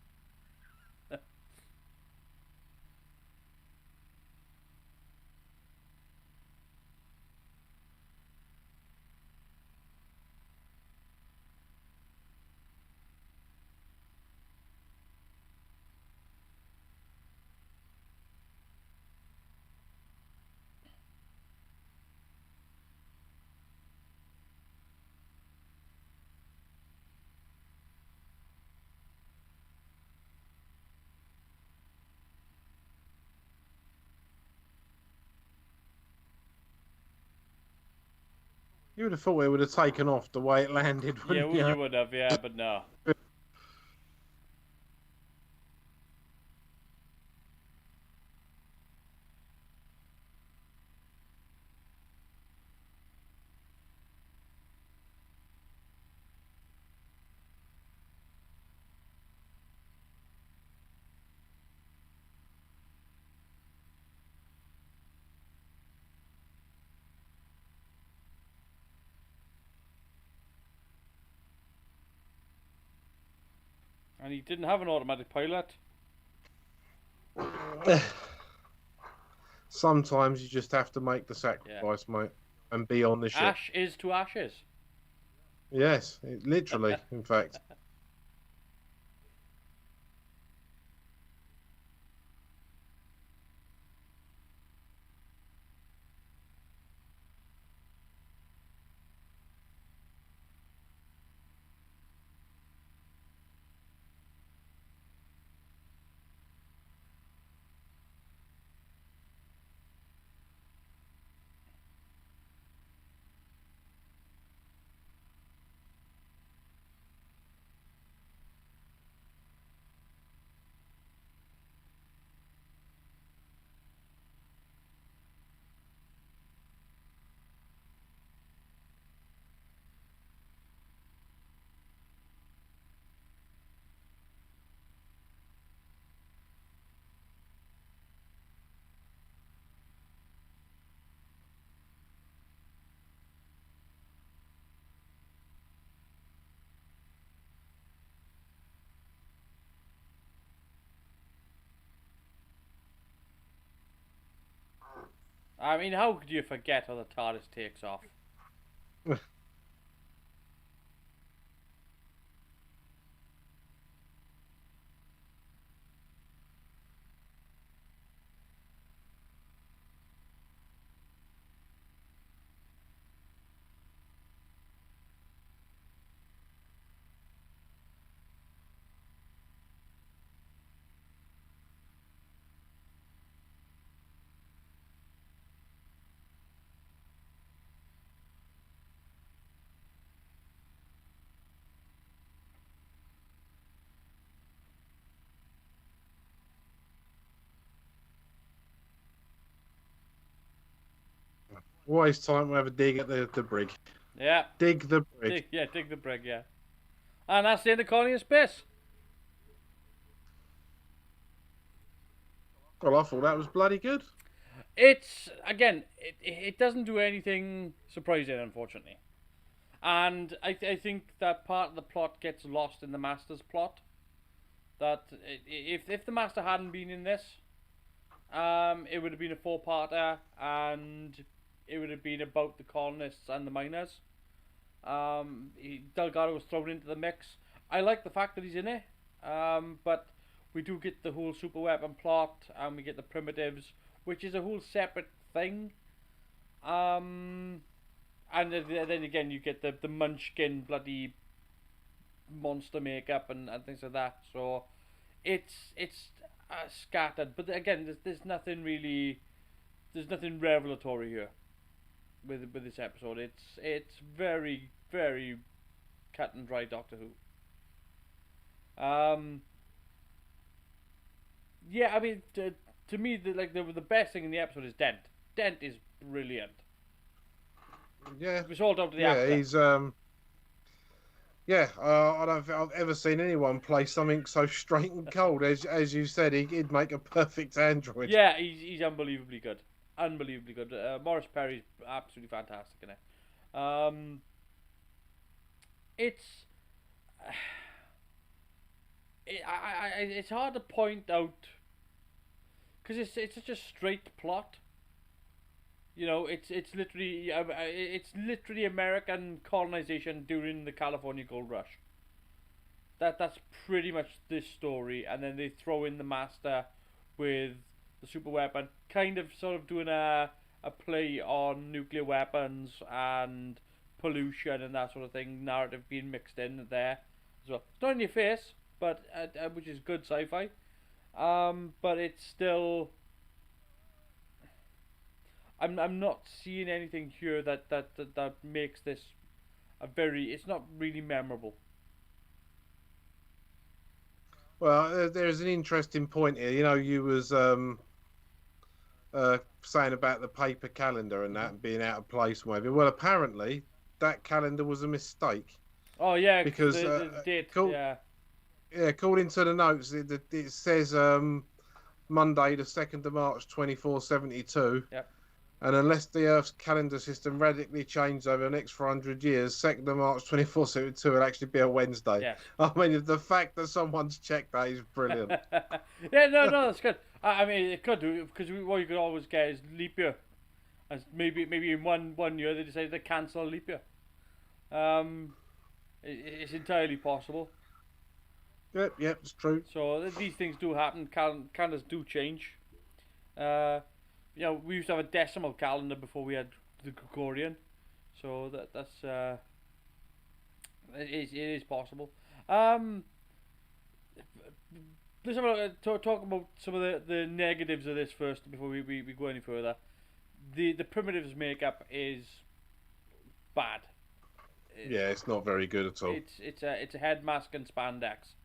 You would have thought it would have taken off the way it landed, Yeah, wouldn't you? you would have, yeah, but no. And he didn't have an automatic pilot. Sometimes you just have to make the sacrifice, mate, and be on the ship. Ash is to ashes. Yes, literally, in fact. I mean, how could you forget how the TARDIS takes off? Always time to have a dig at the brig. Yeah. Dig the brig. Dig the brig, yeah. And that's the end of Colony of Space. Well, I thought that was bloody good. It's, again, it doesn't do anything surprising, unfortunately. And I think that part of the plot gets lost in the Master's plot. That if the Master hadn't been in this, it would have been a four-parter, and it would have been about the colonists and the miners. Delgado was thrown into the mix. I like the fact that he's in it, but we do get the whole super weapon plot, and we get the primitives, which is a whole separate thing. And then again, you get the Munchkin bloody monster makeup and things like that. So it's scattered, but again, there's nothing really, there's nothing revelatory here with this episode. It's very very cut and dry Doctor Who. Yeah, I mean, to me, the best thing in the episode is Dent. Dent is brilliant. Yeah, It's all down to the yeah, actor. he's yeah. I don't think I've ever seen anyone play something so straight and cold. As you said, he'd make a perfect android. Yeah, he's unbelievably good. Unbelievably good. Morris Perry's absolutely fantastic in it. It's it's hard to point out because it's such a straight plot. You know, it's literally American colonization during the California Gold Rush. That's pretty much this story, and then they throw in the Master with the super weapon, kind of sort of doing a play on nuclear weapons and pollution and that sort of thing, narrative being mixed in there as well. It's not in your face, but which is good sci-fi. But it's still, I'm not seeing anything here that makes this a very. It's not really memorable. Well, there's an interesting point here. You know, you was saying about the paper calendar and that being out of place, maybe. Well, apparently that calendar was a mistake. Oh yeah, because the date. Yeah. Yeah, according to the notes, it says Monday, the 2nd of March, 2472. Yep. And unless the Earth's calendar system radically changed over the next 400 years, 2nd of March 2472 will actually be a Wednesday. Yes. I mean, the fact that someone's checked that is brilliant. Yeah, no, that's good. I mean, it could do, because what you could always get is leap year. As maybe in one year they decided to cancel a leap year. It's entirely possible. Yep, it's true. So these things do happen. Calendars do change. You know, we used to have a decimal calendar before we had the Gregorian, so that's it is possible. Let's have a talk about some of the negatives of this first before we go any further. The Primitives makeup is bad. Yeah, it's not very good at all. It's a head mask and spandex,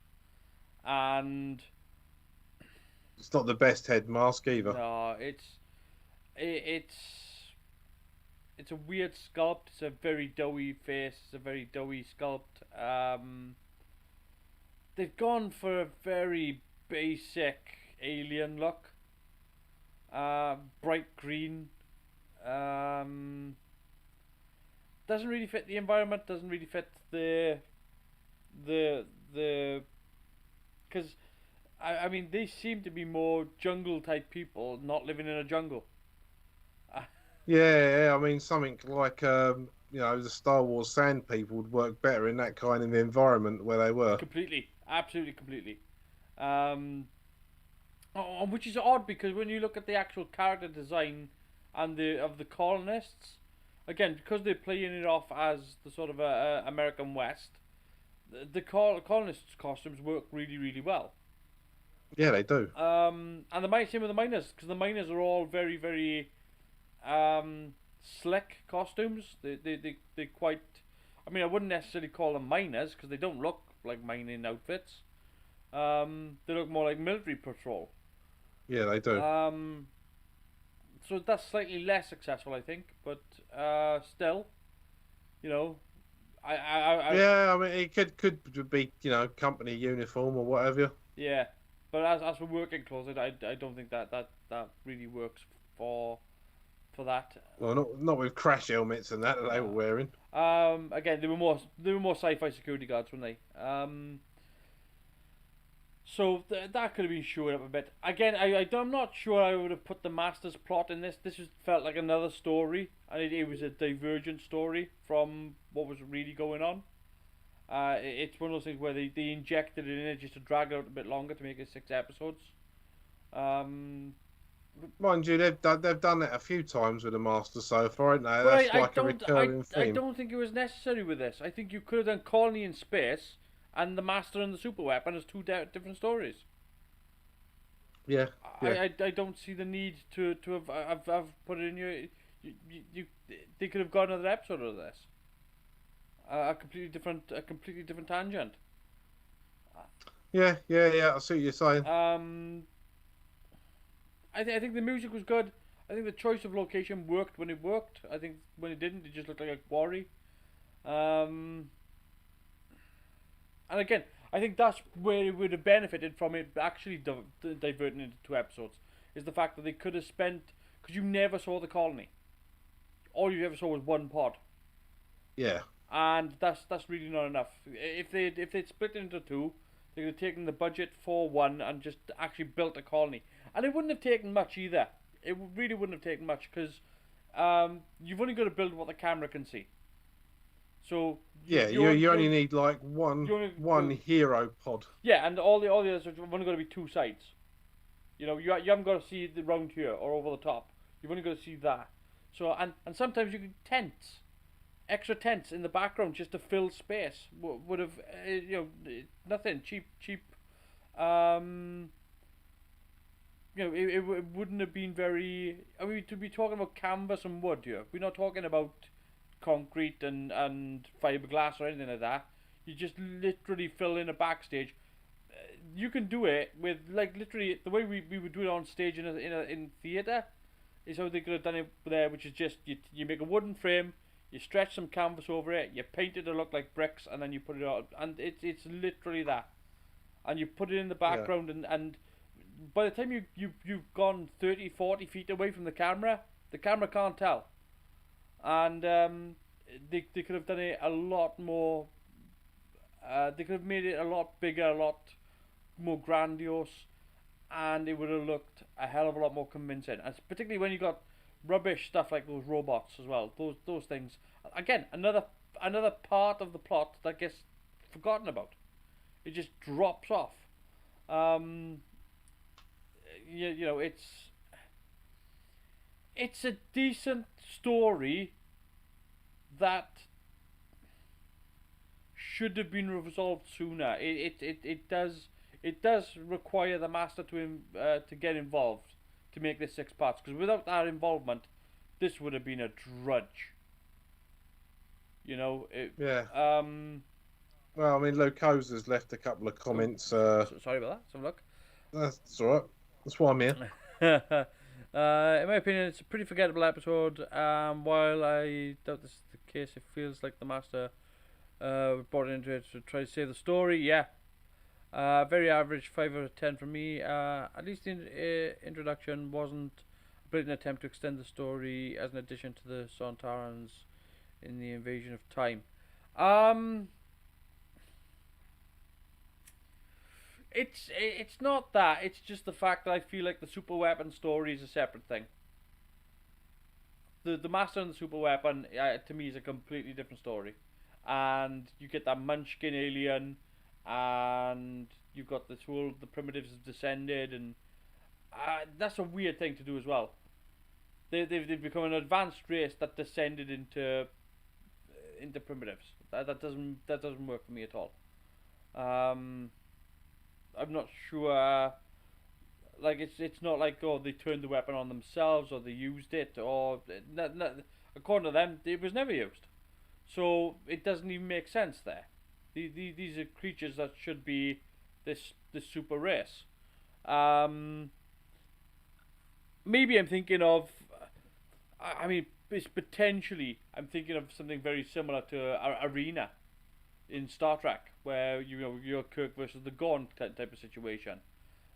and it's not the best head mask either. No, it's a weird sculpt. It's a very doughy face. It's a very doughy sculpt. They've gone for a very basic alien look. Bright green. Doesn't really fit the environment. Doesn't really fit the because I mean they seem to be more jungle type people, not living in a jungle. Yeah, I mean something like you know, the Star Wars Sand People would work better in that kind of environment where they were. Completely, absolutely, completely. Which is odd because when you look at the actual character design and of the colonists, again because they're playing it off as the sort of American West, the colonists' costumes work really, really well. Yeah, they do. And the same with the miners, because the miners are all very, very slick costumes. They quite. I mean, I wouldn't necessarily call them miners because they don't look like mining outfits. They look more like military patrol. Yeah, they do. So that's slightly less successful, I think, but still, you know, yeah, I mean, it could be, you know, company uniform or whatever. Yeah, but as for working clothes, I don't think that really works for that. Well, not with crash helmets and that they were wearing. Again, they were more sci-fi security guards, weren't they? So that could have been shown up a bit. Again, I'm not sure I would have put the Master's plot in this. This just felt like another story, and it was a divergent story from what was really going on. It's one of those things where they injected it in it just to drag it out a bit longer to make it 6 episodes. mind you, they've done it a few times with the Master so far, haven't they? But That's like a recurring I theme. don't think it was necessary with this. I think you could have done Colony in Space and the Master and the Super Weapon as two different stories. Yeah, yeah, I don't see the need to have put it in your. You they could have got another episode of this. A completely different tangent. yeah. I see what you're saying. Um, I think the music was good. I think the choice of location worked when it worked. I think when it didn't, it just looked like a quarry. Um, and again, I think that's where it would have benefited from it actually diverting into two episodes. Is the fact that they could have spent, because you never saw the colony. All you ever saw was one pod, Yeah, and that's really not enough. If they'd split it into two, they could have taken the budget for one and just actually built a colony, and it wouldn't have taken much either. It really wouldn't have taken much because you've only got to build what the camera can see. So yeah. You only need like you only one build, hero pod. yeah, and all the others have only got to be two sides. You haven't got to see the round here or over the top. You've only got to see that. So and sometimes you can tents, extra tents in the background just to fill space. Would have nothing cheap. Um, it wouldn't have been very. I mean, to be talking about canvas and wood here, we're not talking about concrete and fiberglass or anything like that. You just literally fill in a backstage. You can do it with like literally the way we would do it on stage in theatre is how they could have done it there, which is just you make a wooden frame, you stretch some canvas over it, you paint it to look like bricks, and then you put it on, and it's literally that, and you put it in the Yeah, background, and by the time you've gone 30, 40 feet away from the camera can't tell, and they could have done it a lot more. They could have made it a lot bigger, a lot more grandiose, and it would have looked a hell of a lot more convincing. And particularly when you got rubbish stuff like those robots as well. Those things. Again, another part of the plot that gets forgotten about. It just drops off. Um, it's a decent story that should have been resolved sooner. It does require the master to get involved to make this 6 parts, because without that involvement, this would have been a drudge. You know, it, yeah. um, Well, I mean, Locosa's left a couple of comments. sorry about that. Some luck. That's all right. That's why I'm here. In my opinion, it's a pretty forgettable episode. While I doubt this is the case, it feels like the master brought into it to try to save the story. Yeah, very average, 5 out of 10 for me. At least the introduction wasn't a blatant attempt to extend the story as an addition to the Sontarans in the Invasion of Time. Um, it's not that. It's just the fact that I feel like the super weapon story is a separate thing. The master and the super weapon to me is a completely different story, and you get that Munchkin alien, and you've got this whole the primitives have descended, and that's a weird thing to do as well. They've become an advanced race that descended into primitives. That doesn't work for me at all. Um, I'm not sure. Like it's not like, oh, they turned the weapon on themselves or they used it, or according to them it was never used. So it doesn't even make sense there. These are creatures that should be this super race. Um, Maybe I'm thinking of. I mean, it's potentially I'm thinking of something very similar to Arena in Star Trek, where you're Kirk versus the Gorn type of situation,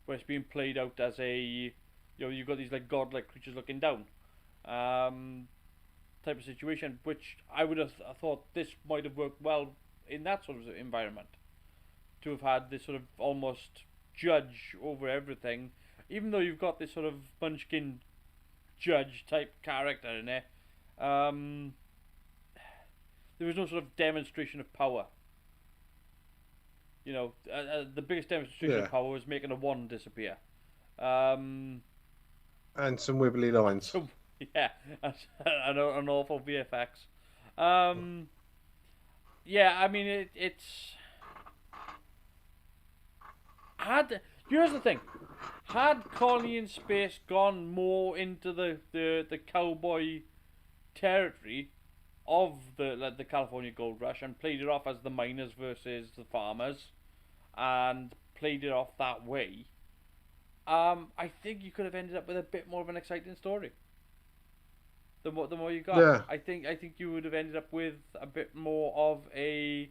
where it's being played out as you've got these like godlike creatures looking down, type of situation, which I would have thought this might have worked well in that sort of environment, to have had this sort of almost judge over everything, even though you've got this sort of Munchkin judge type character in there. Um, there was no sort of demonstration of power. The biggest demonstration Yeah. of power was making a wand disappear. Um, And some wibbly lines. So yeah, an awful VFX. Um, yeah, I mean it's had. Here's the thing: had Colony in Space gone more into the cowboy territory of the California Gold Rush and played it off as the miners versus the farmers, and played it off that way, I think you could have ended up with a bit more of an exciting story. The more you got, Yeah, I think you would have ended up with a bit more of a.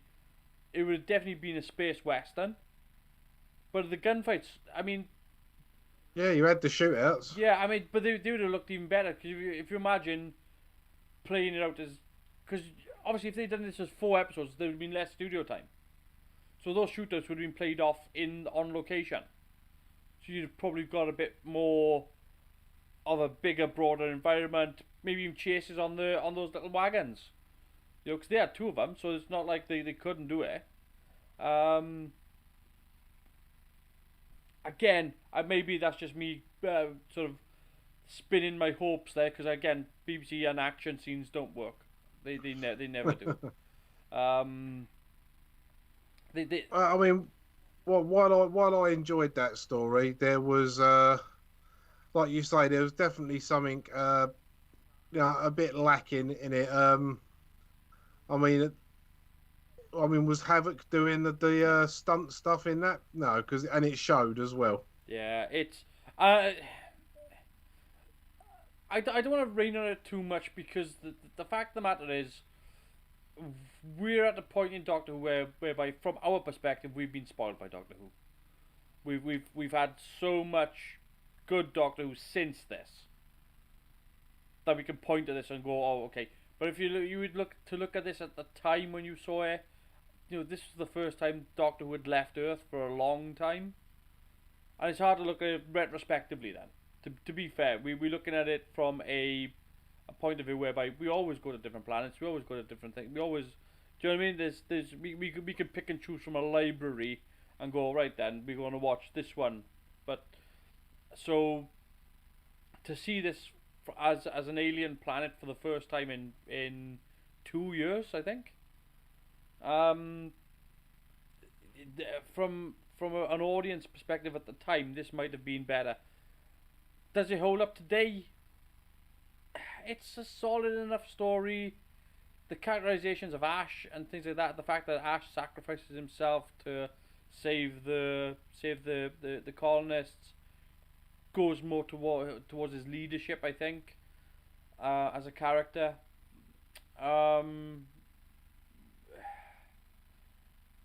It would have definitely been a space western, but the gunfights. I mean, yeah, you had the shootouts. yeah, I mean, but they would have looked even better because if you imagine playing it out as, because obviously if they'd done this as 4 episodes, there would have been less studio time. So those shootouts would have been played off in on location. So you'd have probably got a bit more of a bigger, broader environment. Maybe even chases on those little wagons. You know, because they had two of them, so it's not like they couldn't do it. Um, Again, maybe that's just me sort of spinning my hopes there, because again, BBC and action scenes don't work. They never do. Um, they I mean, while I enjoyed that story, there was, like you say, there was definitely something, a bit lacking in it. I mean, was Havoc doing the stunt stuff in that? No, and it showed as well. yeah, it's uh, I don't want to rain on it too much, because the fact of the matter is, we're at the point in Doctor Who whereby, from our perspective, we've been spoiled by Doctor Who. We've had so much good Doctor Who since this that we can point to this and go, oh, okay. But if you would look at this at the time when you saw it, you know, this was the first time Doctor Who had left Earth for a long time, and it's hard to look at it retrospectively. Then, to be fair, we're looking at it from a point of view whereby we always go to different planets, we always go to different things, we always, do you know what I mean? We can pick and choose from a library and go, right then, we're going to watch this one. But so to see this as an alien planet for the first time in 2 years, I think. Um, from an audience perspective at the time, this might have been better. Does it hold up today? It's a solid enough story. The characterizations of Ash and things like that, the fact that Ash sacrifices himself to save the colonists, goes more towards his leadership, I think, as a character. Um,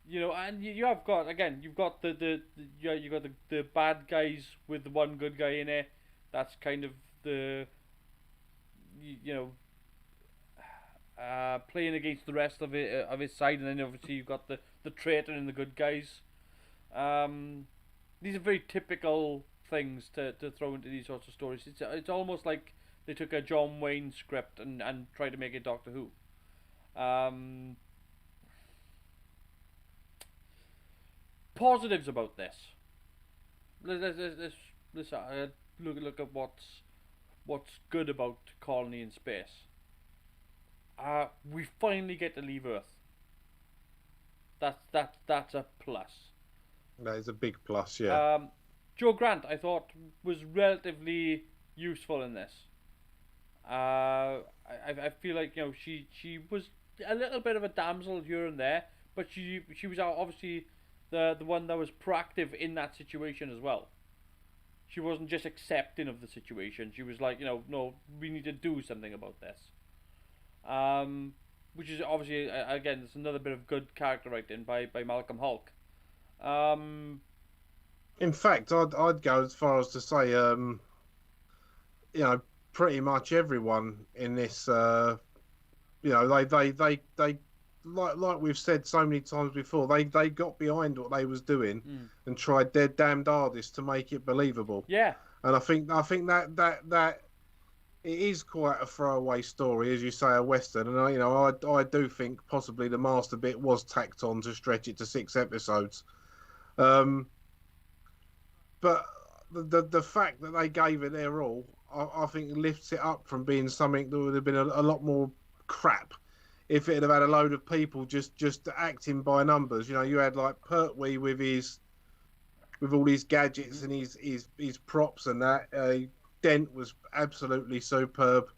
you know, and you have got, again, you've got you got the bad guys with the one good guy in it. That's kind of the, you know, playing against the rest of it of his side, and then obviously you've got the traitor and the good guys. These are very typical things to throw into these sorts of stories. It's almost like they took a John Wayne script and tried to make it Doctor Who. Positives about this. Let's look at what's good about Colony in Space. We finally get to leave Earth. That's a plus. That is a big plus, yeah. Jo Grant, I thought, was relatively useful in this. I feel like, you know, she was a little bit of a damsel here and there, but she was obviously the one that was proactive in that situation as well. She wasn't just accepting of the situation. She was like, you know, no, we need to do something about this. Which is obviously, again, it's another bit of good character writing by Malcolm Hulke. In fact, I'd go as far as to say, you know, pretty much everyone in this, you know, they like we've said so many times before, they got behind what they was doing and tried their damned hardest to make it believable. Yeah. And I think that it is quite a throwaway story, as you say, a western. And you know, I do think possibly the master bit was tacked on to stretch it to 6 episodes. But the fact that they gave it their all, I think lifts it up from being something that would have been a lot more crap if it had had a load of people just acting by numbers. You know, you had like Pertwee with all his gadgets and his props and that. Dent was absolutely superb.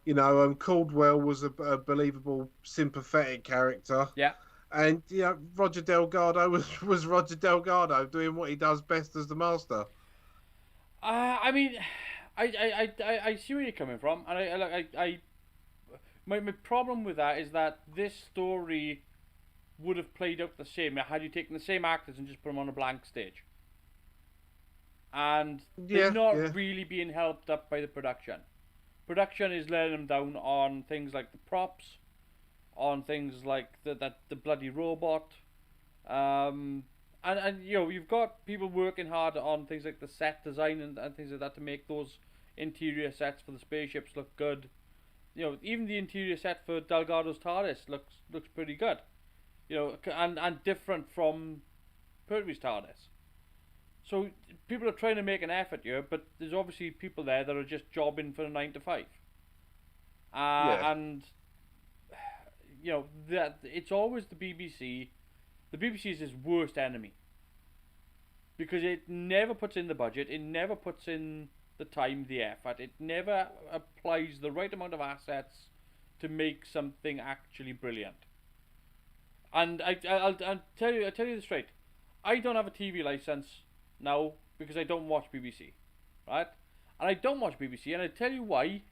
You know, Caldwell was a believable, sympathetic character. Yeah. And you know, Roger Delgado was Roger Delgado doing what he does best as the Master. I mean, I see where you're coming from, and my problem with that is that this story would have played out the same had you taken the same actors and just put them on a blank stage. And they're not really being helped up by the production. Production is letting them down on things like the props, on things like the bloody robot, and you know, you've got people working hard on things like the set design and things like that to make those interior sets for the spaceships look good. You know, even the interior set for Delgado's TARDIS looks pretty good. You know, and different from Pertwee's TARDIS. So people are trying to make an effort here, but there's obviously people there that are just jobbing for a 9 to 5. And you know that it's always the BBC. The BBC is his worst enemy because it never puts in the budget, it never puts in the time, the effort, it never applies the right amount of assets to make something actually brilliant. And I'll tell you this straight. I don't have a TV license now because I don't watch BBC, right? And I don't watch BBC, and I tell you why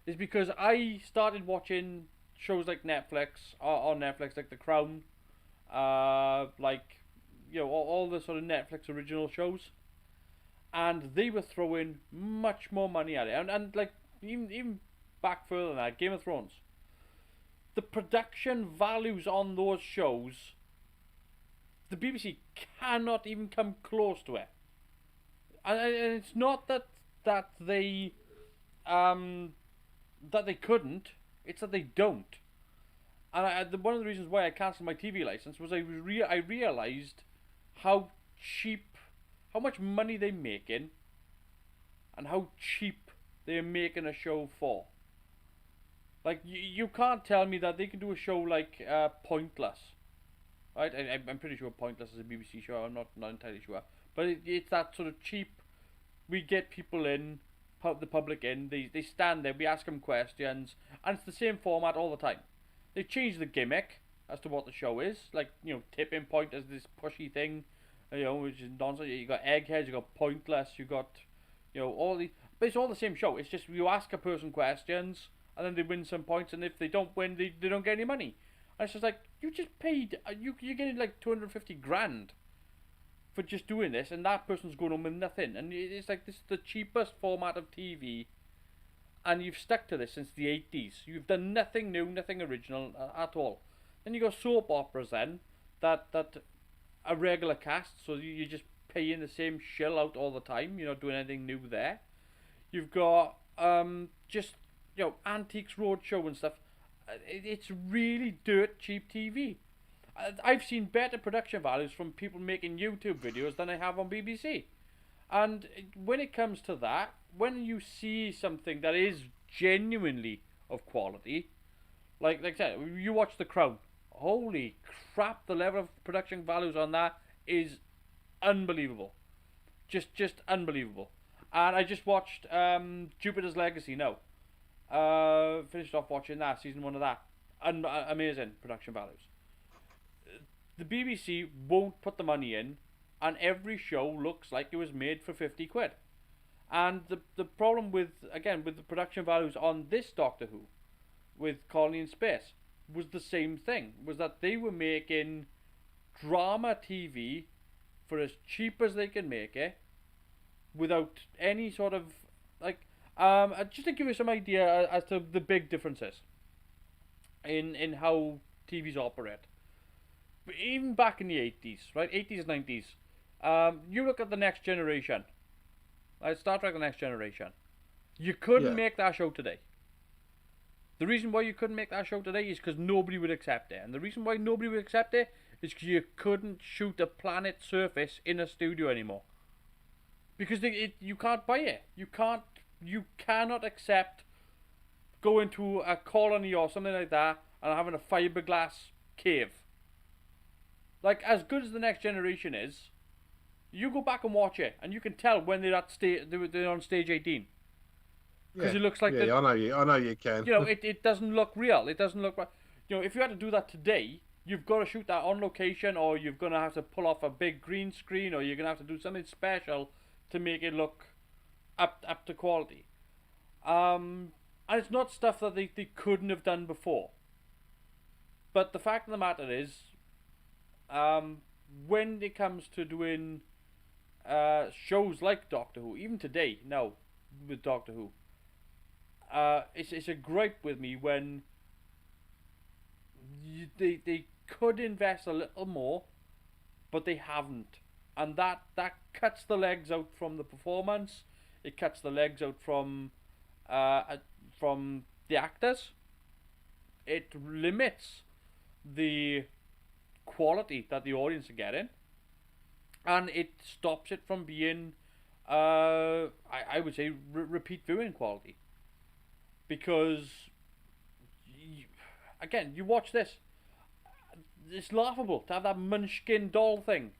is because I started watching shows like Netflix on Netflix, like The Crown, like you know all the sort of Netflix original shows, and they were throwing much more money at it, and like even back further than that, Game of Thrones. The production values on those shows, the BBC cannot even come close to it. And it's not that they couldn't, it's that they don't. And one of the reasons why I cancelled my TV license was I realised how much money they're making, and how cheap they're making a show for. Like, you can't tell me that they can do a show like Pointless, right? I'm pretty sure Pointless is a BBC show. I'm not entirely sure, but it's that sort of cheap. We get people in, the public in. They stand there. We ask them questions, and it's the same format all the time. They change the gimmick as to what the show is. Like, you know, Tipping Point is this pushy thing, you know, which is nonsense. You got Eggheads, you got Pointless, you got, you know, all the. But it's all the same show. It's just you ask a person questions, and then they win some points, and if they don't win, they don't get any money. And it's just like, you just paid, you're getting like 250 grand for just doing this, and that person's going on with nothing. And it's like, this is the cheapest format of TV, and you've stuck to this since the 80s. You've done nothing new, nothing original at all. Then you got soap operas then, that a regular cast, so you're just paying the same shill out all the time, you're not doing anything new there. You've got just, you know, Antiques Roadshow and stuff. It's really dirt cheap TV. I've seen better production values from people making YouTube videos than I have on BBC. And when it comes to that, when you see something that is genuinely of quality, like I said, you watch The Crown. Holy crap, the level of production values on that is unbelievable. Just unbelievable. And I just watched Jupiter's Legacy now. Finished off watching that, season 1 of that. Amazing production values. The BBC won't put the money in, and every show looks like it was made for 50 quid. And the problem with the production values on this Doctor Who, with Colony in Space, was the same thing. Was that they were making drama TV for as cheap as they can make it, without any sort of, like, just to give you some idea as to the big differences in how TVs operate. But even back in the 80s, right, 80s, 90s, you look at The Next Generation, like Star Trek The Next Generation, you couldn't make that show today. The reason why you couldn't make that show today is because nobody would accept it. And the reason why nobody would accept it is because you couldn't shoot a planet's surface in a studio anymore. because you can't buy it. You cannot accept going to a colony or something like that and having a fiberglass cave. Like, as good as the Next Generation is, you go back and watch it, and you can tell when they're they're on stage 18. Because Yeah, it looks like yeah, I know you can. it doesn't look real. It doesn't look, if you had to do that today, you've got to shoot that on location, or you're gonna have to pull off a big green screen, or you're gonna have to do something special to make it look up to quality. And it's not stuff that they couldn't have done before. But the fact of the matter is, when it comes to doing shows like Doctor Who, even today now with Doctor Who, it's a gripe with me when they could invest a little more, but they haven't, and that cuts the legs out from the performance. It cuts the legs out from the actors. It limits the quality that the audience are getting, and it stops it from being, I would say, repeat viewing quality. Because, again, you watch this, it's laughable to have that Munchkin doll thing.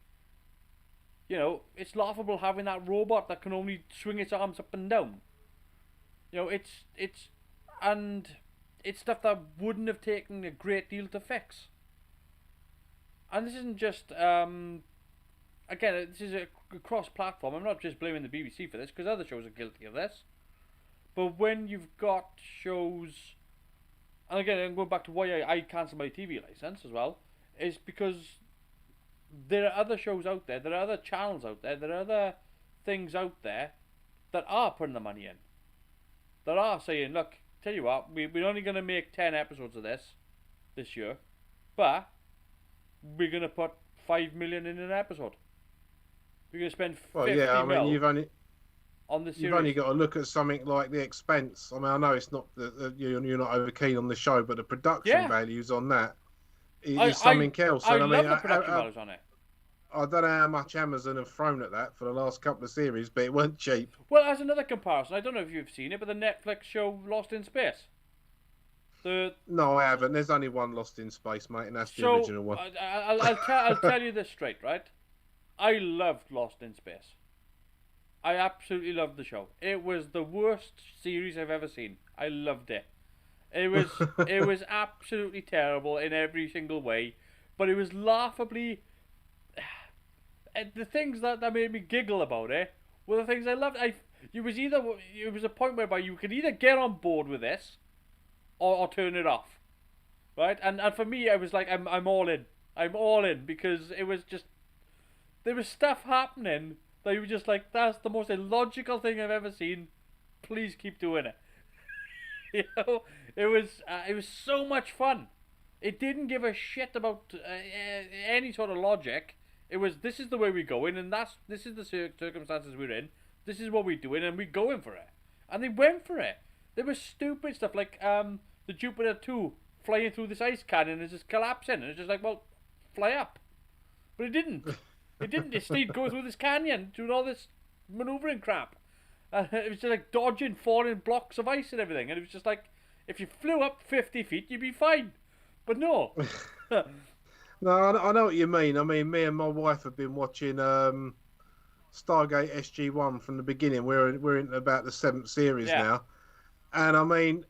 It's laughable having that robot that can only swing its arms up and down. And it's stuff that wouldn't have taken a great deal to fix. And this isn't just, again, this is a cross-platform. I'm not just blaming the BBC for this, because other shows are guilty of this. But when you've got shows, and again, I'm going back to why I cancelled my TV license as well, is because there are other shows out there, there are other channels out there, there are other things out there that are putting the money in. That are saying, look, tell you what, we're only going to make 10 episodes of this year, but we're going to put 5 million in an episode. We're going to spend 50 mil on the series. You've only got to look at something like The Expanse. I mean, I know it's not you're not over keen on the show, but the production values on that is something else. I love the production values on it. I don't know how much Amazon have thrown at that for the last couple of series, but it weren't cheap. Well, as another comparison, I don't know if you've seen it, but the Netflix show Lost in Space. No, I haven't. There's only one Lost in Space, mate, and that's the original one. I'll tell you this straight, right? I loved Lost in Space. I absolutely loved the show. It was the worst series I've ever seen. I loved it. It was absolutely terrible in every single way, but it was laughably. The things that made me giggle about it were the things I loved. It was a point whereby you could either get on board with this, or turn it off, right? And for me, I was like, I'm all in. I'm all in, because it was just, there was stuff happening that you were just like, that's the most illogical thing I've ever seen. Please keep doing it. It was so much fun. It didn't give a shit about any sort of logic. It was, this is the way we're going, and this is the circumstances we're in. This is what we're doing, and we're going for it. And they went for it. There was stupid stuff like the Jupiter 2 flying through this ice canyon and just collapsing, and it's just like, well, fly up. But it didn't. It didn't. It stayed going through this canyon, doing all this maneuvering crap. It was just like dodging falling blocks of ice and everything, and it was just like, if you flew up 50 feet, you'd be fine. But no. No, I know what you mean. I mean, me and my wife have been watching Stargate SG-1 from the beginning. We're in about the 7th series now, and I mean,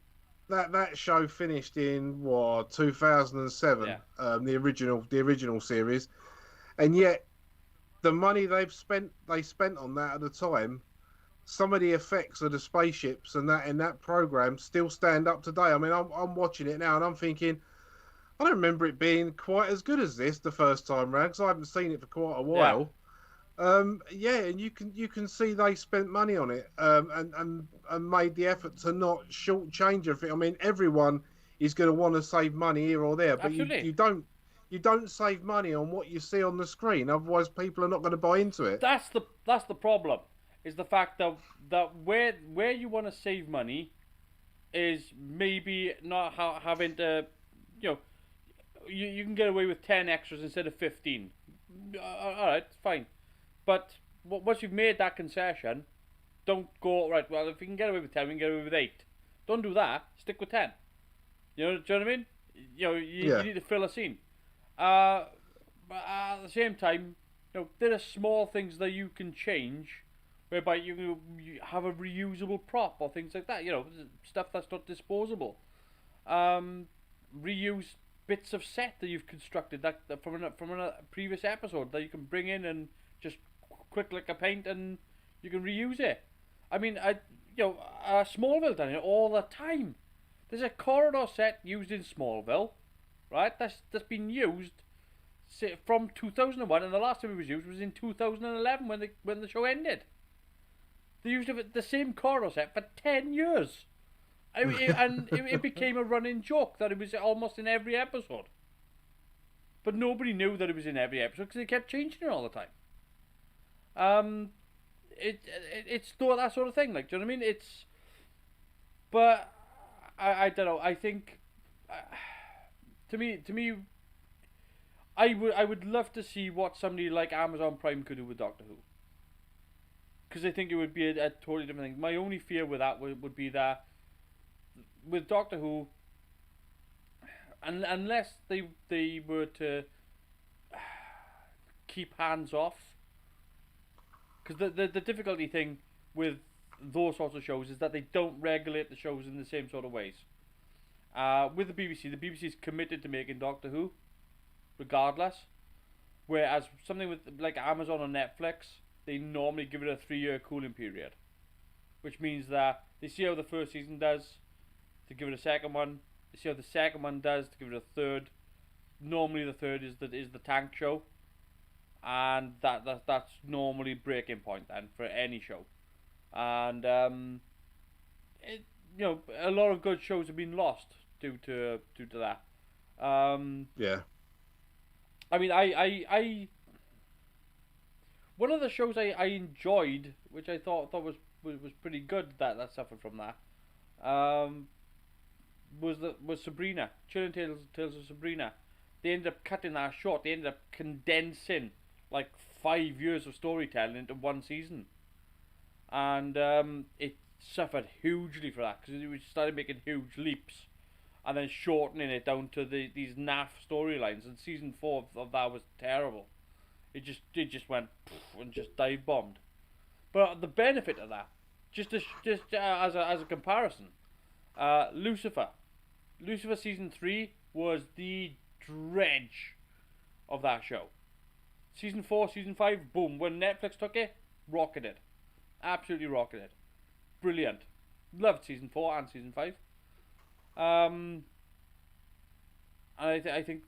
that show finished in 2007, the original series, and yet the money they spent on that at the time, some of the effects of the spaceships and that in that program still stand up today. I mean, I'm watching it now and I'm thinking, I don't remember it being quite as good as this the first time round, because I haven't seen it for quite a while. And you can see they spent money on it, and made the effort to not shortchange everything. I mean, everyone is going to want to save money here or there, but you don't save money on what you see on the screen. Otherwise, people are not going to buy into it. That's the problem. Is the fact that where you want to save money is maybe not having to, you can get away with 10 extras instead of 15. All right, fine. But once you've made that concession, don't go right. Well, if we can get away with 10, we can get away with 8. Don't do that. Stick with 10. Do you know what I mean? You Yeah. need to fill a scene. But at the same time, there are small things that you can change, whereby you have a reusable prop or things like that. Stuff that's not disposable. Reuse bits of set that you've constructed that from a previous episode that you can bring in and just quick like a paint and you can reuse it. I mean, Smallville done it all the time. There's a corridor set used in Smallville, right? That's been used from 2001, and the last time it was used was in 2011 when the show ended. They used the same corridor set for 10 years. It became a running joke that it was almost in every episode. But nobody knew that it was in every episode because they kept changing it all the time. It's that sort of thing. Like, do you know what I mean? But I don't know. I think to me, I would love to see what somebody like Amazon Prime could do with Doctor Who. Because I think it would be a totally different thing. My only fear with that would be that with Doctor Who, unless they were to keep hands off, because the difficulty thing with those sorts of shows is that they don't regulate the shows in the same sort of ways. With the BBC is committed to making Doctor Who, regardless. Whereas something with like Amazon or Netflix, they normally give it a 3-year cooling period, which means that they see how the first season does, to give it a second one. They see how the second one does, to give it a third. Normally, the third is the tank show, and that's normally breaking point then for any show. And a lot of good shows have been lost due to that. Yeah. I mean, I one of the shows I enjoyed, which I thought was pretty good, that suffered from that, was Sabrina, Chilling Tales of Sabrina. They ended up cutting that short. They ended up condensing like 5 years of storytelling into one season, and it suffered hugely for that because it started making huge leaps, and then shortening it down to these naff storylines. And season 4 of that was terrible. It just went and just dive bombed. But the benefit of that, just as a comparison, Lucifer season 3 was the dredge of that show. Season 4, season 5, boom. When Netflix took it, rocketed, absolutely rocketed, brilliant. Loved season 4 and season 5. And I think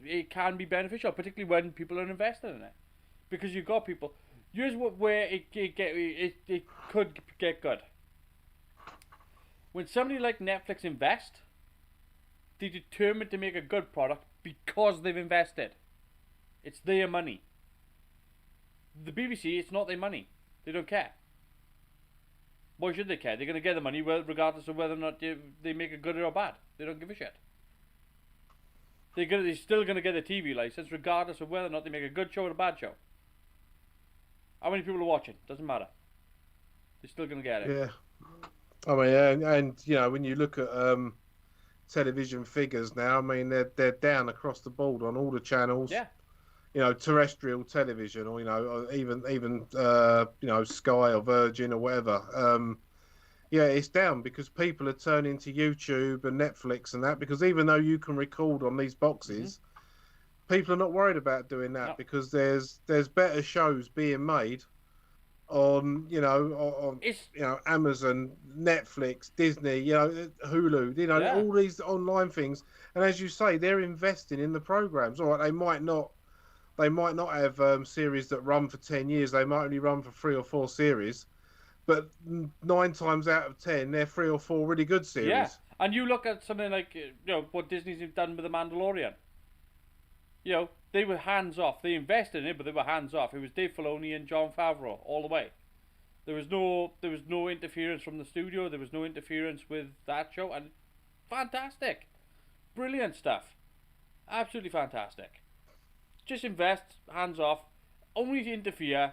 it can be beneficial, particularly when people are invested in it, because you've got people. Here's where it could get good. When somebody like Netflix invest, they're determined to make a good product because they've invested. It's their money. The BBC, it's not their money. They don't care. Why should they care? They're going to get the money regardless of whether or not they make it good or bad. They don't give a shit. They're still going to get a TV license regardless of whether or not they make a good show or a bad show. How many people are watching? Doesn't matter. They're still going to get it. Yeah. I mean, and when you look at television figures now, I mean, they're down across the board on all the channels. Yeah. Terrestrial television, or or even Sky or Virgin or whatever. It's down because people are turning to YouTube and Netflix and that, because even though you can record on these boxes, people are not worried about doing that because there's better shows being made on Amazon, Netflix, Disney, Hulu, all these online things. And as you say, they're investing in the programs. All right, they might not have series that run for 10 years. They might only run for 3 or 4 series. But 9 times out of 10, they're 3 or 4 really good series. Yeah, and you look at something like what Disney's done with The Mandalorian. They were hands off. They invested in it, but they were hands off. It was Dave Filoni and Jon Favreau all the way. There was no interference from the studio. There was no interference with that show, and fantastic, brilliant stuff, absolutely fantastic. Just invest, hands off. Only to interfere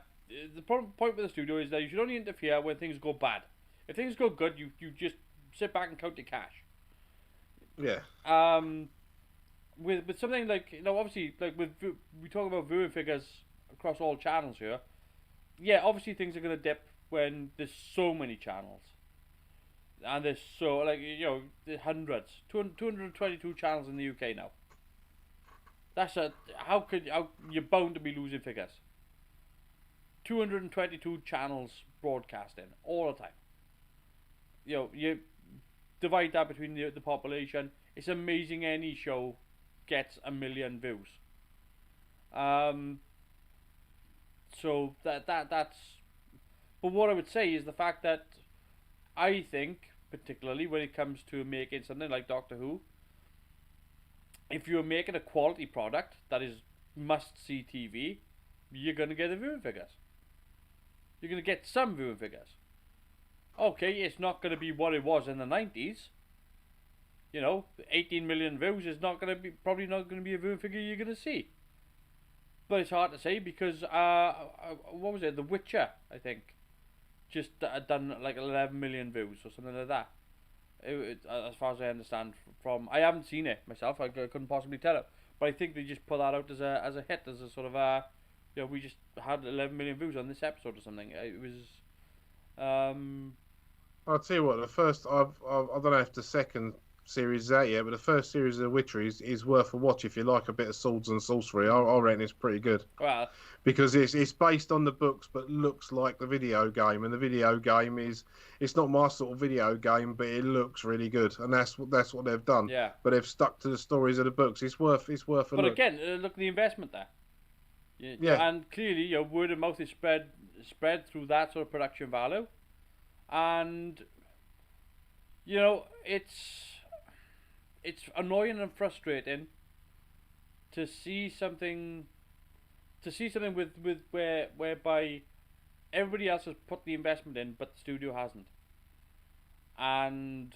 the point with the studio is that you should only interfere when things go bad. If things go good, you just sit back and count your cash. Yeah. With something like, obviously, like we talk about viewing figures across all channels here. Yeah, obviously things are gonna dip when there's so many channels, and there's so, like, the hundreds, 222 channels in the UK now. That's how you're bound to be losing figures. 222 channels broadcasting all the time. You divide that between the population. It's amazing any show gets 1 million views. So that's. But what I would say is the fact that I think, particularly when it comes to making something like Doctor Who, if you're making a quality product that is must-see TV, you're gonna get the viewing figures. You're gonna get some viewing figures. Okay, it's not gonna be what it was in the 90s. 18 million views is probably not gonna be a viewing figure you're gonna see. But it's hard to say because what was it? The Witcher, I think, just done like 11 million views or something like that. As far as I understand, I haven't seen it myself. I couldn't possibly tell it, but I think they just put that out as a hit, as a sort of we just had 11 million views on this episode or something. It was. I'll tell you what. The first, I don't know if the second series is out yet, but the first series of The Witcher is worth a watch if you like a bit of swords and sorcery. I reckon it's pretty good. Well, because it's based on the books but looks like the video game, and the video game it's not my sort of video game, but it looks really good, and that's what they've done. Yeah. But they've stuck to the stories of the books. It's worth a look. But again, look at the investment there. Yeah. And clearly, your word of mouth is spread through that sort of production value, and it's annoying and frustrating to see something with whereby everybody else has put the investment in, but the studio hasn't, and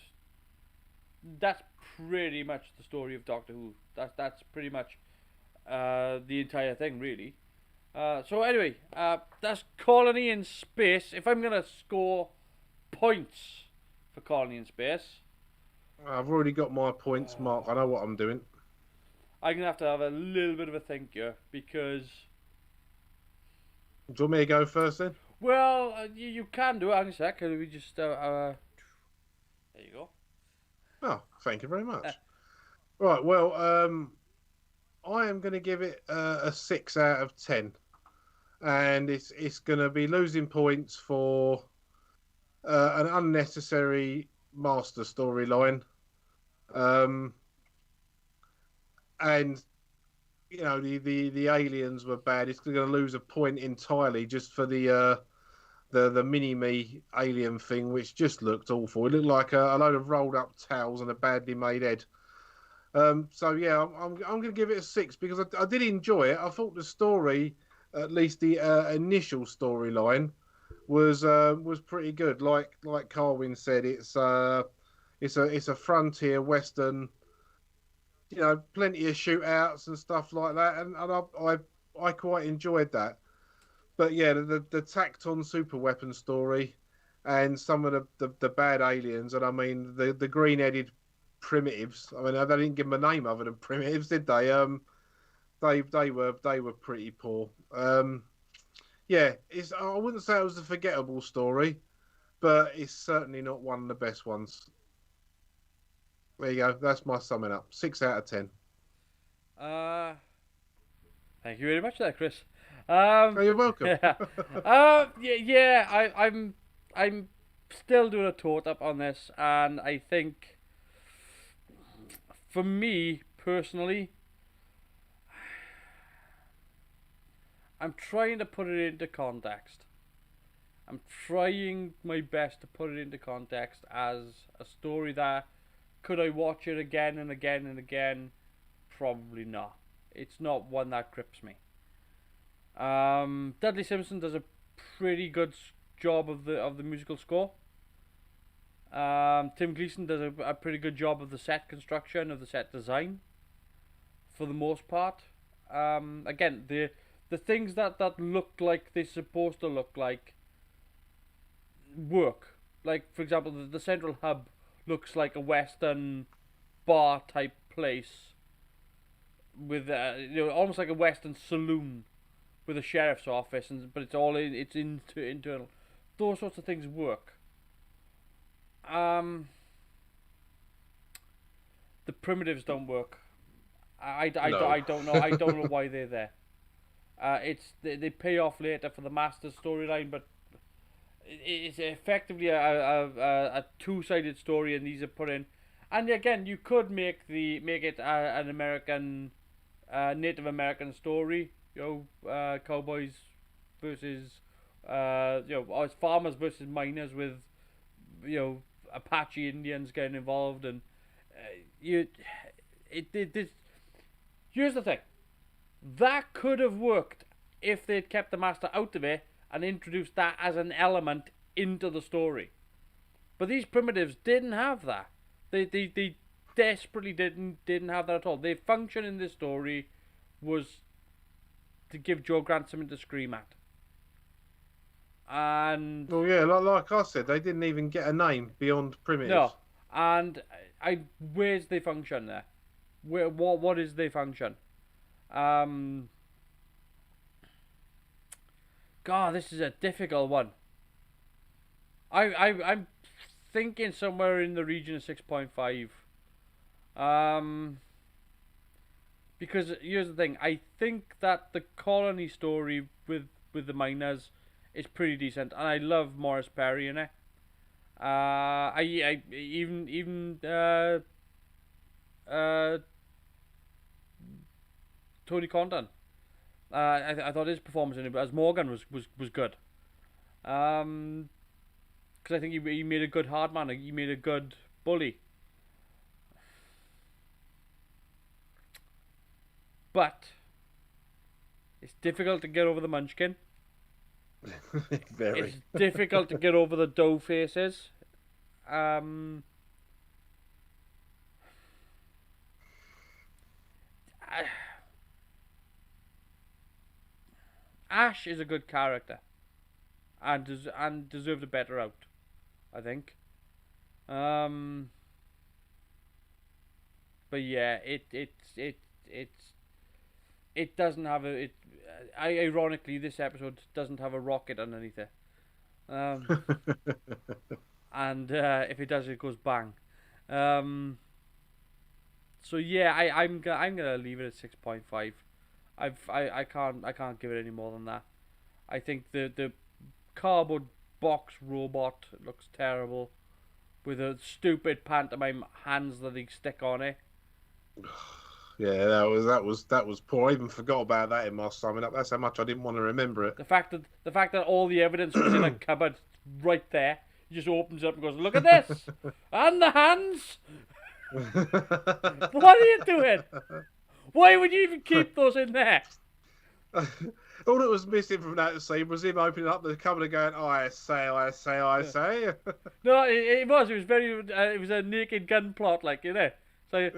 that's pretty much the story of Doctor Who. That's pretty much the entire thing, really. So anyway, that's Colony in Space. If I'm gonna score points for Colony in Space, I've already got my points, Mark. I know what I'm doing. I'm gonna have to have a little bit of a think here, because. Do you want me to go first then? Well, you can do it. Hang on a sec. We just there you go. Oh, thank you very much. Right. Well, I am going to give it a 6 out of 10, and it's going to be losing points for an unnecessary master storyline, and the aliens were bad. It's going to lose a point entirely just for the mini-me alien thing, which just looked awful. It looked like a load of rolled up towels and a badly made head. So yeah, I'm going to give it a 6 because I did enjoy it. I thought the story, at least the initial storyline, was pretty good. Like Carwin said, it's a frontier western. Plenty of shootouts and stuff like that, and I quite enjoyed that. But yeah, the tacked on super weapon story, and some of the bad aliens, and I mean the green headed primitives. I mean, they didn't give them a name other than primitives, did they? They were pretty poor. Yeah, I wouldn't say it was a forgettable story, but it's certainly not one of the best ones. There you go. That's my summing up. 6 out of 10. Thank you very much there, Chris. You're welcome. Yeah. I'm still doing a tot up on this, and I think, for me personally, I'm trying to put it into context. I'm trying my best to put it into context as a story that, could I watch it again and again and again? Probably not. It's not one that grips me. Dudley Simpson does a pretty good job of the musical score. Tim Gleason does a pretty good job of the set construction, of the set design, for the most part. Again, the things that look like they're supposed to look like work. Like, for example, the central hub looks like a Western bar type place with almost like a Western saloon with a sheriff's office, but it's internal. Those sorts of things work. The primitives don't work. I don't know. I don't know why they're there. They pay off later for the Master storyline, but it's effectively a two-sided story, and these are put in. And again, you could make it an American, Native American story. Cowboys versus it's farmers versus miners with Apache Indians getting involved, and here's the thing. That could have worked if they'd kept the Master out of it and introduced that as an element into the story. But these primitives didn't have that. They desperately didn't have that at all. Their function in this story was to give Joe Grant something to scream at. And well, yeah, like I said, they didn't even get a name beyond primitives. No, and where's their function there? What is their function? God, this is a difficult one. I'm thinking somewhere in the region of 6.5. Because here's the thing, I think that the colony story with the miners is pretty decent, and I love Morris Perry in it. I even Tony Condon. I thought his performance in it as Morgan was good. Because I think he made a good hard man. He made a good bully. But it's difficult to get over the Munchkin. Very. It's difficult to get over the dough faces. Ash is a good character, and deserved a better out, I think. But yeah, it doesn't have a ironically, this episode doesn't have a rocket underneath it. And if it does, it goes bang. So yeah, I'm gonna leave it at 6.5. I can't give it any more than that. I think the cardboard box robot looks terrible, with the stupid pantomime hands that they stick on it. Yeah, that was poor. I even forgot about that in my summing up. That's how much I didn't want to remember it. The fact that all the evidence was in a cupboard right there. He just opens it up and goes, "Look at this, and the hands." What are you doing? Why would you even keep those in there? All that was missing from that scene was him opening up the cupboard and going, "I say." No, it was very. It was a Naked Gun plot, like, you know. So,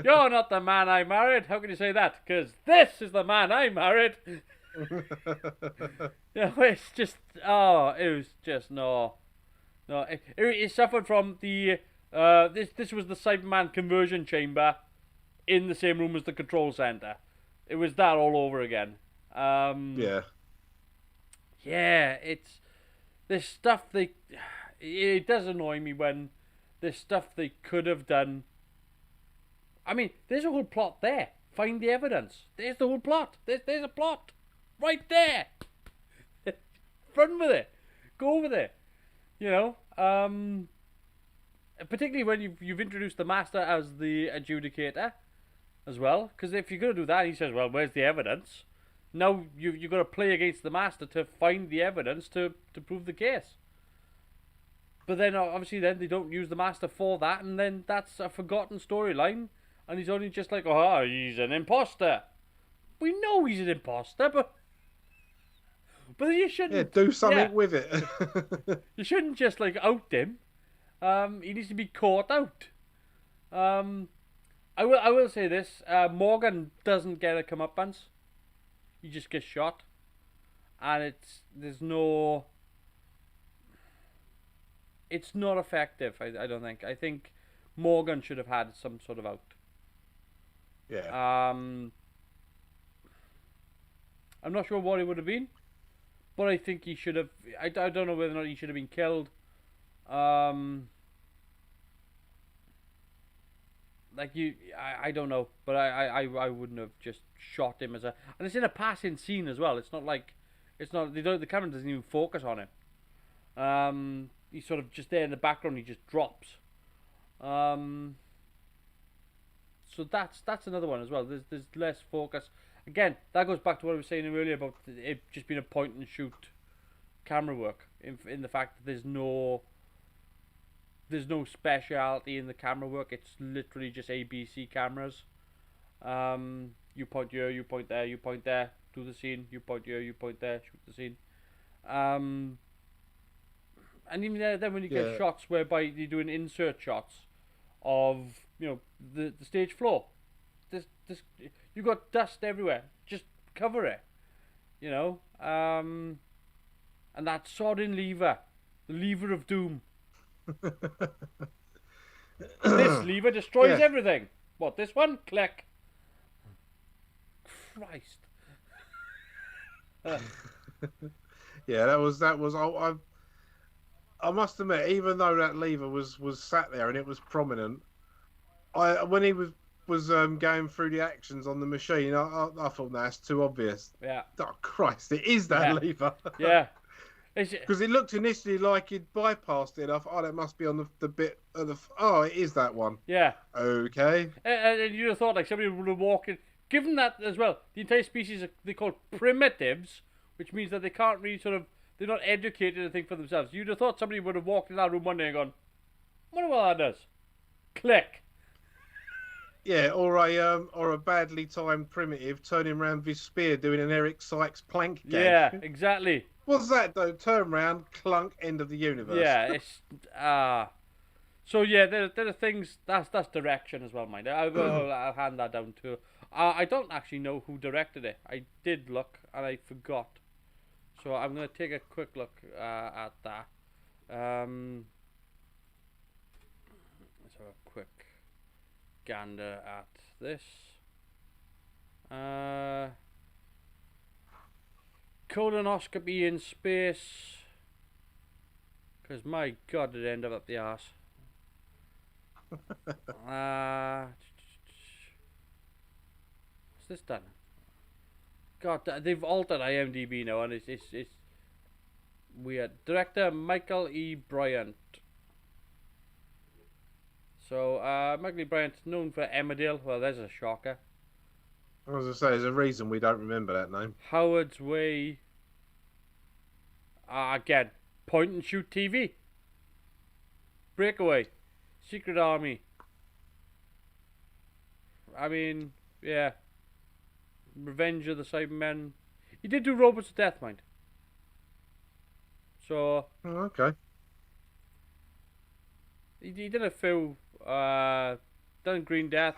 you're not the man I married. How can you say that? Because this is the man I married. It's just, it was just no. It suffered from the this was the Cyberman conversion chamber in the same room as the control center. It was that all over again. Yeah, it's this stuff it does annoy me when there's stuff they could have done. I mean, there's a whole plot there. Find the evidence. There's the whole plot. There's a plot right there. Run with it. Go with it. You know, particularly when you've introduced the Master as the adjudicator as well. Because if you're going to do that, he says, "Well, where's the evidence?" Now you've got to play against the Master to find the evidence to prove the case. But then obviously then they don't use the Master for that, and then that's a forgotten storyline. And he's only just like, "Oh, he's an imposter." We know he's an imposter, but you shouldn't. Yeah, do something with it. You shouldn't just like out him. He needs to be caught out. I will say this: Morgan doesn't get a comeuppance. he just gets shot, and it's not effective. I don't think. I think Morgan should have had some sort of out. Yeah. I'm not sure what it would have been, but I think he should have. I don't know whether or not he should have been killed. I don't know, but I wouldn't have just shot him and it's in a passing scene as well. It's not like the camera doesn't even focus on him. He's sort of just there in the background. He just drops. So that's another one as well. There's less focus. Again, that goes back to what I was saying earlier about it just being a point and shoot camera work. In the fact that there's no speciality in the camera work. It's literally just ABC cameras. You point here, you point there, you point there, do the scene. You point here, you point there, shoot the scene. And even then when you get shots whereby you're doing insert shots of the stage floor, this you got dust everywhere. Just cover it, and that sodding lever, the lever of doom. This lever destroys everything. What, this one? Click. Christ. Yeah, that was. I must admit, even though that lever was sat there and it was prominent, when he was going through the actions on the machine, I thought that's too obvious. Yeah. Oh Christ! It is that lever. Yeah. Because it looked initially like he'd bypassed it. I thought, that must be on the bit of the. Oh, it is that one. Yeah. Okay. And you'd have thought like somebody would have walked in. Given that as well, the entire species they're called primitives, which means that they can't really they're not educated to think for themselves. You'd have thought somebody would have walked in that room one day and gone, "Wonder what that does." Click. Yeah, or a badly timed primitive turning around with his spear doing an Eric Sykes plank gag. Yeah, exactly. What's that though? Turn round, clunk, end of the universe. Yeah, it's so yeah, there are things that's direction as well, mind. I'll hand that down to. I don't actually know who directed it. I did look and I forgot, so I'm gonna take a quick look at that. Let's have a quick gander at this. Colonoscopy in space. Because my God, did it end up the arse. What's this done? God, they've altered IMDb now, and it's weird. Director Michael E. Bryant. So Michael E. Bryant's known for Emmerdale. Well, there's a shocker. I was going to say, there's a reason we don't remember that name. Howard's Way. Again, point and shoot TV. Breakaway. Secret Army. I mean, yeah. Revenge of the Cybermen. He did do Robots of Death, mind. So. Oh, okay. He did a few. Done Green Death.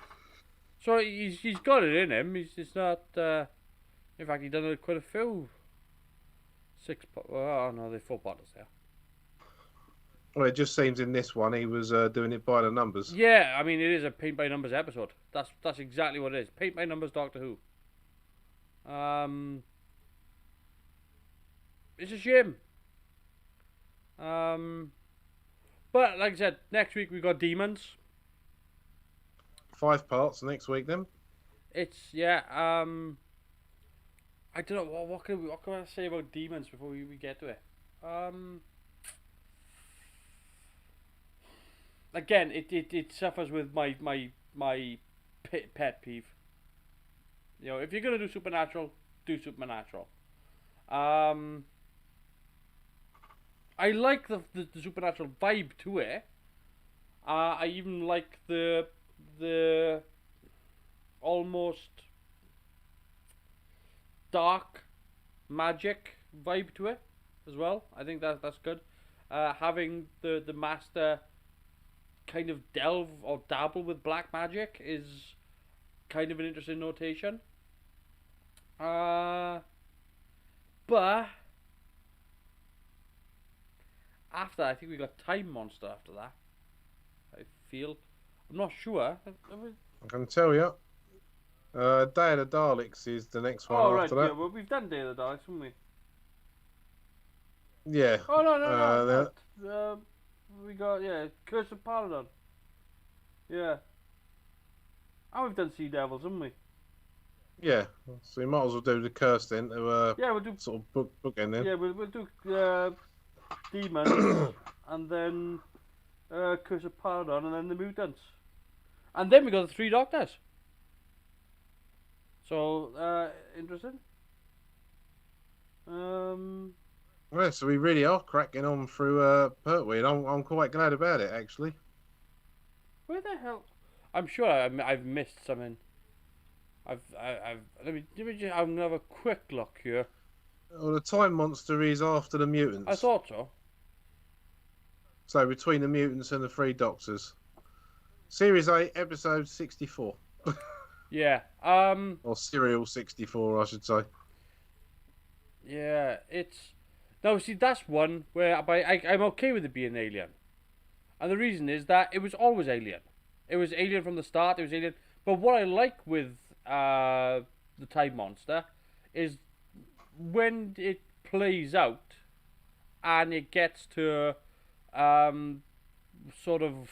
So he's got it in him. He's not. In fact, he done quite a few. Oh no, they're 4 bottles there. Well, it just seems in this one he was doing it by the numbers. Yeah, I mean it is a paint by numbers episode. That's exactly what it is. Paint by numbers Doctor Who. It's a shame. But like I said, next week we got Demons. 5 parts next week then. It's I don't know what can I say about Demons before we get to it. Again, it suffers with my pet peeve. If you're gonna do Supernatural, do Supernatural. I like the Supernatural vibe to it. I even like the almost dark magic vibe to it as well. I think that's good. Having the master kind of delve or dabble with black magic is kind of an interesting notation. But after I think we got Time Monster after that. I feel. I'm not sure. I can tell you. Day of the Daleks is the next one Oh right, after yeah. that. Well, we've done Day of the Daleks, haven't we? Yeah. Oh no, no, no, Uh, no. We got Curse of Paladon. Yeah. And we've done Sea Devils, haven't we? yeah. So you might as well do the curse then to Yeah, we'll do. sort of bookend then. Yeah, we'll do Demons, and then Curse of Paladon, and then the Mutants, and then we got the Three Doctors. So interesting. Yeah, so we really are cracking on through Pertwee, and I'm quite glad about it actually. Where the hell? I'm sure I've missed something. I've let me just I'm gonna have a quick look here. Well, the Time Monster is after the mutants. I thought so. So between the mutants and the Three Doctors. Series 8, episode 64. Yeah. Or Serial 64, I should say. Yeah. It's no. See, that's one where I'm okay with it being alien, and the reason is that it was always alien. It was alien from the start. It was alien. But what I like with the Time Monster is when it plays out and it gets to sort of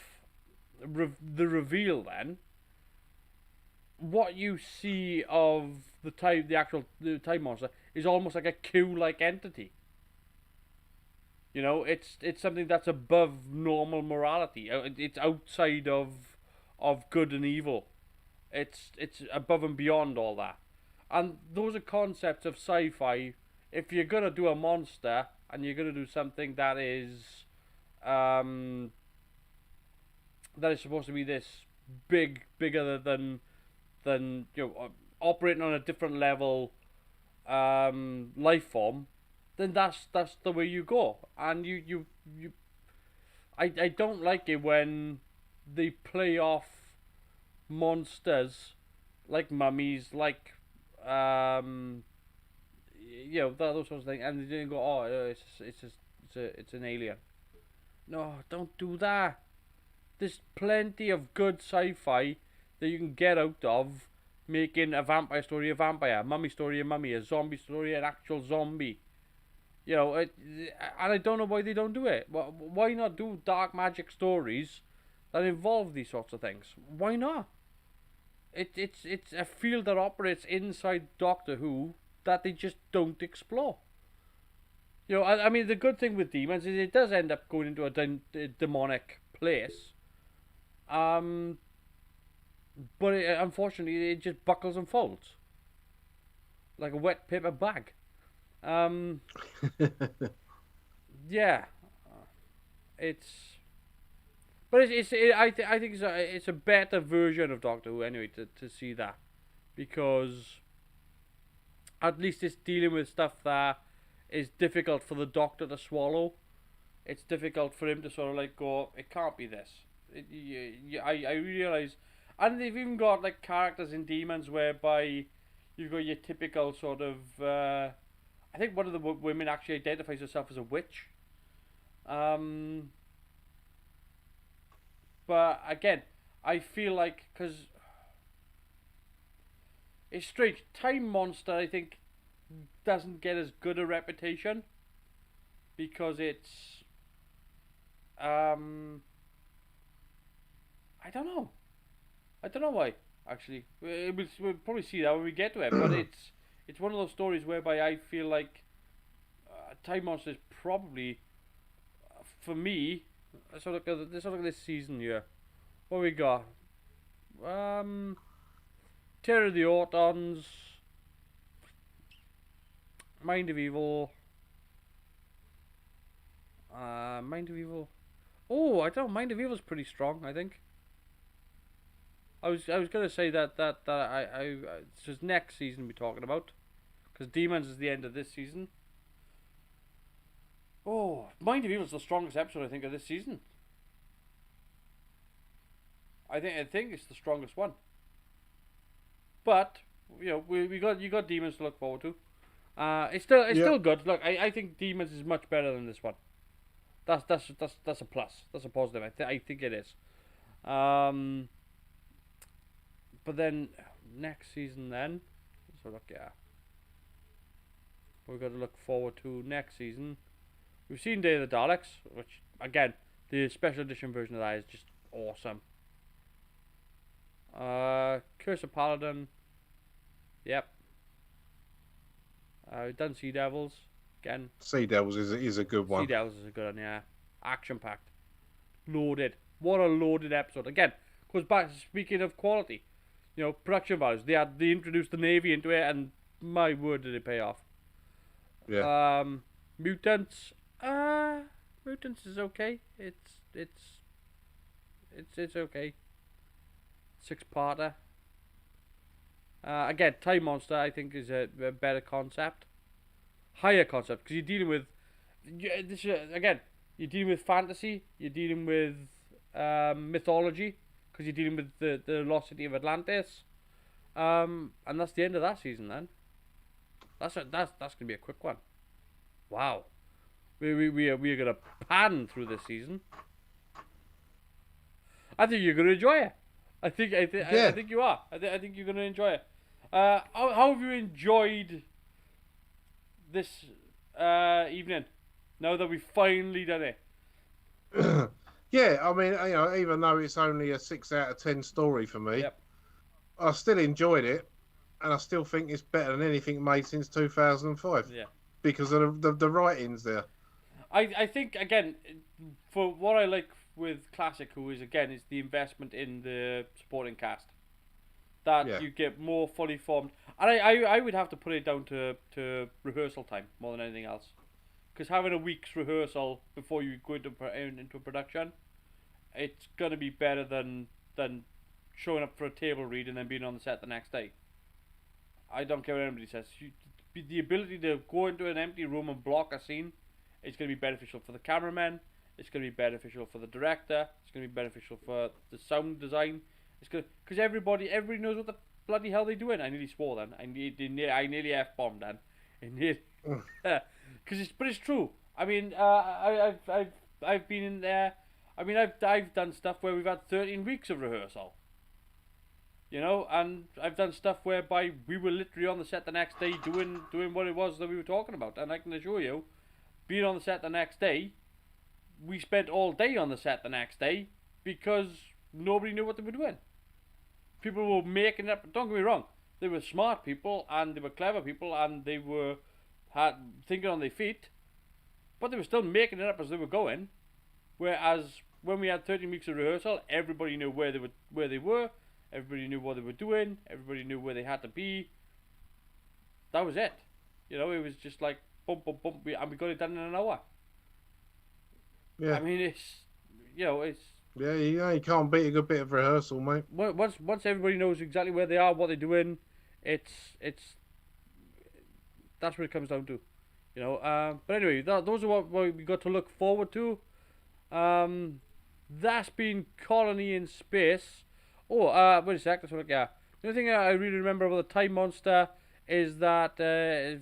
the reveal. Then what you see of the Time Monster is almost like a Q-like entity. You know, it's something that's above normal morality. It's outside of good and evil. It's above and beyond all that. And those are concepts of sci-fi. If you're gonna do a monster and you're gonna do something that is supposed to be this bigger than operating on a different level life form, then that's the way you go. And I don't like it when they play off monsters like mummies, like those sorts of things, and they didn't go, oh, it's an alien. No, don't do that. There's plenty of good sci-fi that you can get out of making a vampire story a vampire, a mummy story a mummy, a zombie story an actual zombie. And I don't know why they don't do it. Why not do dark magic stories that involve these sorts of things? Why not? It's a field that operates inside Doctor Who that they just don't explore. I mean, the good thing with demons is it does end up going into a demonic place. But unfortunately, it just buckles and folds like a wet paper bag. Yeah, it's. But I think it's a better version of Doctor Who anyway to see that, because at least it's dealing with stuff that is difficult for the Doctor to swallow. It's difficult for him to sort of like go, it can't be this. I realise, and they've even got like characters in Demons whereby you've got your typical sort of. I think one of the women actually identifies herself as a witch. But again, I feel like, because it's strange, Time Monster I think doesn't get as good a reputation because it's I don't know why, actually. We'll probably see that when we get to it, but it's one of those stories whereby I feel like Time Monster is probably, for me. Let's have a look at this season here. What we got? Terror of the Autons, Mind of Evil. Mind of Evil. Oh, I don't know. Mind of Evil's pretty strong, I think. I was gonna say that it's just next season we're talking about, because Demons is the end of this season. Oh, Mind of Evil is the strongest episode I think of this season. I think it's the strongest one. But you got Demons to look forward to. It's Yeah. still good. Look, I think Demons is much better than this one. That's a plus. That's a positive. I think it is. But then next season, so look, yeah, we've got to look forward to next season. We've seen Day of the Daleks, which again, the special edition version of that is just awesome. Curse of Paladin. Yep. We've done Sea Devils again. Sea Devils is a good one. Sea Devils is a good one, yeah. Action packed, loaded. What a loaded episode. Again, goes back to speaking of quality. Production values. They introduced the Navy into it, and my word, did it pay off. Yeah. Mutants. Mutants is okay. It's okay. 6-parter. Again, Time Monster I think is a better concept, higher concept, because you're dealing with you're dealing with fantasy, you're dealing with mythology, because you're dealing with the lost city of Atlantis, and that's the end of that season. Then that's gonna be a quick one. Wow, we are gonna pan through this season. I think you're gonna enjoy it. I think you are. I think you're gonna enjoy it. How have you enjoyed this evening? Now that we've finally done it. Yeah, I mean, even though it's only a 6 out of 10 story for me, Yep. I still enjoyed it, and I still think it's better than anything made since 2005. Yeah. Because of the writings there. I think again, for what I like with Classic Who is the investment in the supporting cast. That you get more fully formed, and I would have to put it down to rehearsal time more than anything else, because having a week's rehearsal before you go into a production, it's gonna be better than showing up for a table read and then being on the set the next day. I don't care what anybody says. The ability to go into an empty room and block a scene is going to be beneficial for the cameraman. It's going to be beneficial for the director. It's going to be beneficial for the sound design. It's good because everybody knows what the bloody hell they're doing. I nearly swore then. I nearly f-bombed then. But it's true. I mean, I've been in there. I mean, I've done stuff where we've had 13 weeks of rehearsal. And I've done stuff whereby we were literally on the set the next day doing what it was that we were talking about. And I can assure you, being on the set the next day, we spent all day on the set the next day because nobody knew what they were doing. People were making it up. Don't get me wrong, they were smart people and they were clever people and they had thinking on their feet, but they were still making it up as they were going. Whereas when we had 13 weeks of rehearsal, everybody knew where they were. Everybody knew what they were doing. Everybody knew where they had to be. That was it. It was just like bump, bump, bump, and we got it done in an hour. Yeah. I mean, it's. You can't beat a good bit of rehearsal, mate. Once everybody knows exactly where they are, what they're doing, it's. That's what it comes down to, But anyway, those are what we got to look forward to. That's been Colony in Space. Oh, wait a sec. That's what. Yeah. The only thing I really remember about the Time Monster is that very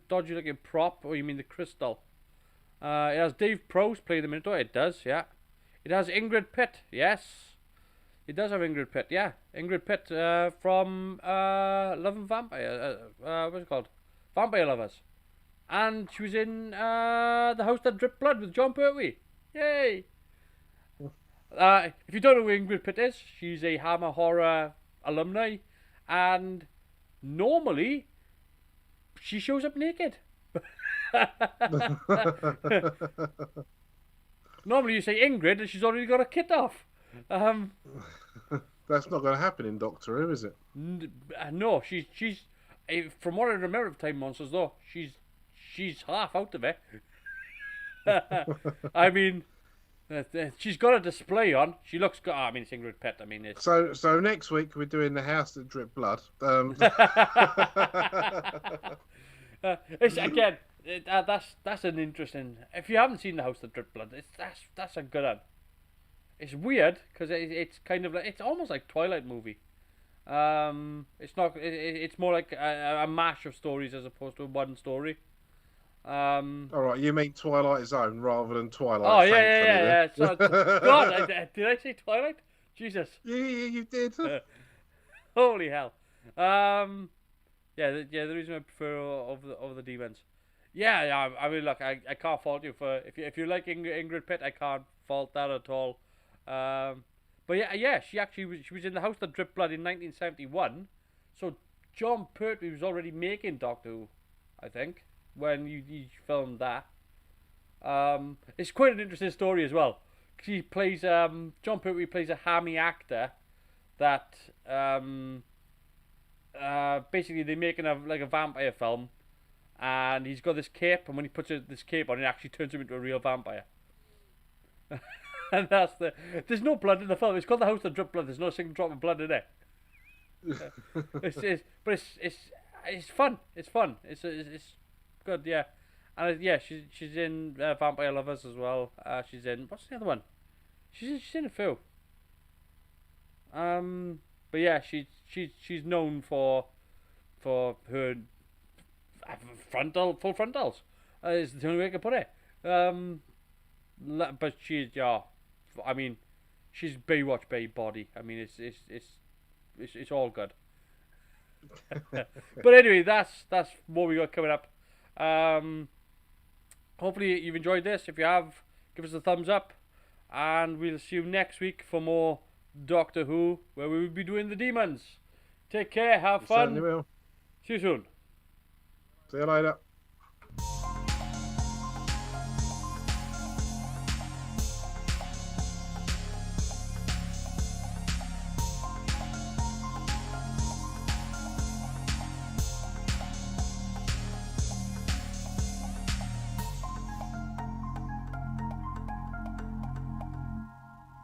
dodgy looking prop. Or you mean the crystal? It has Dave Prowse playing the Minotaur. It does, yeah. It has Ingrid Pitt. Yes, it does have Ingrid Pitt. Yeah, Ingrid Pitt from Love and Vampire. What's it called? Vampire Lovers. And she was in The House That Dripped Blood with John Pertwee. Yay! If you don't know who Ingrid Pitt is, she's a Hammer Horror alumni, and normally she shows up naked. Normally you say Ingrid and she's already got a kit off. That's not going to happen in Doctor Who, is it? No, she's from what I remember of Time Monsters though, she's half out of it. I mean, she's got a display on. She looks good. I mean, it's Ingrid Pitt. I mean, it's... So next week we're doing The House That Dripped Blood. It's again. That's an interesting. If you haven't seen The House That Dripped Blood, that's a good one. It's weird because it's kind of like it's almost like Twilight movie. It's not. It's more like a mash of stories as opposed to one story. All right, you mean Twilight Zone rather than Oh Twilight, yeah, yeah, thankfully, yeah, then. yeah. So, God, did I say Twilight? Jesus, Yeah, you did. holy hell. Yeah, the reason I prefer over the demons. Yeah, yeah. I mean, look, I can't fault you for if you like Ingrid Pitt, I can't fault that at all. But yeah, she was in the House That Dripped Blood in 1971. So John Pertwee was already making Doctor Who, I think, when you filmed that. It's quite an interesting story as well. He plays John Pertwee plays a hammy actor that basically they're making a vampire film, and he's got this cape, and when he puts this cape on, it actually turns him into a real vampire. And there's no blood in the film. It's called The House That Dripped Blood. There's not a single drop of blood in it. But it's fun. It's fun. It's good. Yeah, and yeah, she's in Vampire Lovers as well. She's in what's the other one? She's in a few. But yeah, she's known for her full frontals. Is the only way I can put it. But yeah, I mean, she's Baywatch Bay body. I mean, it's all good. But anyway, that's what we got coming up. Hopefully you've enjoyed this. If you have, give us a thumbs up, and we'll see you next week for more Doctor Who, where we will be doing the demons. Take care, have fun. Certainly will. See you soon. See you later.